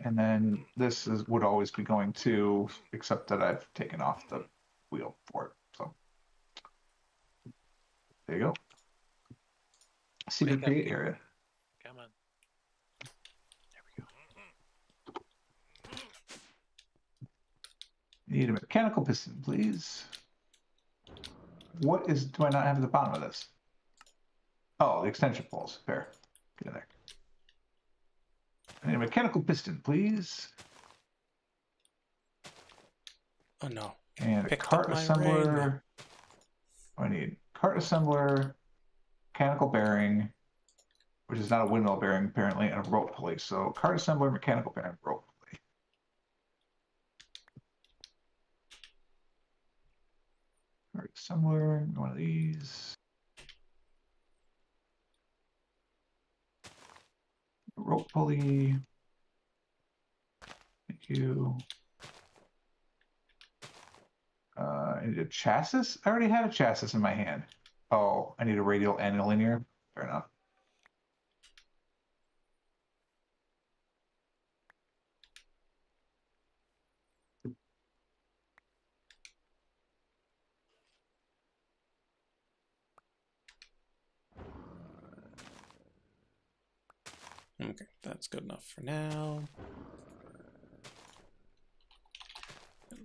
And then this would always be going too, except that I've taken off the wheel for it. So there you go. Secret create area. Come on. There we go. Need a mechanical piston, please. What do I not have at the bottom of this? Oh, the extension poles. Fair. Get in there. I need a mechanical piston, please. Oh no. And a cart assembler. I need cart assembler, mechanical bearing, which is not a windmill bearing apparently, and a rope pulley. So cart assembler, mechanical bearing, rope pulley. Cart assembler, one of these. Rope pulley. Thank you. I need a chassis? I already had a chassis in my hand. Oh, I need a radial and a linear. Fair enough. Okay, that's good enough for now.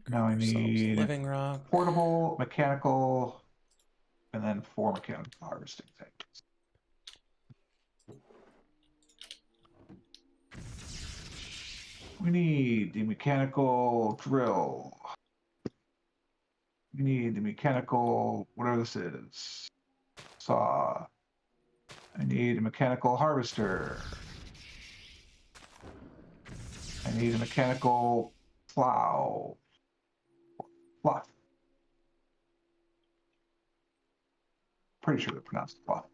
Now I need living rock. portable, mechanical, and then 4 mechanical harvesting things. We need the mechanical drill. We need the mechanical, whatever this is, saw. I need a mechanical harvester. I need a mechanical plow. Fluff. Pretty sure they're pronounced fluff.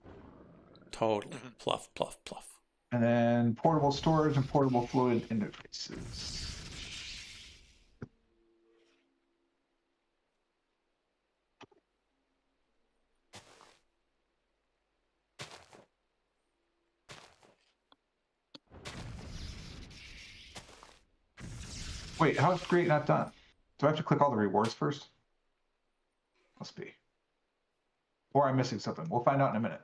Totally. Pluff, pluff, pluff. And then portable storage and portable fluid interfaces. Wait, how is create not done? Do I have to click all the rewards first? Must be. Or I'm missing something. We'll find out in a minute.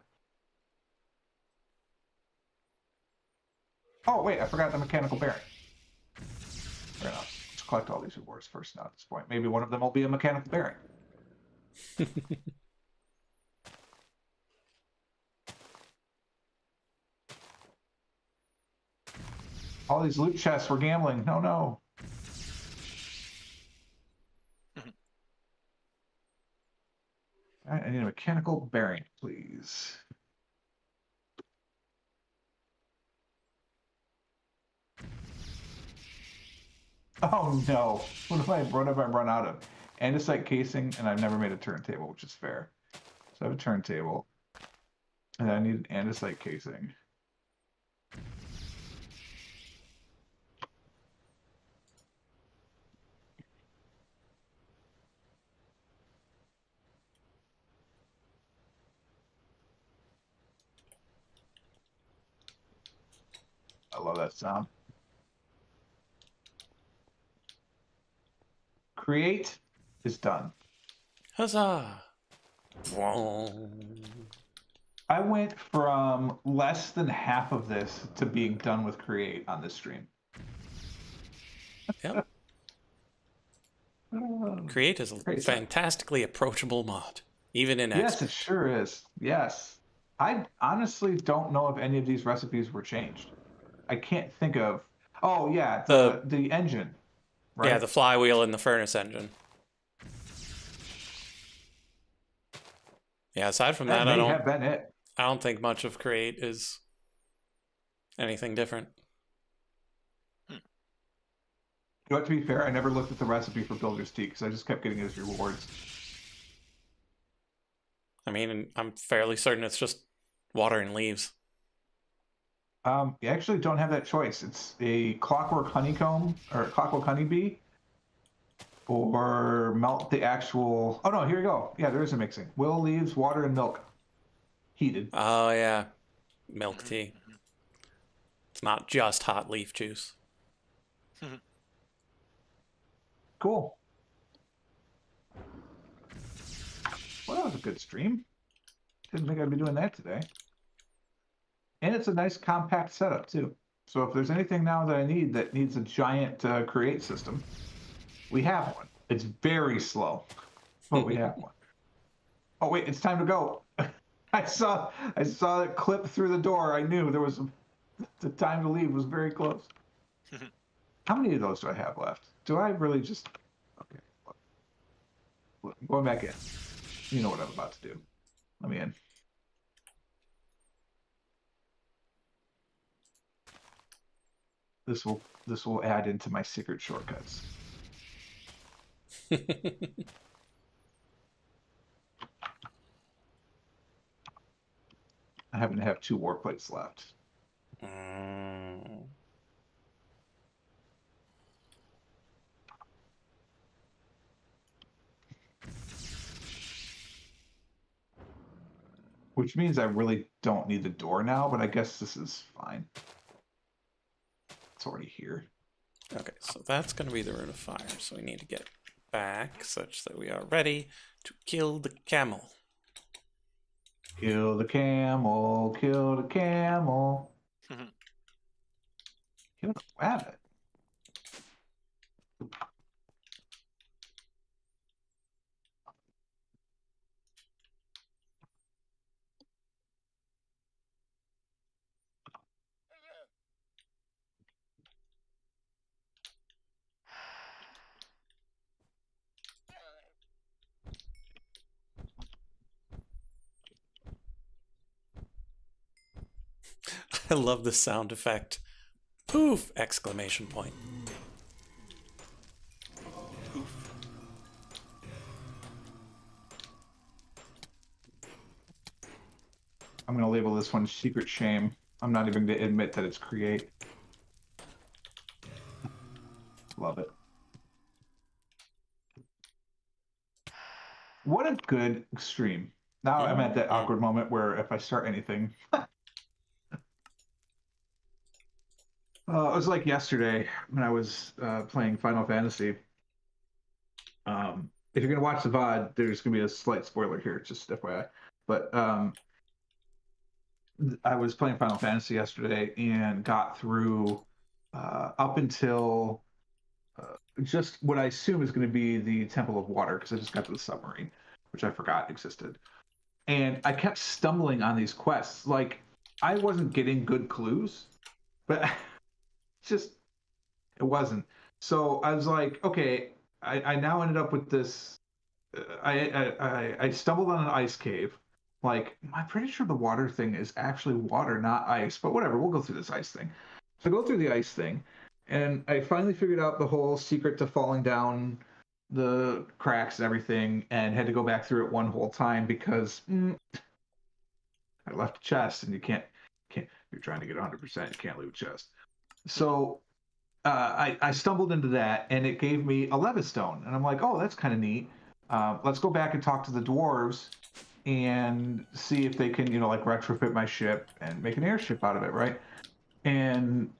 Oh, wait, I forgot the mechanical bearing. Fair enough. Let's collect all these rewards first now at this point. Maybe one of them will be a mechanical bearing. All these loot chests, we're gambling. No, no. All right, I need a mechanical bearing, please. Oh no! What have I run out of? Andesite casing, and I've never made a turntable, which is fair. So I have a turntable, and I need an andesite casing. I love that sound. Create is done. Huzzah! I went from less than half of this to being done with create on this stream. Yep. Create is a fantastically approachable mod, even in Yes, expert. it sure is. Yes. I honestly don't know if any of these recipes were changed. I can't think of. Oh yeah, the engine. Right? Yeah, the flywheel and the furnace engine. Yeah, aside from that, may have been it. I don't think much of create is anything different. You know, to be fair, I never looked at the recipe for Builder's Tea because I just kept getting his rewards. I mean, I'm fairly certain it's just water and leaves. You actually don't have that choice. It's a clockwork honeycomb or clockwork honeybee, or melt the actual. Oh no, here you go. Yeah, there is a mixing. Willow leaves, water, and milk, heated. Oh yeah, milk tea. It's not just hot leaf juice. Cool. Well, that was a good stream. Didn't think I'd be doing that today. And it's a nice compact setup too. So if there's anything now that I need that needs a giant create system, we have one. It's very slow, but we have one. Oh wait, it's time to go. I saw it clip through the door. I knew there was the time to leave was very close. How many of those do I have left? Do I really just? Okay, look, I'm going back in. You know what I'm about to do. Let me in. This will add into my secret shortcuts. I happen to have 2 war plates left. which means I really don't need the door now, but I guess this is fine. It's already here. Okay, so that's going to be the Rune of Fire. So we need to get back such that we are ready to kill the camel. Kill the camel, kill the camel. Kill the rabbit. I love the sound effect. Poof! Exclamation point. Poof. I'm going to label this one Secret Shame. I'm not even going to admit that it's create. Love it. What a good stream. Now I'm at that awkward moment where if I start anything... it was like yesterday when I was playing Final Fantasy. If you're going to watch the VOD, there's going to be a slight spoiler here, just FYI. But I was playing Final Fantasy yesterday and got through up until just what I assume is going to be the Temple of Water, because I just got to the submarine, which I forgot existed. And I kept stumbling on these quests. Like, I wasn't getting good clues, but just, it wasn't. So I was like, okay, I now ended up with this. I stumbled on an ice cave. Like, I'm pretty sure the water thing is actually water, not ice, but whatever, we'll go through this ice thing. So I go through the ice thing, and I finally figured out the whole secret to falling down the cracks and everything, and had to go back through it one whole time because I left a chest, and you can't. You're trying to get 100%, you can't leave a chest. So I stumbled into that, and it gave me a Levistone, and I'm like, oh, that's kind of neat. Let's go back and talk to the dwarves and see if they can, like retrofit my ship and make an airship out of it, right? And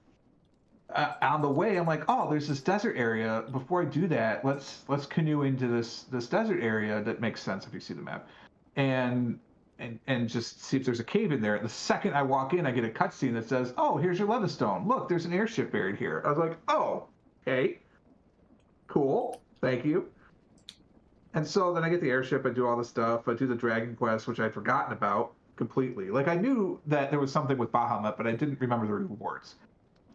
on the way, I'm like, oh, there's this desert area. Before I do that, let's canoe into this desert area that makes sense if you see the map, and just see if there's a cave in there. The second I walk in, I get a cutscene that says, oh, here's your Levistone. Look, there's an airship buried here. I was like, oh, okay, cool, thank you. And so then I get the airship, I do all the stuff, I do the Dragon Quest, which I'd forgotten about completely. Like, I knew that there was something with Bahamut, but I didn't remember the rewards.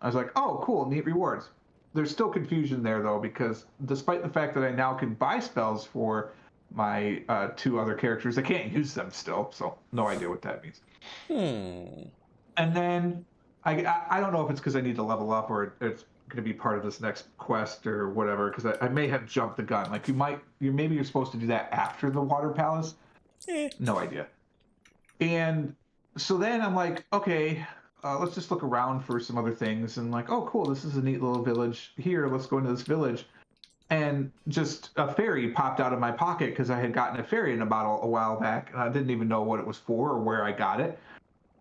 I was like, oh, cool, neat rewards. There's still confusion there, though, because despite the fact that I now can buy spells for my two other characters, I can't use them still, so no idea what that means. And then I don't know if it's because I need to level up or it's going to be part of this next quest or whatever, because I may have jumped the gun. Like, maybe you're supposed to do that after the Water Palace. No idea. And so then I'm like, okay, let's just look around for some other things. And like, oh, cool, this is a neat little village here. Let's go into this village. And just a fairy popped out of my pocket because I had gotten a fairy in a bottle a while back. And I didn't even know what it was for or where I got it.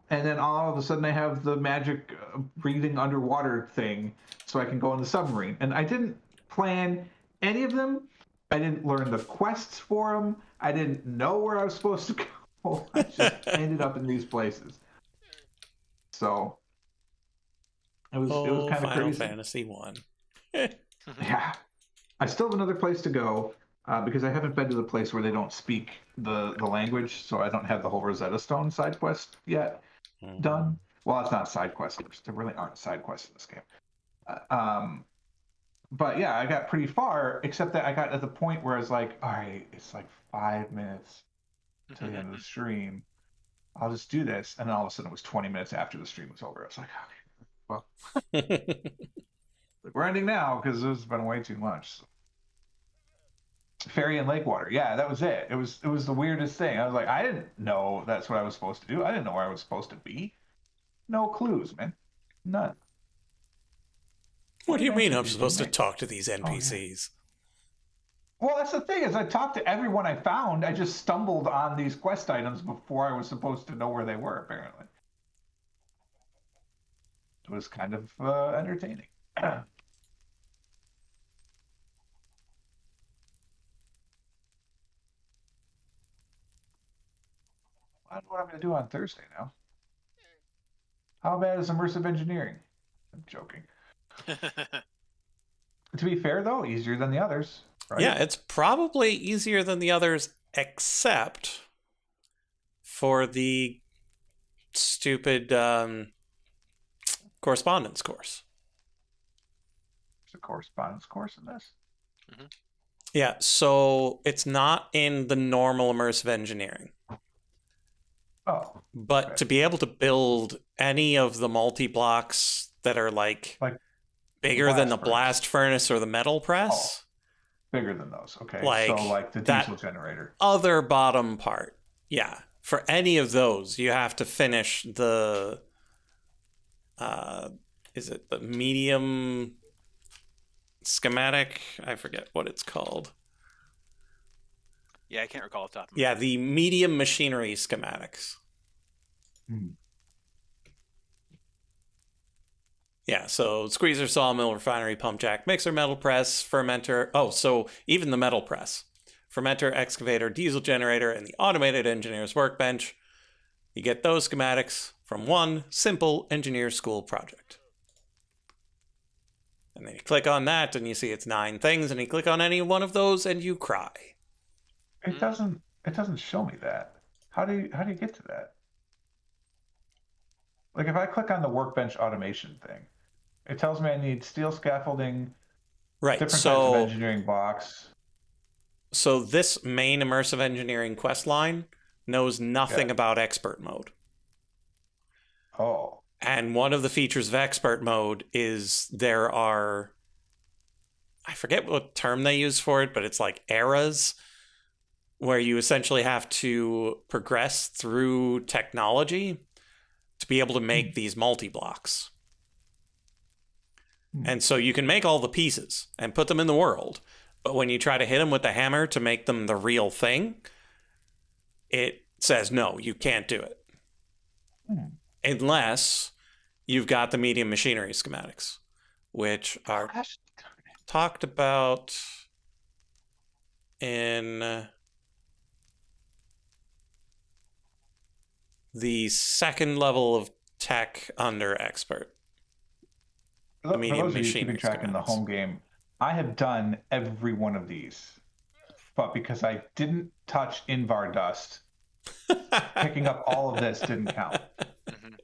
And then all of a sudden I have the magic breathing underwater thing so I can go in the submarine. And I didn't plan any of them. I didn't learn the quests for them. I didn't know where I was supposed to go. I just ended up in these places. So it was kind of Final crazy. Fantasy 1. Yeah. I still have another place to go because I haven't been to the place where they don't speak the language, so I don't have the whole Rosetta Stone side quest yet done. Well, it's not side quests. There really aren't side quests in this game. But yeah, I got pretty far, except that I got at the point where I was like, all right, it's like 5 minutes to the end of the stream. I'll just do this. And then all of a sudden it was 20 minutes after the stream was over. I was like, okay, well, we're ending now because this has been way too much. So. Fairy and lake water. Yeah, that was it. It was the weirdest thing. I was like, I didn't know that's what I was supposed to do. I didn't know where I was supposed to be. No clues, man. None. What do you mean I'm supposed to talk to these NPCs? Well, that's the thing is I talked to everyone I found. I just stumbled on these quest items before I was supposed to know where they were, apparently. It was kind of entertaining. I don't know what I'm going to do on Thursday now. How bad is immersive engineering? I'm joking. To be fair, though, easier than the others, right? Yeah, it's probably easier than the others, except for the stupid correspondence course. There's a correspondence course in this. Mm-hmm. Yeah, so it's not in the normal immersive engineering. Oh. But okay. to be able to build any of the multi-blocks that are like bigger than the blast furnace or the metal press. Oh, bigger than those. Okay. Like so like the diesel generator. Other bottom part. Yeah. For any of those, you have to finish the is it the medium schematic? I forget what it's called. Yeah, I can't recall off the top of my head. The medium machinery schematics. Yeah, so squeezer, sawmill, refinery, pump jack, mixer, metal press, fermenter. Oh, so even the metal press. Fermenter, excavator, diesel generator, and the automated engineer's workbench. You get those schematics from one simple engineer school project. And then you click on that and you see it's 9 things, and you click on any one of those and you cry. It doesn't show me that. How do you get to that? Like if I click on the workbench automation thing, it tells me I need steel scaffolding, right? Different types of engineering blocks. So this main immersive engineering quest line knows nothing about expert mode. Oh. And one of the features of expert mode is there are, I forget what term they use for it, but it's like eras where you essentially have to progress through technology to be able to make these multi-blocks. And so you can make all the pieces and put them in the world, but when you try to hit them with the hammer to make them the real thing, it says, no, you can't do it. Unless you've got the medium machinery schematics, which are talked about in the second level of tech under expert. The medium machinery track in the home game, I have done every one of these, but because I didn't touch Invar dust, picking up all of this didn't count.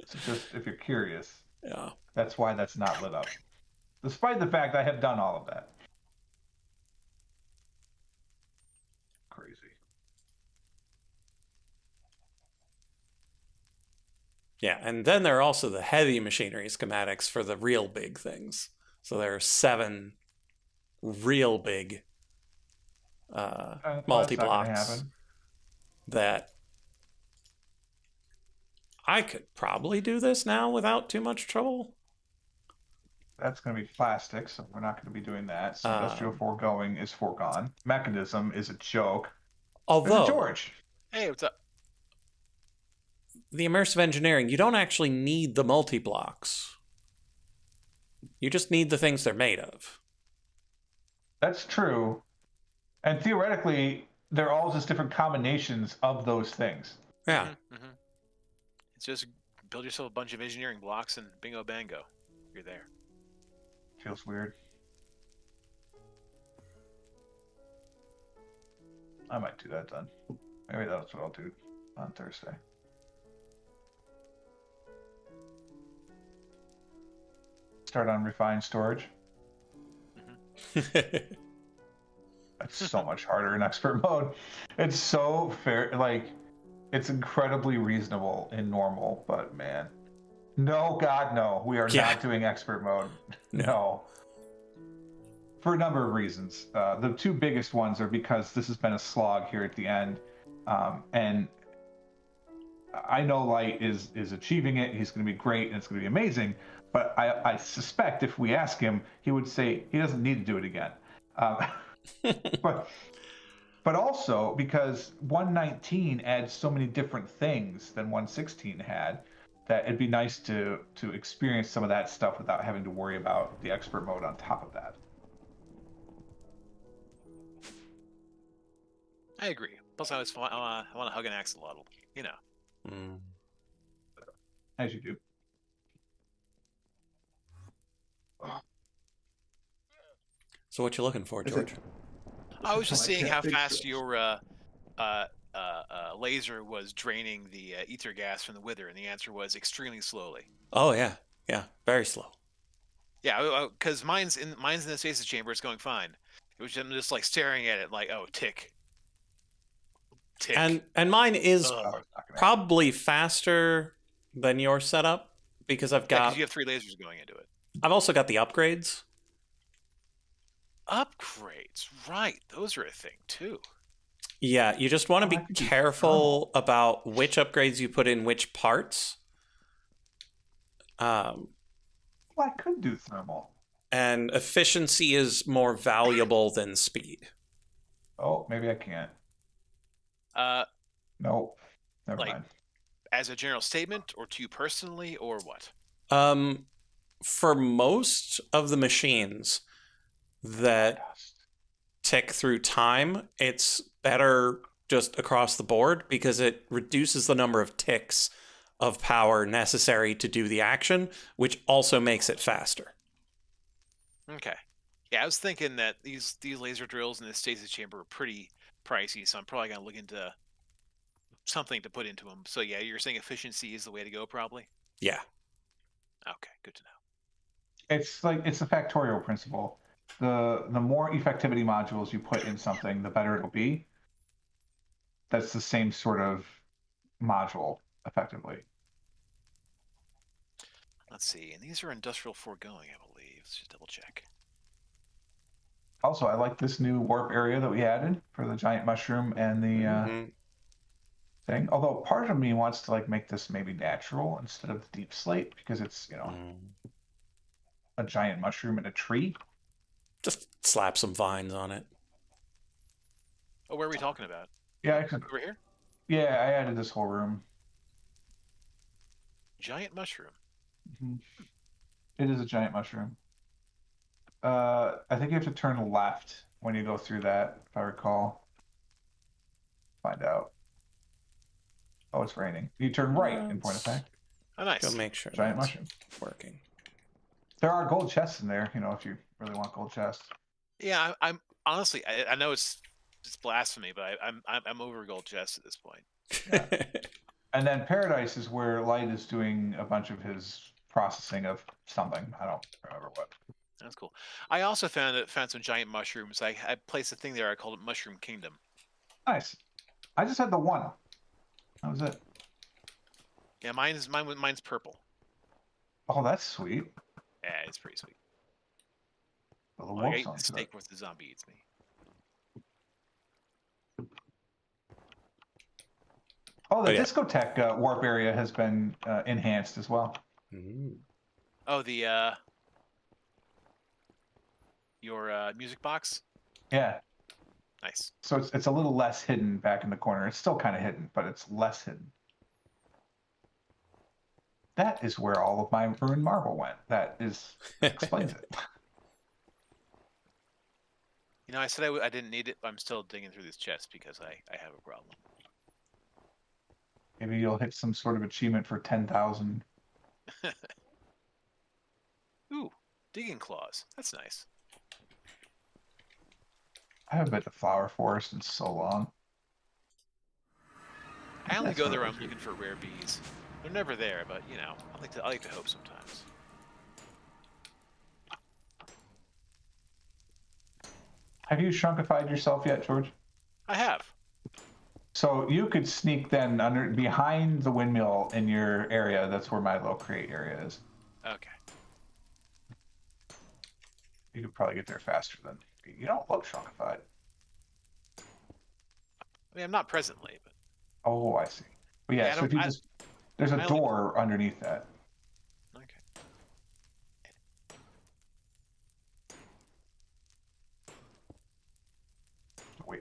So just if you're curious, that's why that's not lit up. Despite the fact I have done all of that. Crazy. Yeah, and then there are also the heavy machinery schematics for the real big things. So there are 7 real big multi-blocks that I could probably do this now without too much trouble. That's going to be plastic, so we're not going to be doing that. So industrial foregoing is foregone. Mechanism is a joke. Although, George. Hey, what's up? The immersive engineering, you don't actually need the multi-blocks. You just need the things they're made of. That's true. And theoretically, they're all just different combinations of those things. Yeah. It's just build yourself a bunch of engineering blocks and bingo bango. You're there. Feels weird. I might do that then. Maybe that's what I'll do on Thursday. Start on refined storage. That's so much harder in expert mode. It's so fair. Like, it's incredibly reasonable in normal, but man. No, God, no. We are not doing expert mode. No. For a number of reasons. The 2 biggest ones are because this has been a slog here at the end. And I know Light is achieving it. He's going to be great and it's going to be amazing. But I suspect if we ask him, he would say he doesn't need to do it again. But also because 119 adds so many different things than 116 had, that it'd be nice to experience some of that stuff without having to worry about the expert mode on top of that. I agree. Plus, I want to hug an axolotl. You know. Mm. As you do. So what you looking for, George? I was just seeing how fast Big your laser was draining the ether gas from the wither, and the answer was extremely slowly. Oh yeah, very slow. Yeah, because mine's in the stasis chamber. It's going fine. It was just like staring at it, like, oh, tick, tick. And mine is Ugh. probably faster than your setup because I've got. 'Cause you have 3 lasers going into it. I've also got the upgrades. Upgrades, right? Those are a thing too. Yeah, you just want to be that could be careful about which upgrades you put in which parts. Well, I could do thermal. And efficiency is more valuable than speed. Oh, maybe I can't. No, never Like- mind. As a general statement, or to you personally, or what? For most of the machines that tick through time, it's better just across the board because it reduces the number of ticks of power necessary to do the action, which also makes it faster. Okay. Yeah, I was thinking that these laser drills in the stasis chamber are pretty pricey, so I'm probably gonna look into something to put into them. So yeah, you're saying efficiency is the way to go, probably. Yeah. Okay, good to know. It's a factorial principle. The more effectivity modules you put in something, the better it'll be. That's the same sort of module, effectively. Let's see, and these are industrial foregoing, I believe. Let's just double check. Also, I like this new warp area that we added for the giant mushroom and the thing. Although part of me wants to like make this maybe natural instead of deep slate because it's a giant mushroom in a tree. Just slap some vines on it. Oh, where are we talking about? Yeah, I could, Over here? yeah, I added this whole room. Giant mushroom. It is a giant mushroom. I think you have to turn left when you go through that, if I recall. Find out. Oh, it's raining. You turn right in point of fact. Oh, nice. Go make sure Giant that's mushroom. working. There are gold chests in there, if you really want gold chests. Yeah, I'm honestly, I know it's blasphemy, but I'm over gold chests at this point. Yeah. And then Paradise is where Light is doing a bunch of his processing of something. I don't remember what. That's cool. I also found some giant mushrooms. I placed a thing there. I called it Mushroom Kingdom. Nice. I just had the one. That was it. Yeah, mine's purple. Oh, that's sweet. Yeah, it's pretty sweet. The Oh, I wolf ate song the to steak with the zombie eats me. Oh, the yeah. discotheque warp area has been enhanced as well. Oh, the your music box. Yeah. Nice. So it's a little less hidden back in the corner. It's still kind of hidden, but it's less hidden. That is where all of my ruined marble went. That explains it. I said I didn't need it, but I'm still digging through this chest because I have a problem. Maybe you'll hit some sort of achievement for 10,000. Ooh, digging claws. That's nice. I haven't been to Flower Forest in so long. I only That's go what there I when I'm was looking for rare bees. They're never there, but I like to hope sometimes. Have you shrunkified yourself yet, George? I have. So you could sneak then behind the windmill in your area. That's where my low crate area is. Okay. You could probably get there faster than you don't look shrunkified. I mean, I'm not presently, but Oh, I see. But yeah, so if you there's a door underneath that. okay.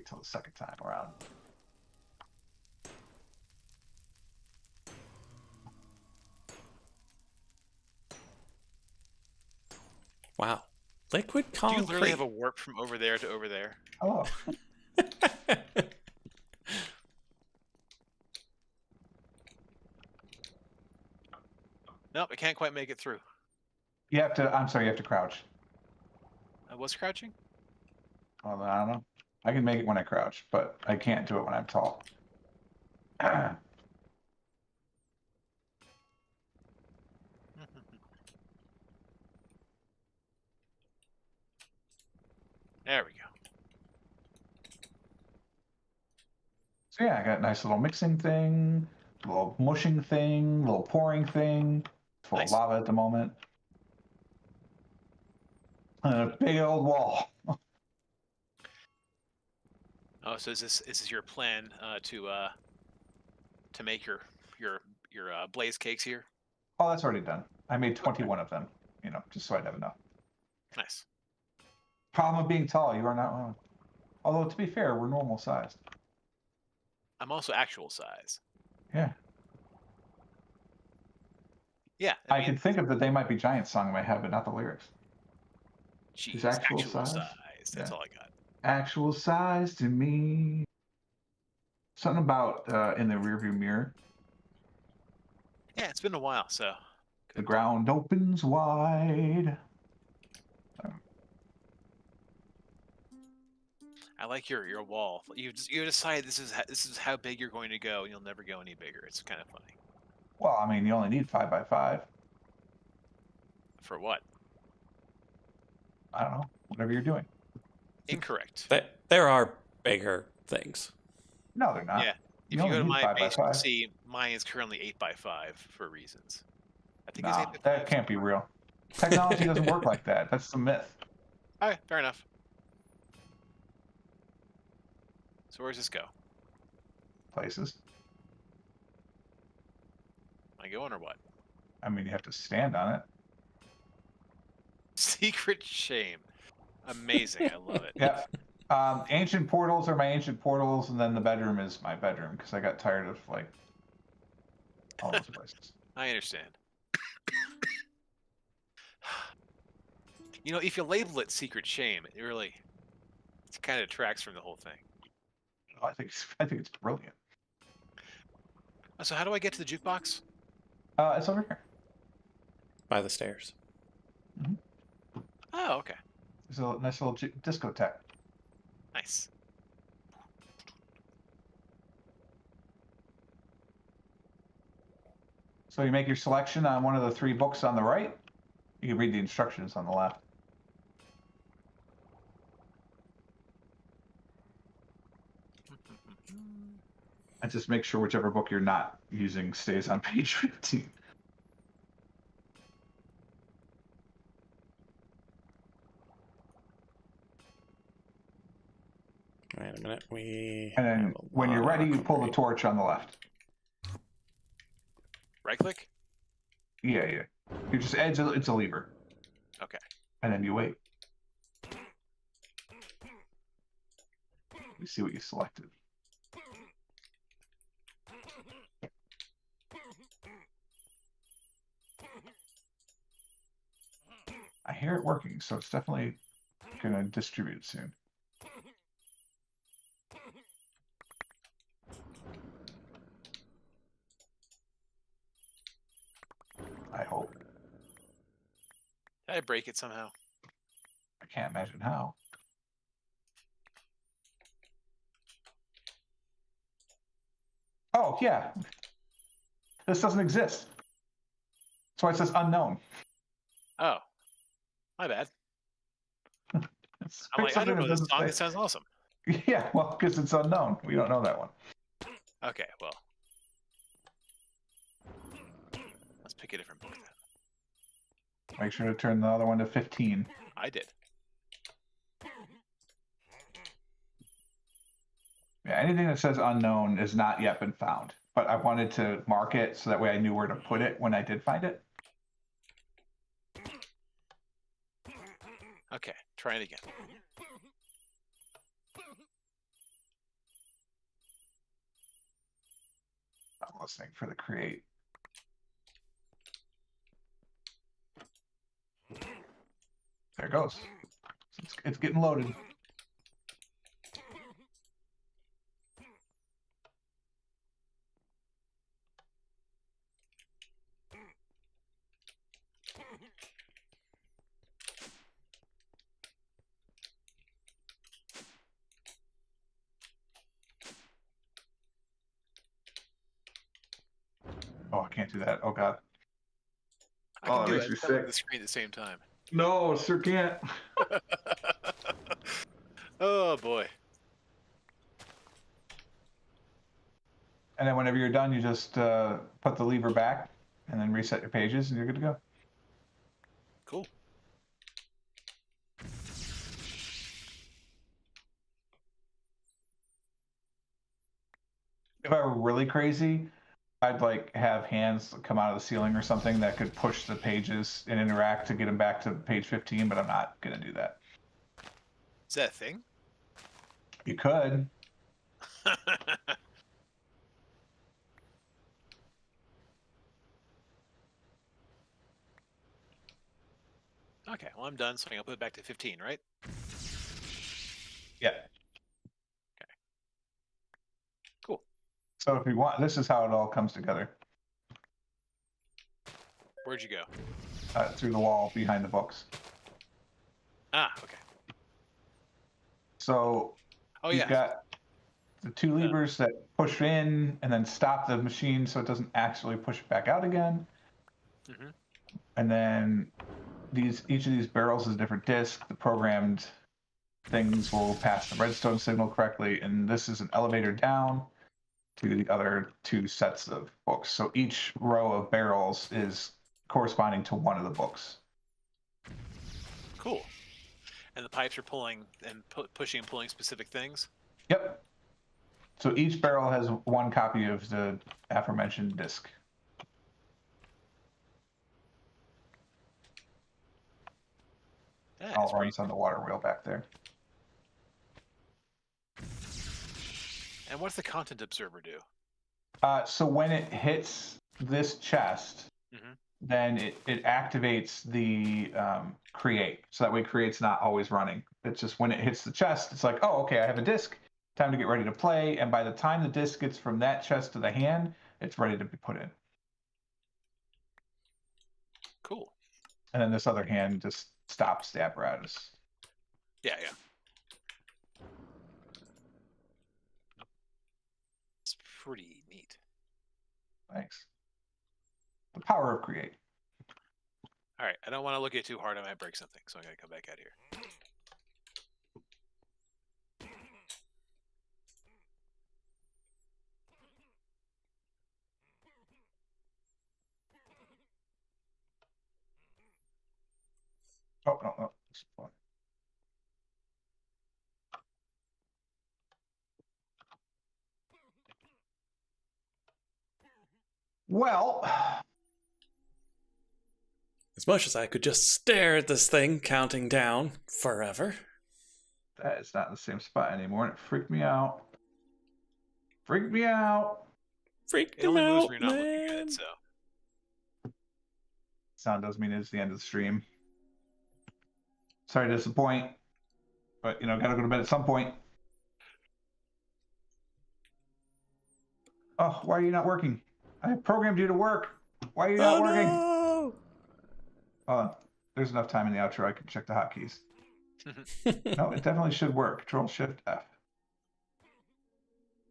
till the second time around. Wow. Liquid Do you concrete. literally have a warp from over there to over there? Oh, Nope, I can't quite make it through. you have to. I'm sorry, you have to crouch. I was crouching? Well, I don't know. I can make it when I crouch, but I can't do it when I'm tall. There we go. So yeah, I got a nice little mixing thing, little mushing thing, little pouring thing. It's full Nice. of lava at the moment. And a big old wall. Oh, so is this your plan to make your blaze cakes here? Oh, that's already done. I made 21 of them, you know, just so I'd have enough. Nice. Problem of being tall, you are not wrong. Although, to be fair, we're normal sized. I'm also actual size. Yeah. Yeah. I could think of the They Might Be Giants song in my head, but not the lyrics. Geez, actual actual size? size. That's Yeah. all I got. Actual size to me. Something about in the rearview mirror. Yeah, it's been a while, so. The ground opens wide. I like your wall. You decide this is how big you're going to go, and you'll never go any bigger. It's kind of funny. Well, I mean, you only need 5 by 5. For what? I don't know. Whatever you're doing. Incorrect. There are bigger things. No, they're not. Yeah. You If you only go to need my 5 by base, you'll 5. see mine is currently 8 by 5 for reasons. I think it's Nah, 8 by 5. that can't be real. Technology doesn't work like that. That's the myth. All right, fair enough. So where does this go? Places. Am I going or what? I mean, you have to stand on it. Secret shame. Amazing. I love it. Yeah. Ancient portals are my ancient portals, and then the bedroom is my bedroom because I got tired of like all those places. I understand. You know, if you label it secret shame, it kind of detracts from the whole thing. I think it's brilliant. So how do I get to the jukebox? It's over here. By the stairs. Oh, okay. There's a nice little discotheque. Nice. So you make your selection on one of the 3 books on the right. You can read the instructions on the left. And just make sure whichever book you're not using stays on page 15. Wait a minute. And then when you're ready, you pull the torch on the left. Right click? Yeah. You just it's a lever. Okay. And then you wait. You see what you selected. I hear it working, so it's definitely gonna distribute soon. I hope. Did I break it somehow? I can't imagine how. Oh, yeah. This doesn't exist. That's why it says unknown. Oh. My bad. It's I'm like, I don't know this song. It exist. sounds awesome. Yeah, well, because it's unknown. We don't know that one. Okay, well. Let's pick a different book then. Make sure to turn the other one to 15. I did. Yeah, anything that says unknown has not yet been found. But I wanted to mark it so that way I knew where to put it when I did find it. Okay, try it again. I'm listening for the create. There it goes. It's getting loaded. Oh, I can't do that. Oh, God. I can that do makes it. me Just have it on sick. the screen at the same time. No, sure can't. Oh boy. And then whenever you're done, you just put the lever back and then reset your pages and you're good to go. Cool. If I were really crazy, I'd like have hands come out of the ceiling or something that could push the pages and interact to get them back to page 15, but I'm not going to do that. Is that a thing? You could. Okay, well I'm done, so I'll put it back to 15, right? Yeah. Okay. Cool. So if you want, this is how it all comes together. Where'd you go? Through the wall behind the books. Ah, okay. So Oh you've yeah. got the two levers that push in and then stop the machine so it doesn't actually push it back out again. Mm-hmm. And then each of these barrels is a different disc. The programmed things will pass the redstone signal correctly, and this is an elevator down to the other two sets of books. So each row of barrels is corresponding to one of the books. Cool. And the pipes are pulling and pushing and pulling specific things? Yep. So each barrel has one copy of the aforementioned disc. That All is pretty runs on the water wheel back there. And what's the content observer do? So when it hits this chest, Mm-hmm. then it activates the create. So that way create's not always running. It's just when it hits the chest, it's like, oh, okay, I have a disc. Time to get ready to play. And by the time the disc gets from that chest to the hand, it's ready to be put in. Cool. And then this other hand just stops the apparatus. Yeah. It's pretty neat. Thanks. The power of create. All right, I don't want to look at it too hard. I might break something, so I'm going to come back out here. Oh, no. Well, As much as I could just stare at this thing counting down forever. that is not in the same spot anymore, and it freaked me out. Freaked me out. Freaked It him only moves out, when you're not looking at man. it, so. Sound doesn't mean it's the end of the stream. Sorry to disappoint, but gotta go to bed at some point. Oh, why are you not working? I programmed you to work. Why are you not working? No! There's enough time in the outro I can check the hotkeys. No, it definitely should work. Control Shift F.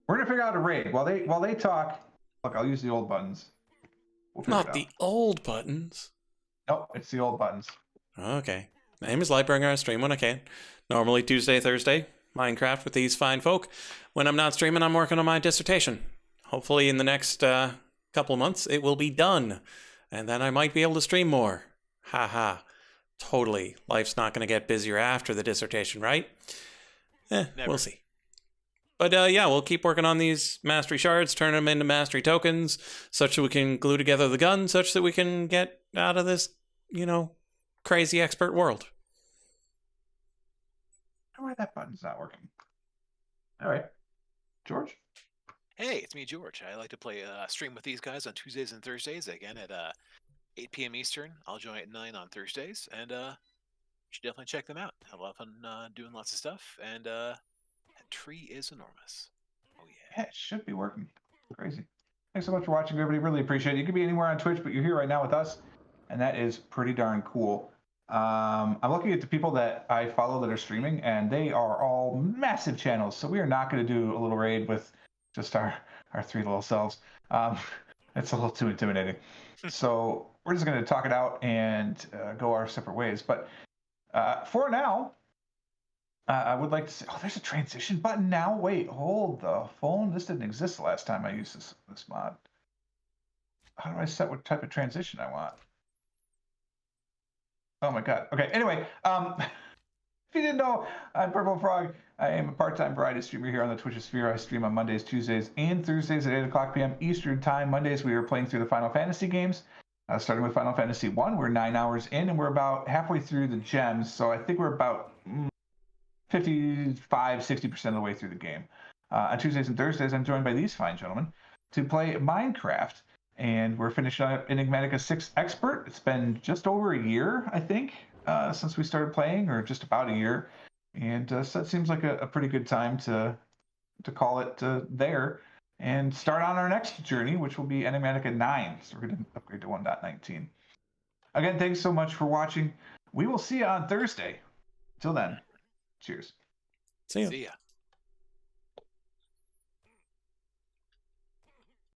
We're gonna figure out a raid while they talk. Look, I'll use the old buttons. We'll figure Not it out. the old buttons. Nope, it's the old buttons. Okay. My name is Lightbringer. I stream when I can. Normally Tuesday, Thursday. Minecraft with these fine folk. When I'm not streaming, I'm working on my dissertation. Hopefully in the next couple of months, it will be done. And then I might be able to stream more. Haha. Totally. Life's not going to get busier after the dissertation, right? We'll see. But yeah, we'll keep working on these mastery shards, turn them into mastery tokens, such that we can glue together the gun, such that we can get out of this, crazy expert world. Why that button's not working? All right, George. Hey, it's me, George. I like to play stream with these guys on Tuesdays and Thursdays. Again at 8 p.m. Eastern. I'll join at 9 on Thursdays, and you should definitely check them out. Have a lot of fun doing lots of stuff, and that tree is enormous. Oh yeah. Yeah, it should be working. Crazy. Thanks so much for watching, everybody. Really appreciate it. You could be anywhere on Twitch, but you're here right now with us, and that is pretty darn cool. I'm looking at the people that I follow that are streaming, and they are all massive channels. So we are not going to do a little raid with just our three little selves. It's a little too intimidating. So we're just going to talk it out and go our separate ways. But for now, I would like to say, oh, there's a transition button now. Wait, hold the phone. This didn't exist the last time I used this mod. How do I set what type of transition I want? Oh my god. Okay. Anyway, if you didn't know, I'm Purple Frog. I am a part-time variety streamer here on the Twitch sphere. I stream on Mondays, Tuesdays, and Thursdays at 8 o'clock p.m. Eastern Time. Mondays we are playing through the Final Fantasy games. Starting with Final Fantasy 1, we're 9 hours in, and we're about halfway through the gems. So I think we're about 55-60% of the way through the game. On Tuesdays and Thursdays, I'm joined by these fine gentlemen to play Minecraft, and we're finishing up Enigmatica 6 Expert. It's been just over a year, I think, since we started playing, or just about a year, and so it seems like a pretty good time to call it there and start on our next journey, which will be Enigmatica 9. So we're going to upgrade to 1.19. Again, thanks so much for watching. We will see you on Thursday. Till then, cheers. See ya. See ya.